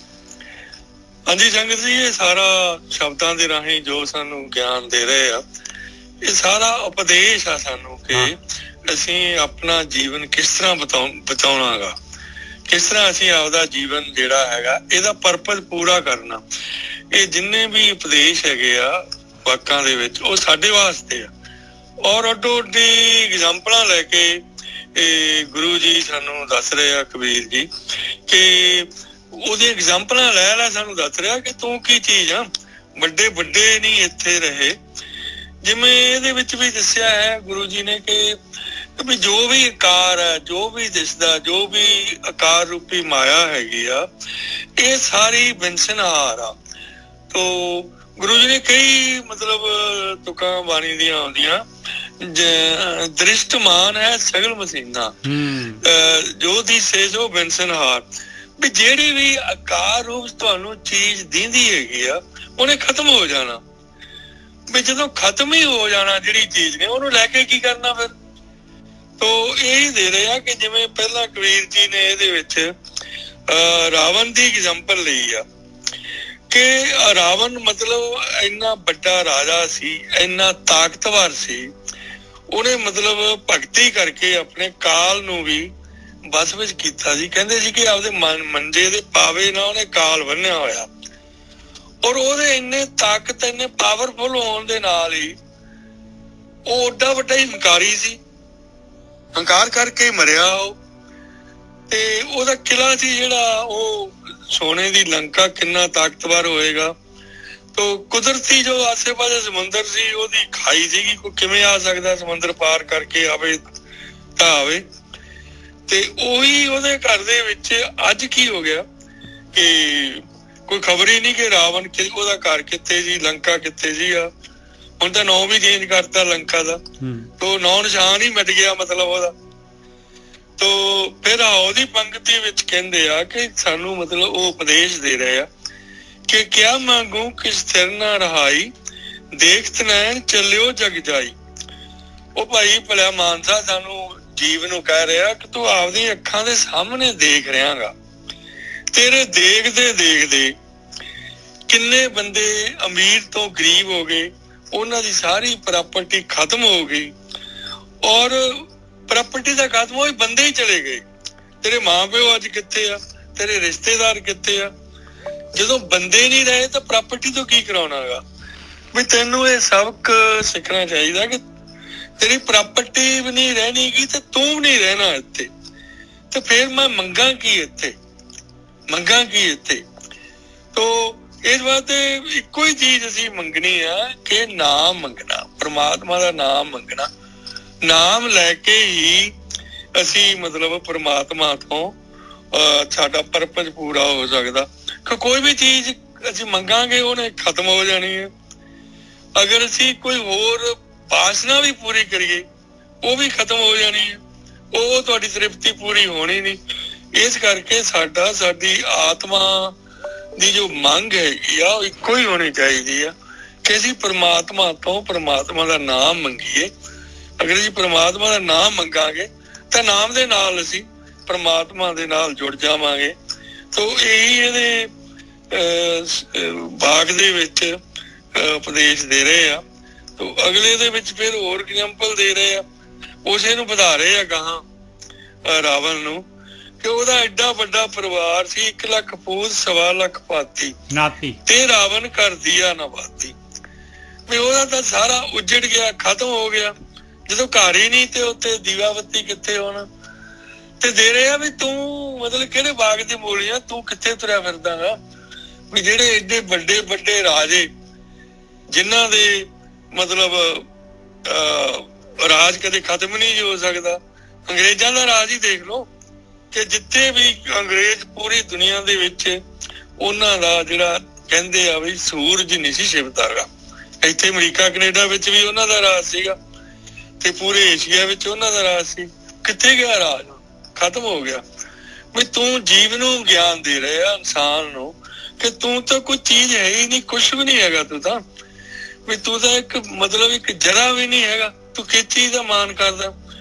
ਹਾਂਜੀ ਸੰਗਤ ਜੀ, ਇਹ ਸਾਰਾ ਸ਼ਬਦਾਂ ਦੇ ਰਾਹੀਂ ਜੋ ਸਾਨੂੰ ਗਿਆਨ ਦੇ ਰਹੇ ਆ, ਇਹ ਸਾਰਾ ਉਪਦੇਸ਼ ਆ ਸਾਨੂੰ ਕਿ ਅਸੀਂ ਆਪਣਾ ਜੀਵਨ ਕਿਸ ਤਰ੍ਹਾਂ ਬਚਾਉਣਾ ਗਾ, ਕਿਸ ਤਰ੍ਹਾਂ ਅਸੀਂ ਆਪਦਾ ਜੀਵਨ ਜਿਹੜਾ ਹੈਗਾ ਇਹਦਾ ਪਰਪਸ ਪੂਰਾ ਕਰਨਾ। ਇਹ ਜਿੰਨੇ ਵੀ ਉਪਦੇਸ਼ ਹੈਗੇ ਆ ਵਾਕਾਂ ਦੇ ਵਿੱਚ, ਉਹ ਸਾਡੇ ਵਾਸਤੇ ਆ। ਔਰ ਅੱਡੋ ਅੱਡੀ ਐਗਜ਼ਾਮਪਲਾਂ ਲੈ ਕੇ ਇਹ ਗੁਰੂ ਜੀ ਸਾਨੂੰ ਦੱਸ ਰਹੇ ਆ, ਕਬੀਰ ਜੀ, ਕਿ ਉਹਦੀ ਐਗਜ਼ਾਮਪਲਾਂ ਲੈ ਲੈ ਸਾਨੂੰ ਦੱਸ ਰਿਹਾ ਕਿ ਤੂੰ ਕੀ ਚੀਜ਼ ਆ। ਵੱਡੇ ਵੱਡੇ ਨਹੀਂ ਇੱਥੇ ਰਹੇ, ਜਿਵੇਂ ਇਹਦੇ ਵਿੱਚ ਵੀ ਦੱਸਿਆ ਹੈ ਗੁਰੂ ਜੀ ਨੇ ਕਿ ਵੀ ਜੋ ਵੀ ਆਕਾਰ ਹੈ, ਜੋ ਵੀ ਦਿਸਦਾ, ਜੋ ਵੀ ਆਕਾਰ ਰੂਪੀ ਮਾਇਆ ਹੈਗੀ ਆ, ਇਹ ਸਾਰੀ ਬਿਨਸਨਹਾਰ ਆ। ਤੋ ਗੁਰੂ ਜੀ ਨੇ ਕਈ ਮਤਲਬ ਤੁਕਾਂ ਬਾਣੀ ਦੀਆਂ ਆਉਂਦੀਆਂ, ਦ੍ਰਿਸ਼ਟਮਾਨ ਹੈ ਸਗਲ ਮਸੀਨਾ, ਜੋ ਦਿਸੇ ਸੋ ਬਿਨਸਨਹਾਰ। ਵੀ ਜਿਹੜੀ ਵੀ ਆਕਾਰ ਰੂਪ ਤੁਹਾਨੂੰ ਚੀਜ਼ ਦਿੰਦੀ ਹੈਗੀ ਆ, ਉਹਨੇ ਖਤਮ ਹੋ ਜਾਣਾ। ਵੀ ਜਦੋਂ ਖਤਮ ਹੀ ਹੋ ਜਾਣਾ ਜਿਹੜੀ ਚੀਜ਼ ਨੇ, ਉਹਨੂੰ ਲੈ ਕੇ ਕੀ ਕਰਨਾ ਫਿਰ। ਤੋ ਇਹ ਦੇ ਰਹੇ ਆ ਕਿ ਜਿਵੇਂ ਪਹਿਲਾਂ ਕਬੀਰ ਜੀ ਨੇ ਇਹਦੇ ਵਿੱਚ ਰਾਵਣ ਦੀ ਐਗਜ਼ਾਮਪਲ ਲਈ ਆ ਕਿ ਰਾਵਣ ਮਤਲਬ ਇੰਨਾ ਵੱਡਾ ਰਾਜਾ ਸੀ, ਇੰਨਾ ਤਾਕਤਵਰ ਸੀ, ਉਹਨੇ ਮਤਲਬ ਭਗਤੀ ਕਰਕੇ ਆਪਣੇ ਕਾਲ ਨੂੰ ਵੀ ਬਸ ਵਿੱਚ ਕੀਤਾ ਸੀ। ਕਹਿੰਦੇ ਸੀ ਕਿ ਆਪਦੇ ਮੰਜੇ ਦੇ ਪਾਵੇ ਨਾਲ ਉਹਨੇ ਕਾਲ ਬੰਨਿਆ ਹੋਇਆ, ਔਰ ਉਹਦੇ ਇੰਨੇ ਤਾਕਤ, ਇੰਨੇ ਪਾਵਰਫੁਲ ਹੋਣ ਦੇ ਨਾਲ ਹੀ ਉਹ ਓਡਾ ਵੱਡਾ ਹੀ ਹੰਕਾਰੀ ਸੀ, ਹੰਕਾਰ ਕਰਕੇ ਹੀ ਮਰਿਆ ਉਹ। ਤੇ ਉਹਦਾ ਕਿਲਾ ਸੀ ਜਿਹੜਾ, ਉਹ ਸੋਨੇ ਦੀ ਲੰਕਾ, ਕਿੰਨਾ ਤਾਕਤਵਰ ਹੋਏਗਾ। ਤੋ ਕੁਦਰਤੀ ਜੋ ਆਸੇ ਪਾਸੇ ਸਮੁੰਦਰ ਸੀ, ਉਹਦੀ ਖਾਈ ਸੀਗੀ, ਕੋਈ ਕਿਵੇਂ ਆ ਸਕਦਾ ਸਮੁੰਦਰ ਪਾਰ ਕਰਕੇ ਆਵੇ ਤਾਂ ਆਵੇ। ਤੇ ਉਹੀ ਉਹਦੇ ਘਰ ਦੇ ਵਿੱਚ ਅੱਜ ਕੀ ਹੋ ਗਿਆ ਕਿ ਕੋਈ ਖਬਰ ਹੀ ਨਹੀਂ ਕਿ ਰਾਵਣ ਉਹਦਾ ਘਰ ਕਿੱਥੇ ਸੀ, ਲੰਕਾ ਕਿੱਥੇ ਸੀ। ਆ ਹੁਣ ਤਾਂ ਨਾਂ ਵੀ ਚੇਂਜ ਕਰਤਾ ਲੰਕਾ ਦਾ, ਤੋ ਨਾਂ ਨਿਸ਼ਾਨ ਹੀ ਮਿਟ ਗਿਆ ਮਤਲਬ ਉਹਦਾ। ਤੋ ਫਿਰ ਉਹਦੀ ਪੰਕਤੀ ਵਿੱਚ ਕਹਿੰਦੇ ਆ ਕਿ ਸਾਨੂੰ ਮਤਲਬ ਉਹ ਉਪਦੇਸ਼ ਦੇ ਰਹੇ ਆ ਕਿ ਕਿਆ ਮੰਗੂ ਕਿਸ ਥਿਰ ਨਾ ਰਹਾਈ, ਦੇਖਤ ਨੈਣ ਚੱਲਿਓ ਜਗ ਜਾਈ। ਉਹ ਭਾਈ ਭਲਿਆ ਮਾਨਸਾ ਸਾਨੂੰ ਜੀਵ ਨੂੰ ਕਹਿ ਰਿਹਾ ਕਿ ਤੂੰ ਆਪਦੀ ਅੱਖਾਂ ਦੇ ਸਾਹਮਣੇ ਦੇਖ ਰਿਹਾ ਗਾ, ਤੇਰੇ ਦੇਖਦੇ ਦੇਖਦੇ ਕਿੰਨੇ ਬੰਦੇ ਅਮੀਰ ਤੋਂ ਗਰੀਬ ਹੋ ਗਏ, ਉਹਨਾਂ ਦੀ ਸਾਰੀ ਪ੍ਰਾਪਰਟੀ ਖਤਮ ਹੋ ਗਈ, ਔਰ ਪ੍ਰਾਪਰਟੀ ਦਾ ਖਤਮ ਹੋਈ, ਬੰਦੇ ਹੀ ਚਲੇ ਗਏ। ਤੇਰੇ ਮਾਂ ਪਿਓ ਅੱਜ ਕਿੱਥੇ ਆ, ਤੇਰੇ ਰਿਸ਼ਤੇਦਾਰ ਕਿੱਥੇ ਆ। ਜਦੋਂ ਬੰਦੇ ਨਹੀਂ ਰਹੇ ਤਾਂ ਪ੍ਰਾਪਰਟੀ ਤੋਂ ਕੀ ਕਰਾਉਣਾ ਗਾ। ਵੀ ਤੈਨੂੰ ਇਹ ਸਬਕ ਸਿੱਖਣਾ ਚਾਹੀਦਾ ਕਿ ਤੇਰੀ ਪ੍ਰਾਪਰਟੀ ਵੀ ਨਹੀਂ ਰਹਿਣੀ ਗੀ ਤੇ ਤੂੰ ਵੀ ਨਹੀਂ ਰਹਿਣਾ ਇੱਥੇ, ਤੇ ਫਿਰ ਮੈਂ ਮੰਗਾਂ ਕੀ ਇੱਥੇ, ਮੰਗਾਂ ਕੀ ਇੱਥੇ। ਤੋ ਇਸ ਵਾਸਤੇ ਇੱਕੋ ਹੀ ਚੀਜ਼ ਅਸੀਂ ਮੰਗਣੀ ਆ ਕਿ ਨਾਮ ਮੰਗਣਾ, ਪ੍ਰਮਾਤਮਾ ਦਾ ਨਾਮ ਮੰਗਣਾ। ਨਾਮ ਲੈ ਕੇ ਹੀ ਅਸੀਂ ਮਤਲਬ ਪ੍ਰਮਾਤਮਾ ਤੋਂ ਸਾਡਾ ਪਰਪਸ ਪੂਰਾ ਹੋ ਸਕਦਾ। ਕੋਈ ਵੀ ਚੀਜ਼ ਅਸੀਂ ਮੰਗਾਂਗੇ ਉਹਨੇ ਖਤਮ ਹੋ ਜਾਣੀ ਹੈ। ਅਗਰ ਅਸੀਂ ਕੋਈ ਹੋਰ ਵਾਸਨਾ ਵੀ ਪੂਰੀ ਕਰੀਏ, ਉਹ ਵੀ ਖਤਮ ਹੋ ਜਾਣੀ ਹੈ, ਉਹ ਤੁਹਾਡੀ ਤ੍ਰਿਪਤੀ ਪੂਰੀ ਹੋਣੀ ਨਹੀਂ। ਇਸ ਕਰਕੇ ਸਾਡੀ ਆਤਮਾ ਦੀ ਜੋ ਮੰਗ ਹੈਗੀ ਆ, ਉਹ ਇੱਕੋ ਹੀ ਹੋਣੀ ਚਾਹੀਦੀ ਆ ਕਿ ਅਸੀਂ ਪ੍ਰਮਾਤਮਾ ਤੋਂ ਪ੍ਰਮਾਤਮਾ ਦਾ ਨਾਮ ਮੰਗੀਏ। ਅਗਰ ਅਸੀਂ ਪ੍ਰਮਾਤਮਾ ਦਾ ਨਾਮ ਮੰਗਾਂਗੇ ਤਾਂ ਨਾਮ ਦੇ ਨਾਲ ਅਸੀਂ ਪ੍ਰਮਾਤਮਾ ਦੇ ਨਾਲ ਜੁੜ ਜਾਵਾਂਗੇ। ਤੋ ਇਹੀ ਇਹਦੇ ਬਾਗ ਦੇ ਵਿੱਚ ਉਪਦੇਸ਼ ਦੇ ਰਹੇ ਆ। ਤੋ ਅਗਲੇ ਦੇ ਵਿੱਚ ਫਿਰ ਹੋਰ ਐਗਜ਼ਾਮਪਲ ਦੇ ਰਹੇ ਆ, ਉਸੇ ਨੂੰ ਵਧਾ ਰਹੇ ਆ ਗਾਹਾਂ ਰਾਵਣ ਨੂੰ, ਕਿ ਉਹਦਾ ਐਡਾ ਵੱਡਾ ਪਰਿਵਾਰ ਸੀ, 1 ਲੱਖ ਪੂਤ 1.25 ਲੱਖ ਪਾਤੀ ਨਾਤੀ, ਤੇ ਰਾਵਣ ਕਰਦੀ ਆ ਨਵਾਤੀ। ਵੀ ਉਹਦਾ ਤਾਂ ਸਾਰਾ ਉੱਜੜ ਗਿਆ, ਖਤਮ ਹੋ ਗਿਆ। ਜਦੋਂ ਘਰ ਹੀ ਨਹੀਂ ਤੇ ਉੱਥੇ ਦੀਵਾ ਬੱਤੀ ਕਿੱਥੇ ਹੋਣਾ। ਤੇ ਦੇ ਰਹੇ ਆ ਵੀ ਤੂੰ ਮਤਲਬ ਕਿਹੜੇ ਬਾਗ ਦੀ ਮੂਲੀਆਂ, ਤੂੰ ਕਿੱਥੇ ਤੁਰਿਆ ਫਿਰਦਾ ਗਾ। ਵੀ ਜਿਹੜੇ ਏਡੇ ਵੱਡੇ ਵੱਡੇ ਰਾਜੇ, ਜਿਨ੍ਹਾਂ ਦੇ ਮਤਲਬ ਰਾਜ ਕਦੇ ਖਤਮ ਨਹੀਂ ਹੋ ਸਕਦਾ। ਅੰਗਰੇਜ਼ਾਂ ਦਾ ਰਾਜ ਹੀ ਦੇਖ ਲਓ ਕਿ ਜਿੱਥੇ ਵੀ ਅੰਗਰੇਜ਼ ਪੂਰੀ ਦੁਨੀਆ ਦੇ ਵਿੱਚ, ਉਹਨਾਂ ਦਾ ਜਿਹੜਾ ਕਹਿੰਦੇ ਆ ਵੀ ਸੂਰਜ ਨਹੀਂ ਸੀ ਛਿਪਦਾ ਗਾ। ਇੱਥੇ ਅਮਰੀਕਾ ਕੈਨੇਡਾ ਵਿੱਚ ਵੀ ਉਹਨਾਂ ਦਾ ਰਾਜ ਸੀਗਾ, ਤੇ ਪੂਰੇ ਏਸ਼ੀਆ ਵਿੱਚ ਉਹਨਾਂ ਦਾ ਰਾਜ ਸੀ। ਕਿੱਥੇ ਗਿਆ ਰਾਜ? ਖਤਮ ਹੋ ਗਿਆ। ਵੀ ਤੂੰ ਜੀਵ ਨੂੰ ਗਿਆਨ ਦੇ ਰਿਹਾ ਇਨਸਾਨ ਨੂੰ ਕਿ ਤੂੰ ਤਾਂ ਕੋਈ ਚੀਜ਼ ਹੈ ਹੀ ਨਹੀਂ, ਕੁਛ ਵੀ ਨਹੀਂ ਹੈਗਾ ਤੂੰ ਤਾਂ, ਵੀ ਤੂੰ ਤਾਂ ਇੱਕ ਮਤਲਬ ਇੱਕ ਜਰਾ ਵੀ ਨਹੀਂ ਹੈਗਾ। ਤੂੰ ਕਿਸ ਚੀਜ਼ ਦਾ ਮਾਣ ਕਰਦਾ,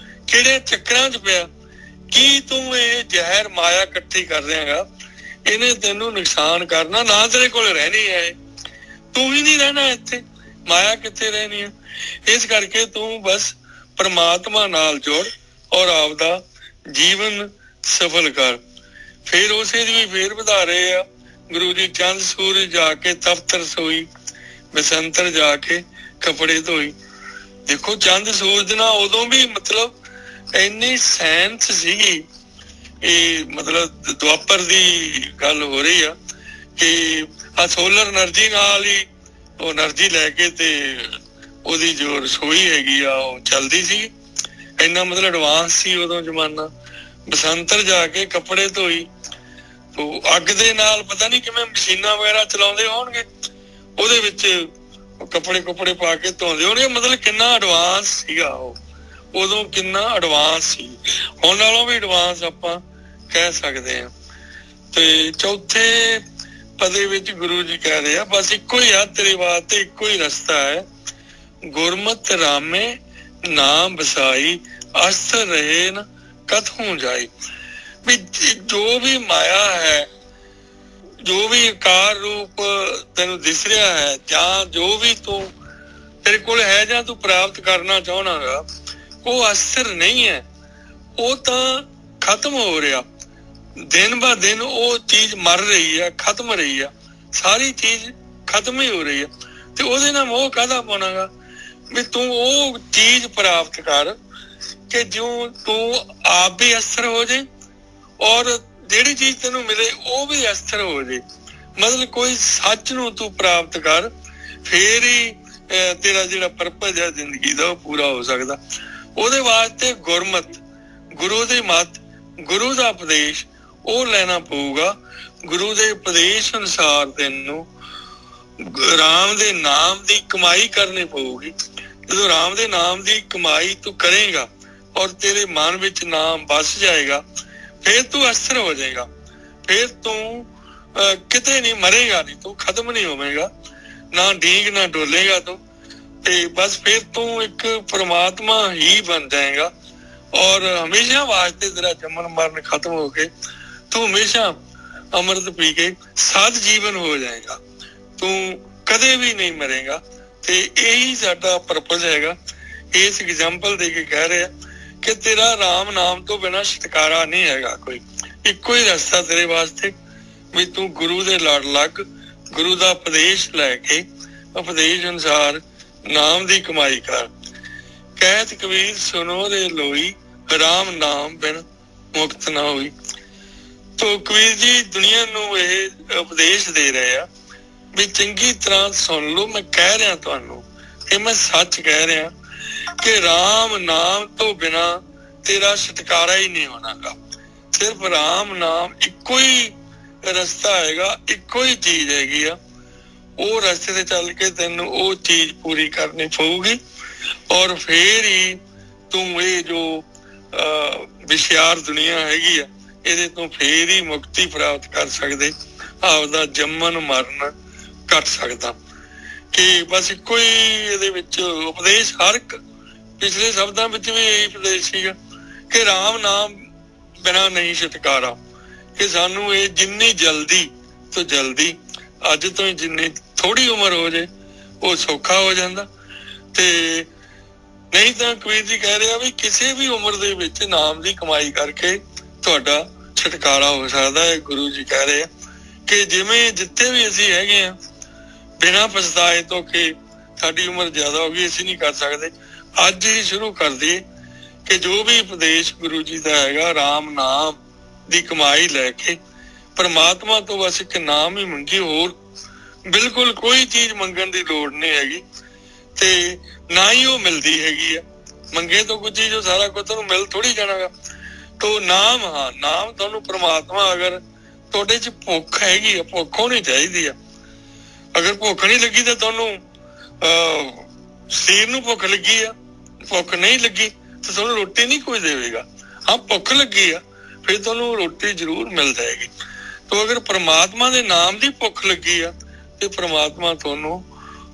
ਕਿਹੜੇ ਚੱਕਰਾਂ 'ਚ ਪਿਆ, ਕੀ ਤੂੰ ਇਹ ਜ਼ਹਿਰ ਮਾਇਆ ਇਕੱਠੀ ਕਰ ਰਿਹਾਗਾ, ਇਹਨੇ ਤੈਨੂੰ ਨੁਕਸਾਨ ਕਰਨਾ, ਨਾ ਤੇਰੇ ਕੋਲ ਰਹਿਣੀ ਹੈ, ਤੂੰ ਹੀ ਨਹੀਂ ਰਹਿਣਾ ਇੱਥੇ, ਮਾਇਆ ਕਿੱਥੇ ਰਹਿਣੀ ਹੈ। ਇਸ ਕਰਕੇ ਤੂੰ ਬਸ ਪਰਮਾਤਮਾ ਨਾਲ ਜੁੜ ਔਰ ਆਪਦਾ ਜੀਵਨ ਸਫਲ ਕਰ। ਫਿਰ ਉਸੇ ਦੀ ਵੀ ਫੇਰ ਵਧਾ ਰਹੇ ਆ ਗੁਰੂ ਜੀ, ਚੰਦ ਸੂਰਜ ਜਾ ਕੇ ਤਪਤ ਰਸੋਈ, ਬਸੰਤਰ ਜਾ ਕੇ ਕੱਪੜੇ ਧੋਈ। ਦੇਖੋ ਚੰਦ ਸੂਰਜ ਨਾਲ ਉਦੋਂ ਵੀ ਮਤਲਬ ਇੰਨੀ ਸਾਇੰਸ ਸੀਗੀ, ਇਹ ਮਤਲਬ ਦੁਆਪਰ ਦੀ ਗੱਲ ਹੋ ਰਹੀ ਆ ਕਿ ਆ ਸੋਲਰ એનર્ਜੀ ਨਾਲ ਹੀ ਉਹ એનર્ਜੀ ਲੈ ਕੇ ਤੇ ਉਹਦੀ ਜੋ ਰਸੋਈ ਹੈਗੀ ਆ ਉਹ ਚੱਲਦੀ ਸੀ। ਇੰਨਾ ਮਤਲਬ ਐਡਵਾਂਸ ਸੀ ਉਦੋਂ ਜ਼ਮਾਨਾ। ਬਸੰਤਰ ਜਾ ਕੇ ਕੱਪੜੇ ਧੋਈ, ਉਹ ਅੱਗ ਦੇ ਨਾਲ ਪਤਾ ਨਹੀਂ ਕਿਵੇਂ ਮਸ਼ੀਨਾਂ ਵਗੈਰਾ ਚਲਾਉਂਦੇ ਹੋਣਗੇ, ਉਹਦੇ ਵਿੱਚ ਕੱਪੜੇ ਪਾ ਕੇ ਧੋਂਦੇ ਹੋਣਗੇ। ਮਤਲਬ ਕਿੰਨਾ ਐਡਵਾਂਸ ਸੀਗਾ ਉਹ ਉਦੋਂ, ਕਿੰਨਾ ਐਡਵਾਂਸ ਸੀ। ਹੁਣ ਨਾਲੋਂ ਵੀ ਐਡਵਾਂਸ ਆਪਾਂ ਕਹਿ ਸਕਦੇ ਹਾਂ। ਤੇ ਚੌਥੇ ਪਦੇ ਵਿੱਚ ਗੁਰੂ ਜੀ ਕਹਿ ਰਹੇ ਆ ਬਸ ਇੱਕੋ ਹੀ ਆ ਤੇਰੇ ਵਾਸਤੇ, ਇੱਕੋ ਹੀ ਰਸਤਾ ਹੈ, ਗੁਰਮਤਿ ਰਾਮੇ ਨਾਮ ਬਸਾਈ, ਅਸਥ ਰਹੇ ਨ ਕਥੋਂ ਜਾਈ। ਵੀ ਜੋ ਵੀ ਮਾਇਆ ਹੈ, ਜੋ ਵੀ ਆਕਾਰ ਰੂਪ ਤੈਨੂੰ ਦਿਸ ਰਿਹਾ ਹੈ, ਜਾਂ ਜੋ ਵੀ ਤੂੰ ਤੇਰੇ ਕੋਲ ਹੈ ਜਾਂ ਤੂੰ ਪ੍ਰਾਪਤ ਕਰਨਾ ਚਾਹਣਾਗਾ, ਉਹ ਅਸਥਿਰ ਨਹੀਂ ਹੈ, ਉਹ ਤਾਂ ਖਤਮ ਹੋ ਰਿਹਾ। ਦਿਨ ਬਾ ਦਿਨ ਉਹ ਚੀਜ਼ ਮਰ ਰਹੀ ਆ, ਖਤਮ ਰਹੀ ਆ, ਸਾਰੀ ਚੀਜ਼ ਖਤਮ ਹੀ ਹੋ ਰਹੀ ਆ। ਤੇ ਉਹਦੇ ਨਾਲ ਮੋਹ ਕਾਹਦਾ ਪਾਉਣਾਗਾ? ਵੀ ਤੂੰ ਉਹ ਚੀਜ਼ ਪ੍ਰਾਪਤ ਕਰ ਕਿ ਜੋ ਤੂੰ ਆਪ ਵੀ ਅਸਥਿਰ ਹੋ ਜਾਏ ਔਰ ਜਿਹੜੀ ਚੀਜ਼ ਤੈਨੂੰ ਮਿਲੇ ਉਹ ਵੀ ਅਸਥਿਰ ਹੋ ਜਾਏ। ਮਤਲਬ ਕੋਈ ਸੱਚ ਨੂੰ ਤੂੰ ਪ੍ਰਾਪਤ ਕਰ, ਫੇਰ ਹੀ ਤੇਰਾ ਜਿਹੜਾ ਪਰਪਸ ਹੈ ਜ਼ਿੰਦਗੀ ਦਾ ਉਹ ਪੂਰਾ ਹੋ ਸਕਦਾ। ਉਹਦੇ ਵਾਸਤੇ ਗੁਰਮਤ, ਗੁਰੂ ਦੀ ਮੱਤ, ਗੁਰੂ ਦਾ ਉਪਦੇਸ਼ ਉਹ ਲੈਣਾ ਪਊਗਾ। ਗੁਰੂ ਦੇ ਉਪਦੇਸ਼ ਅਨੁਸਾਰ ਤੈਨੂੰ ਰਾਮ ਦੇ ਨਾਮ ਦੀ ਕਮਾਈ ਕਰਨੀ ਪਊਗੀ। ਜਦੋਂ ਰਾਮ ਦੇ ਨਾਮ ਦੀ ਕਮਾਈ ਤੂੰ ਕਰੇਗਾ ਔਰ ਤੇਰੇ ਮਨ ਵਿੱਚ ਨਾਮ ਵਸ ਜਾਏਗਾ, ਫਿਰ ਤੂੰ ਅਸਥਿਰ ਹੋ ਜਾਏਗਾ। ਫਿਰ ਤੂੰ ਕਿਤੇ ਨਹੀਂ ਮਰੇਗਾ, ਨਹੀਂ ਤੂੰ ਖਤਮ ਨਹੀਂ ਹੋਵੇਗਾ, ਨਾ ਡੀਂਗ ਨਾ ਡੋਲੇਗਾ ਤੂੰ, ਤੇ ਬਸ ਫਿਰ ਤੂੰ ਇੱਕ ਪ੍ਰਮਾਤਮਾ ਹੀ ਬਣ ਜਾਏਗਾ ਔਰ ਹਮੇਸ਼ਾ ਵਾਸਤੇ ਤੇਰਾ ਜੰਮਣ ਮਰਨ ਖਤਮ ਹੋ ਕੇ ਤੂੰ ਹਮੇਸ਼ਾ ਅੰਮ੍ਰਿਤ ਪੀ ਕੇ ਸਾਧ ਜੀਵਨ ਹੋ ਜਾਏਗਾ। ਤੂੰ ਕਦੇ ਵੀ ਨਹੀਂ ਮਰੇਗਾ। ਤੇ ਇਹੀ ਸਾਡਾ ਪਰਪਸ ਹੈਗਾ। ਇਸ ਐਗਜ਼ਾਮਪਲ ਦੇ ਕੇ ਕਹਿ ਰਿਹਾ ਕਿ ਤੇਰਾ ਰਾਮ ਨਾਮ ਤੋਂ ਬਿਨਾਂ ਛੁਟਕਾਰਾ ਨਹੀਂ ਹੈਗਾ ਕੋਈ। ਇੱਕੋ ਹੀ ਰਸਤਾ ਤੇਰੇ ਵਾਸਤੇ ਵੀ ਤੂੰ ਗੁਰੂ ਦੇ ਲੜ ਲੱਗ, ਗੁਰੂ ਦਾ ਉਪਦੇਸ਼ ਲੈ ਕੇ ਉਪਦੇਸ਼ ਅਨੁਸਾਰ ਨਾਮ ਦੀ ਕਮਾਈ ਕਰ। ਕਹਿਤ ਕਬੀਰ ਸੁਨੋ ਰੇ ਲੋਈ, ਰਾਮ ਨਾਮ ਬਿਨ ਮੁਕਤ ਨਾ ਹੋਈ। ਤੋ ਕਬੀਰ ਜੀ ਦੁਨੀਆ ਨੂੰ ਇਹ ਉਪਦੇਸ਼ ਦੇ ਰਹੇ ਆ ਵੀ ਚੰਗੀ ਤਰ੍ਹਾਂ ਸੁਣ ਲਓ, ਮੈਂ ਕਹਿ ਰਿਹਾ ਤੁਹਾਨੂੰ, ਇਹ ਮੈਂ ਸੱਚ ਕਹਿ ਰਿਹਾ ਕਿ ਰਾਮ ਨਾਮ ਤੋਂ ਬਿਨਾ ਤੇਰਾ ਛੁਟਕਾਰਾ ਹੀ ਨਹੀਂ ਹੋਣਾਗਾ। ਸਿਰਫ ਰਾਮ ਨਾਮ ਇੱਕੋ ਹੀ ਰਸਤਾ ਹੈਗਾ, ਇੱਕੋ ਹੀ ਚੀਜ਼ ਹੈਗੀ ਆ। ਉਹ ਰਸਤੇ ਤੇ ਚੱਲ ਕੇ ਤੈਨੂੰ ਉਹ ਚੀਜ਼ ਪੂਰੀ ਕਰਨੀ ਪਊਗੀ ਔਰ ਫੇਰ ਹੀ ਤੂੰ ਇਹ ਜੋ ਵਿਸ਼ਿਆਰ ਦੁਨੀਆ ਹੈਗੀ ਆ ਇਹਦੇ ਤੋਂ ਫੇਰ ਹੀ ਮੁਕਤੀ ਪ੍ਰਾਪਤ ਕਰ ਸਕਦੇ, ਆਪਦਾ ਜੰਮਣ ਮਰਨ ਕੱਟ ਸਕਦਾ। ਕਿ ਬਸ ਇੱਕੋ ਹੀ ਇਹਦੇ ਵਿੱਚ ਉਪਦੇਸ਼, ਹਰ ਇੱਕ ਪਿਛਲੇ ਸ਼ਬਦਾਂ ਵਿੱਚ ਵੀ ਇਹੀ ਉਪਦੇਸ਼ ਸੀਗਾ ਕਿ ਰਾਮ ਨਾਮ ਬਿਨਾਂ ਨਹੀਂ ਛੁਟਕਾਰਾ। ਕਿ ਸਾਨੂੰ ਇਹ ਜਿੰਨੀ ਜਲਦੀ ਤੋਂ ਜਲਦੀ, ਅੱਜ ਤੋਂ ਹੀ ਜਿੰਨੀ ਥੋੜੀ ਉਮਰ ਹੋ ਜਾਏ ਉਹ ਸੌਖਾ ਹੋ ਜਾਂਦਾ। ਤੇ ਨਹੀਂ ਤਾਂ ਕਬੀਰ ਜੀ ਕਹਿ ਰਿਹਾ ਵੀ ਕਿਸੇ ਵੀ ਉਮਰ ਦੇ ਵਿੱਚ ਨਾਮ ਦੀ ਕਮਾਈ ਕਰਕੇ ਤੁਹਾਡਾ ਛੁਟਕਾਰਾ ਹੋ ਸਕਦਾ ਹੈ। ਗੁਰੂ ਜੀ ਕਹਿ ਰਹੇ ਆ ਕਿ ਜਿਵੇਂ ਜਿੱਥੇ ਵੀ ਅਸੀਂ ਹੈਗੇ ਆ, ਬਿਨਾਂ ਪਛਤਾਏ ਤੋਂ ਕਿ ਸਾਡੀ ਉਮਰ ਜ਼ਿਆਦਾ ਹੋ ਗਈ, ਅਸੀਂ ਨਹੀਂ ਕਰ ਸਕਦੇ, ਅੱਜ ਹੀ ਸ਼ੁਰੂ ਕਰ ਦਈਏ ਕਿ ਜੋ ਵੀ ਉਪਦੇਸ਼ ਗੁਰੂ ਜੀ ਦਾ ਹੈਗਾ, ਰਾਮ ਨਾਮ ਦੀ ਕਮਾਈ ਲੈ ਕੇ ਪਰਮਾਤਮਾ ਤੋਂ ਬਸ ਇੱਕ ਨਾਮ ਹੀ ਮੰਗੀ, ਹੋਰ ਬਿਲਕੁਲ ਕੋਈ ਚੀਜ਼ ਮੰਗਣ ਦੀ ਲੋੜ ਨਹੀਂ ਹੈਗੀ ਤੇ ਨਾ ਹੀ ਉਹ ਮਿਲਦੀ ਹੈਗੀ ਆ। ਮੰਗੇ ਤੋਂ ਕੁਝ ਚੀਜ਼, ਉਹ ਸਾਰਾ ਕੁਝ ਤੁਹਾਨੂੰ ਮਿਲ ਥੋੜੀ ਜਾਣਾਗਾ। ਤੋ ਨਾਮ, ਹਾਂ ਨਾਮ ਤੁਹਾਨੂੰ ਪਰਮਾਤਮਾ, ਅਗਰ ਤੁਹਾਡੇ 'ਚ ਭੁੱਖ ਹੈਗੀ ਆ, ਭੁੱਖ ਹੋਣੀ ਚਾਹੀਦੀ ਆ। ਅਗਰ ਭੁੱਖ ਨਹੀਂ ਲੱਗੀ ਤਾਂ ਤੁਹਾਨੂੰ ਸਰੀਰ ਨੂੰ ਭੁੱਖ ਲੱਗੀ ਆ, ਭੁੱਖ ਨਹੀਂ ਲੱਗੀ ਤਾਂ ਤੁਹਾਨੂੰ ਰੋਟੀ ਨਹੀਂ ਕੋਈ ਦੇਵੇਗਾ। ਹਾਂ ਭੁੱਖ ਲੱਗੀ ਆ ਫਿਰ ਤੁਹਾਨੂੰ ਰੋਟੀ ਜ਼ਰੂਰ ਮਿਲ ਜਾਏਗੀ। ਤੋ ਅਗਰ ਪ੍ਰਮਾਤਮਾ ਦੇ ਨਾਮ ਦੀ ਭੁੱਖ ਲੱਗੀ ਆ ਤੇ ਪ੍ਰਮਾਤਮਾ ਤੁਹਾਨੂੰ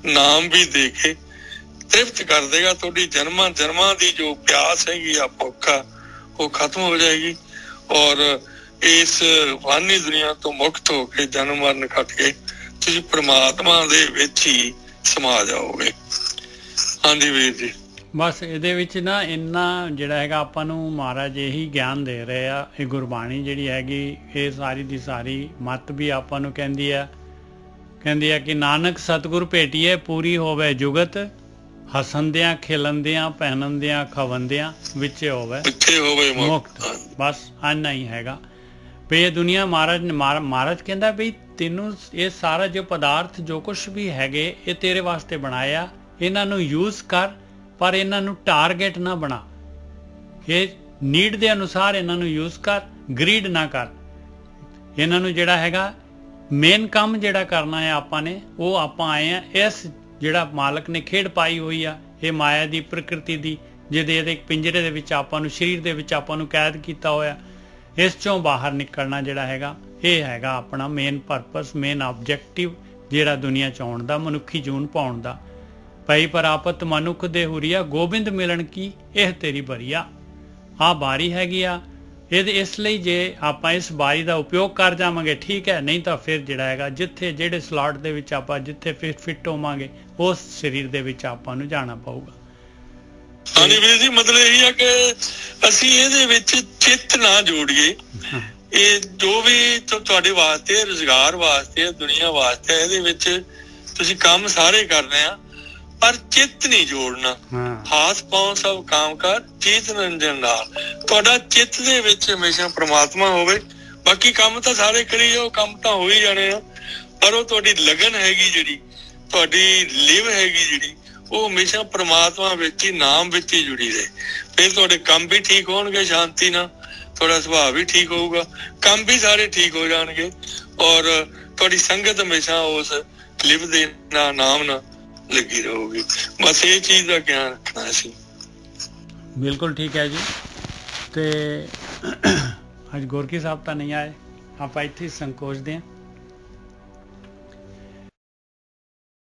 ਨਾਮ ਵੀ ਦੇ ਕੇ ਤ੍ਰਿਪਤ ਕਰ ਦੇਗਾ। ਤੁਹਾਡੀ ਜਨਮਾਂ ਜਨਮਾਂ ਦੀ ਜੋ ਪਿਆਸ ਹੈਗੀ ਆ, ਭੁੱਖ ਆ, ਉਹ ਖਤਮ ਹੋ ਜਾਏਗੀ ਔਰ ਇਸ ਫਾਨੀ ਦੁਨੀਆ ਤੋਂ ਮੁਕਤ ਹੋ ਕੇ ਜਨਮ ਮਰਨ ਕੱਟ ਕੇ ਤੁਸੀਂ ਪ੍ਰਮਾਤਮਾ ਦੇ ਵਿੱਚ ਹੀ ਸਮਾ ਜਾਓਗੇ। ਹਾਂਜੀ ਵੀਰ ਜੀ, ਬਸ ਇਹਦੇ ਵਿੱਚ ਨਾ ਇੰਨਾ ਜਿਹੜਾ ਹੈਗਾ ਆਪਾਂ ਨੂੰ ਮਹਾਰਾਜ ਇਹੀ ਗਿਆਨ ਦੇ ਰਹੇ ਆ। ਇਹ ਗੁਰਬਾਣੀ ਜਿਹੜੀ ਹੈਗੀ ਇਹ ਸਾਰੀ ਦੀ ਸਾਰੀ ਮੱਤ ਵੀ ਆਪਾਂ ਨੂੰ ਕਹਿੰਦੀ ਆ ਕਿ ਨਾਨਕ ਸਤਿਗੁਰ ਭੇਟੀਏ ਪੂਰੀ ਹੋਵੇ ਜੁਗਤ, ਹਸੰਦਿਆਂ ਖਿਲੰਦਿਆਂ ਪਹਿਨੰਦਿਆਂ ਖਵੰਦਿਆਂ ਵਿੱਚੇ ਹੋਵੇ ਮੁਕਤ। ਬਸ ਇੰਨਾ ਹੀ ਹੈਗਾ ਵੀ ਇਹ ਦੁਨੀਆ ਮਹਾਰਾਜ ਕਹਿੰਦਾ ਵੀ ਤੈਨੂੰ ਇਹ ਸਾਰਾ ਜੋ ਪਦਾਰਥ ਜੋ ਕੁਛ ਵੀ ਹੈਗੇ ਇਹ ਤੇਰੇ ਵਾਸਤੇ ਬਣਾਇਆ, ਇਹਨਾਂ ਨੂੰ ਯੂਜ਼ ਕਰ ਪਰ ਇਹਨਾਂ ਨੂੰ ਟਾਰਗੇਟ ਨਾ ਬਣਾ। ਇਹ ਨੀਡ ਦੇ ਅਨੁਸਾਰ ਇਹਨਾਂ ਨੂੰ ਯੂਜ਼ ਕਰ, ਗਰੀਡ ਨਾ ਕਰ। ਇਹਨਾਂ ਨੂੰ ਜਿਹੜਾ ਹੈਗਾ ਮੇਨ ਕੰਮ ਜਿਹੜਾ ਕਰਨਾ ਹੈ ਆਪਾਂ ਨੇ, ਉਹ ਆਪਾਂ ਆਏ ਆ ਇਸ ਜਿਹੜਾ ਮਾਲਕ ਨੇ ਖੇਡ ਪਾਈ ਹੋਈ ਆ ਇਹ ਮਾਇਆ ਦੀ ਪ੍ਰਕਿਰਤੀ ਦੀ, ਜਿਹਦੇ ਇਹਦੇ ਪਿੰਜਰੇ ਦੇ ਵਿੱਚ ਆਪਾਂ ਨੂੰ ਸਰੀਰ ਦੇ ਵਿੱਚ ਆਪਾਂ ਨੂੰ ਕੈਦ ਕੀਤਾ ਹੋਇਆ। ਇਸ ਚੋਂ ਬਾਹਰ ਨਿਕਲਣਾ ਜਿਹੜਾ ਹੈਗਾ ਇਹ ਹੈਗਾ ਆਪਣਾ ਮੇਨ ਪਰਪਸ, ਮੇਨ ਆਬਜੈਕਟਿਵ ਜਿਹੜਾ ਦੁਨੀਆ 'ਚ ਆਉਣ ਦਾ, ਮਨੁੱਖੀ ਜੂਨ ਪਾਉਣ ਦਾ। ਪਈ ਪ੍ਰਾਪਤ ਮਨੁੱਖ ਦੇ ਹੁਰੀਆ, ਗੋਬਿੰਦ ਮਿਲਣ ਕੀ ਇਹ ਤੇਰੀ ਬਰੀਆ। ਆਹ ਬਾਰੀ ਹੈਗੀ ਆ ਇਹਦੇ। ਇਸ ਲਈ ਜੇ ਆਪਾਂ ਇਸ ਬਾਰੀ ਦਾ ਉਪਯੋਗ ਕਰ ਜਾਵਾਂਗੇ ਠੀਕ ਹੈ, ਨਹੀਂ ਤਾਂ ਫਿਰ ਜਿਹੜਾ ਹੈਗਾ ਜਿਹੜੇ ਸਲਾਟ ਦੇ ਵਿੱਚ ਆਪਾਂ ਜਿੱਥੇ ਫਿੱਟ ਹੋਵਾਂਗੇ ਉਸ ਸਰੀਰ ਦੇ ਵਿੱਚ ਆਪਾਂ ਨੂੰ ਜਾਣਾ ਪਊਗਾ। ਹਾਂਜੀ ਵੀਰ ਜੀ, ਮਤਲਬ ਇਹੀ ਆ ਕਿ ਅਸੀਂ ਇਹਦੇ ਵਿੱਚ ਚਿੱਤ ਨਾ ਜੋੜੀਏ। ਇਹ ਜੋ ਵੀ ਤੁਹਾਡੇ ਵਾਸਤੇ, ਰੁਜ਼ਗਾਰ ਵਾਸਤੇ, ਦੁਨੀਆ ਵਾਸਤੇ, ਇਹਦੇ ਵਿੱਚ ਤੁਸੀਂ ਕੰਮ ਸਾਰੇ ਕਰਨੇ ਆ ਪਰ ਚਿੱਤ ਨਹੀਂ ਜੋੜਨਾ। ਹਾਥ ਪਾਉ ਸਭ ਕੰਮ ਕਰ ਚੀਤ ਨਿਰੰਜਨ ਨਾਲ। ਤੁਹਾਡਾ ਚਿੱਤ ਦੇ ਵਿੱਚ ਹਮੇਸ਼ਾ ਪ੍ਰਮਾਤਮਾ ਹੋਵੇ। ਬਾਕੀ ਕੰਮ ਤਾਂ ਸਾਰੇ ਕਰੀ ਜਾਓ, ਕੰਮ ਤਾਂ ਹੋ ਹੀ ਜਾਣੇ ਆ, ਪਰ ਉਹ ਤੁਹਾਡੀ ਲਗਨ ਹੈਗੀ, ਜਿਹੜੀ ਤੁਹਾਡੀ ਲਿਵ ਹੈਗੀ, ਜਿਹੜੀ ਉਹ ਹਮੇਸ਼ਾ ਪ੍ਰਮਾਤਮਾ ਵਿੱਚ ਹੀ, ਨਾਮ ਵਿੱਚ ਹੀ ਜੁੜੀ ਰਹੇ। ਫਿਰ ਤੁਹਾਡੇ ਕੰਮ ਵੀ ਠੀਕ ਹੋਣਗੇ ਸ਼ਾਂਤੀ ਨਾਲ, ਤੁਹਾਡਾ ਸੁਭਾਅ ਵੀ ਠੀਕ ਹੋਊਗਾ, ਕੰਮ ਵੀ ਸਾਰੇ ਠੀਕ ਹੋ ਜਾਣਗੇ ਔਰ ਤੁਹਾਡੀ ਸੰਗਤ ਹਮੇਸ਼ਾ ਉਸ ਲਿਵ ਦੇ ਨਾਮ ਨਾਲ ਲੱਗੀ ਰਹੂਗੀ। ਬਸ ਇਹ ਚੀਜ਼ ਦਾ ਗਿਆਨ ਰੱਖਣਾ ਸੀ। ਬਿਲਕੁਲ ਠੀਕ ਹੈ ਜੀ। ਤੇ ਅੱਜ ਗੋਰਕੀ ਸਾਹਿਬ ਤਾਂ ਨਹੀਂ ਆਏ, ਆਪਾਂ ਇੱਥੇ ਸੰਕੋਚਦੇ ਹਾਂ।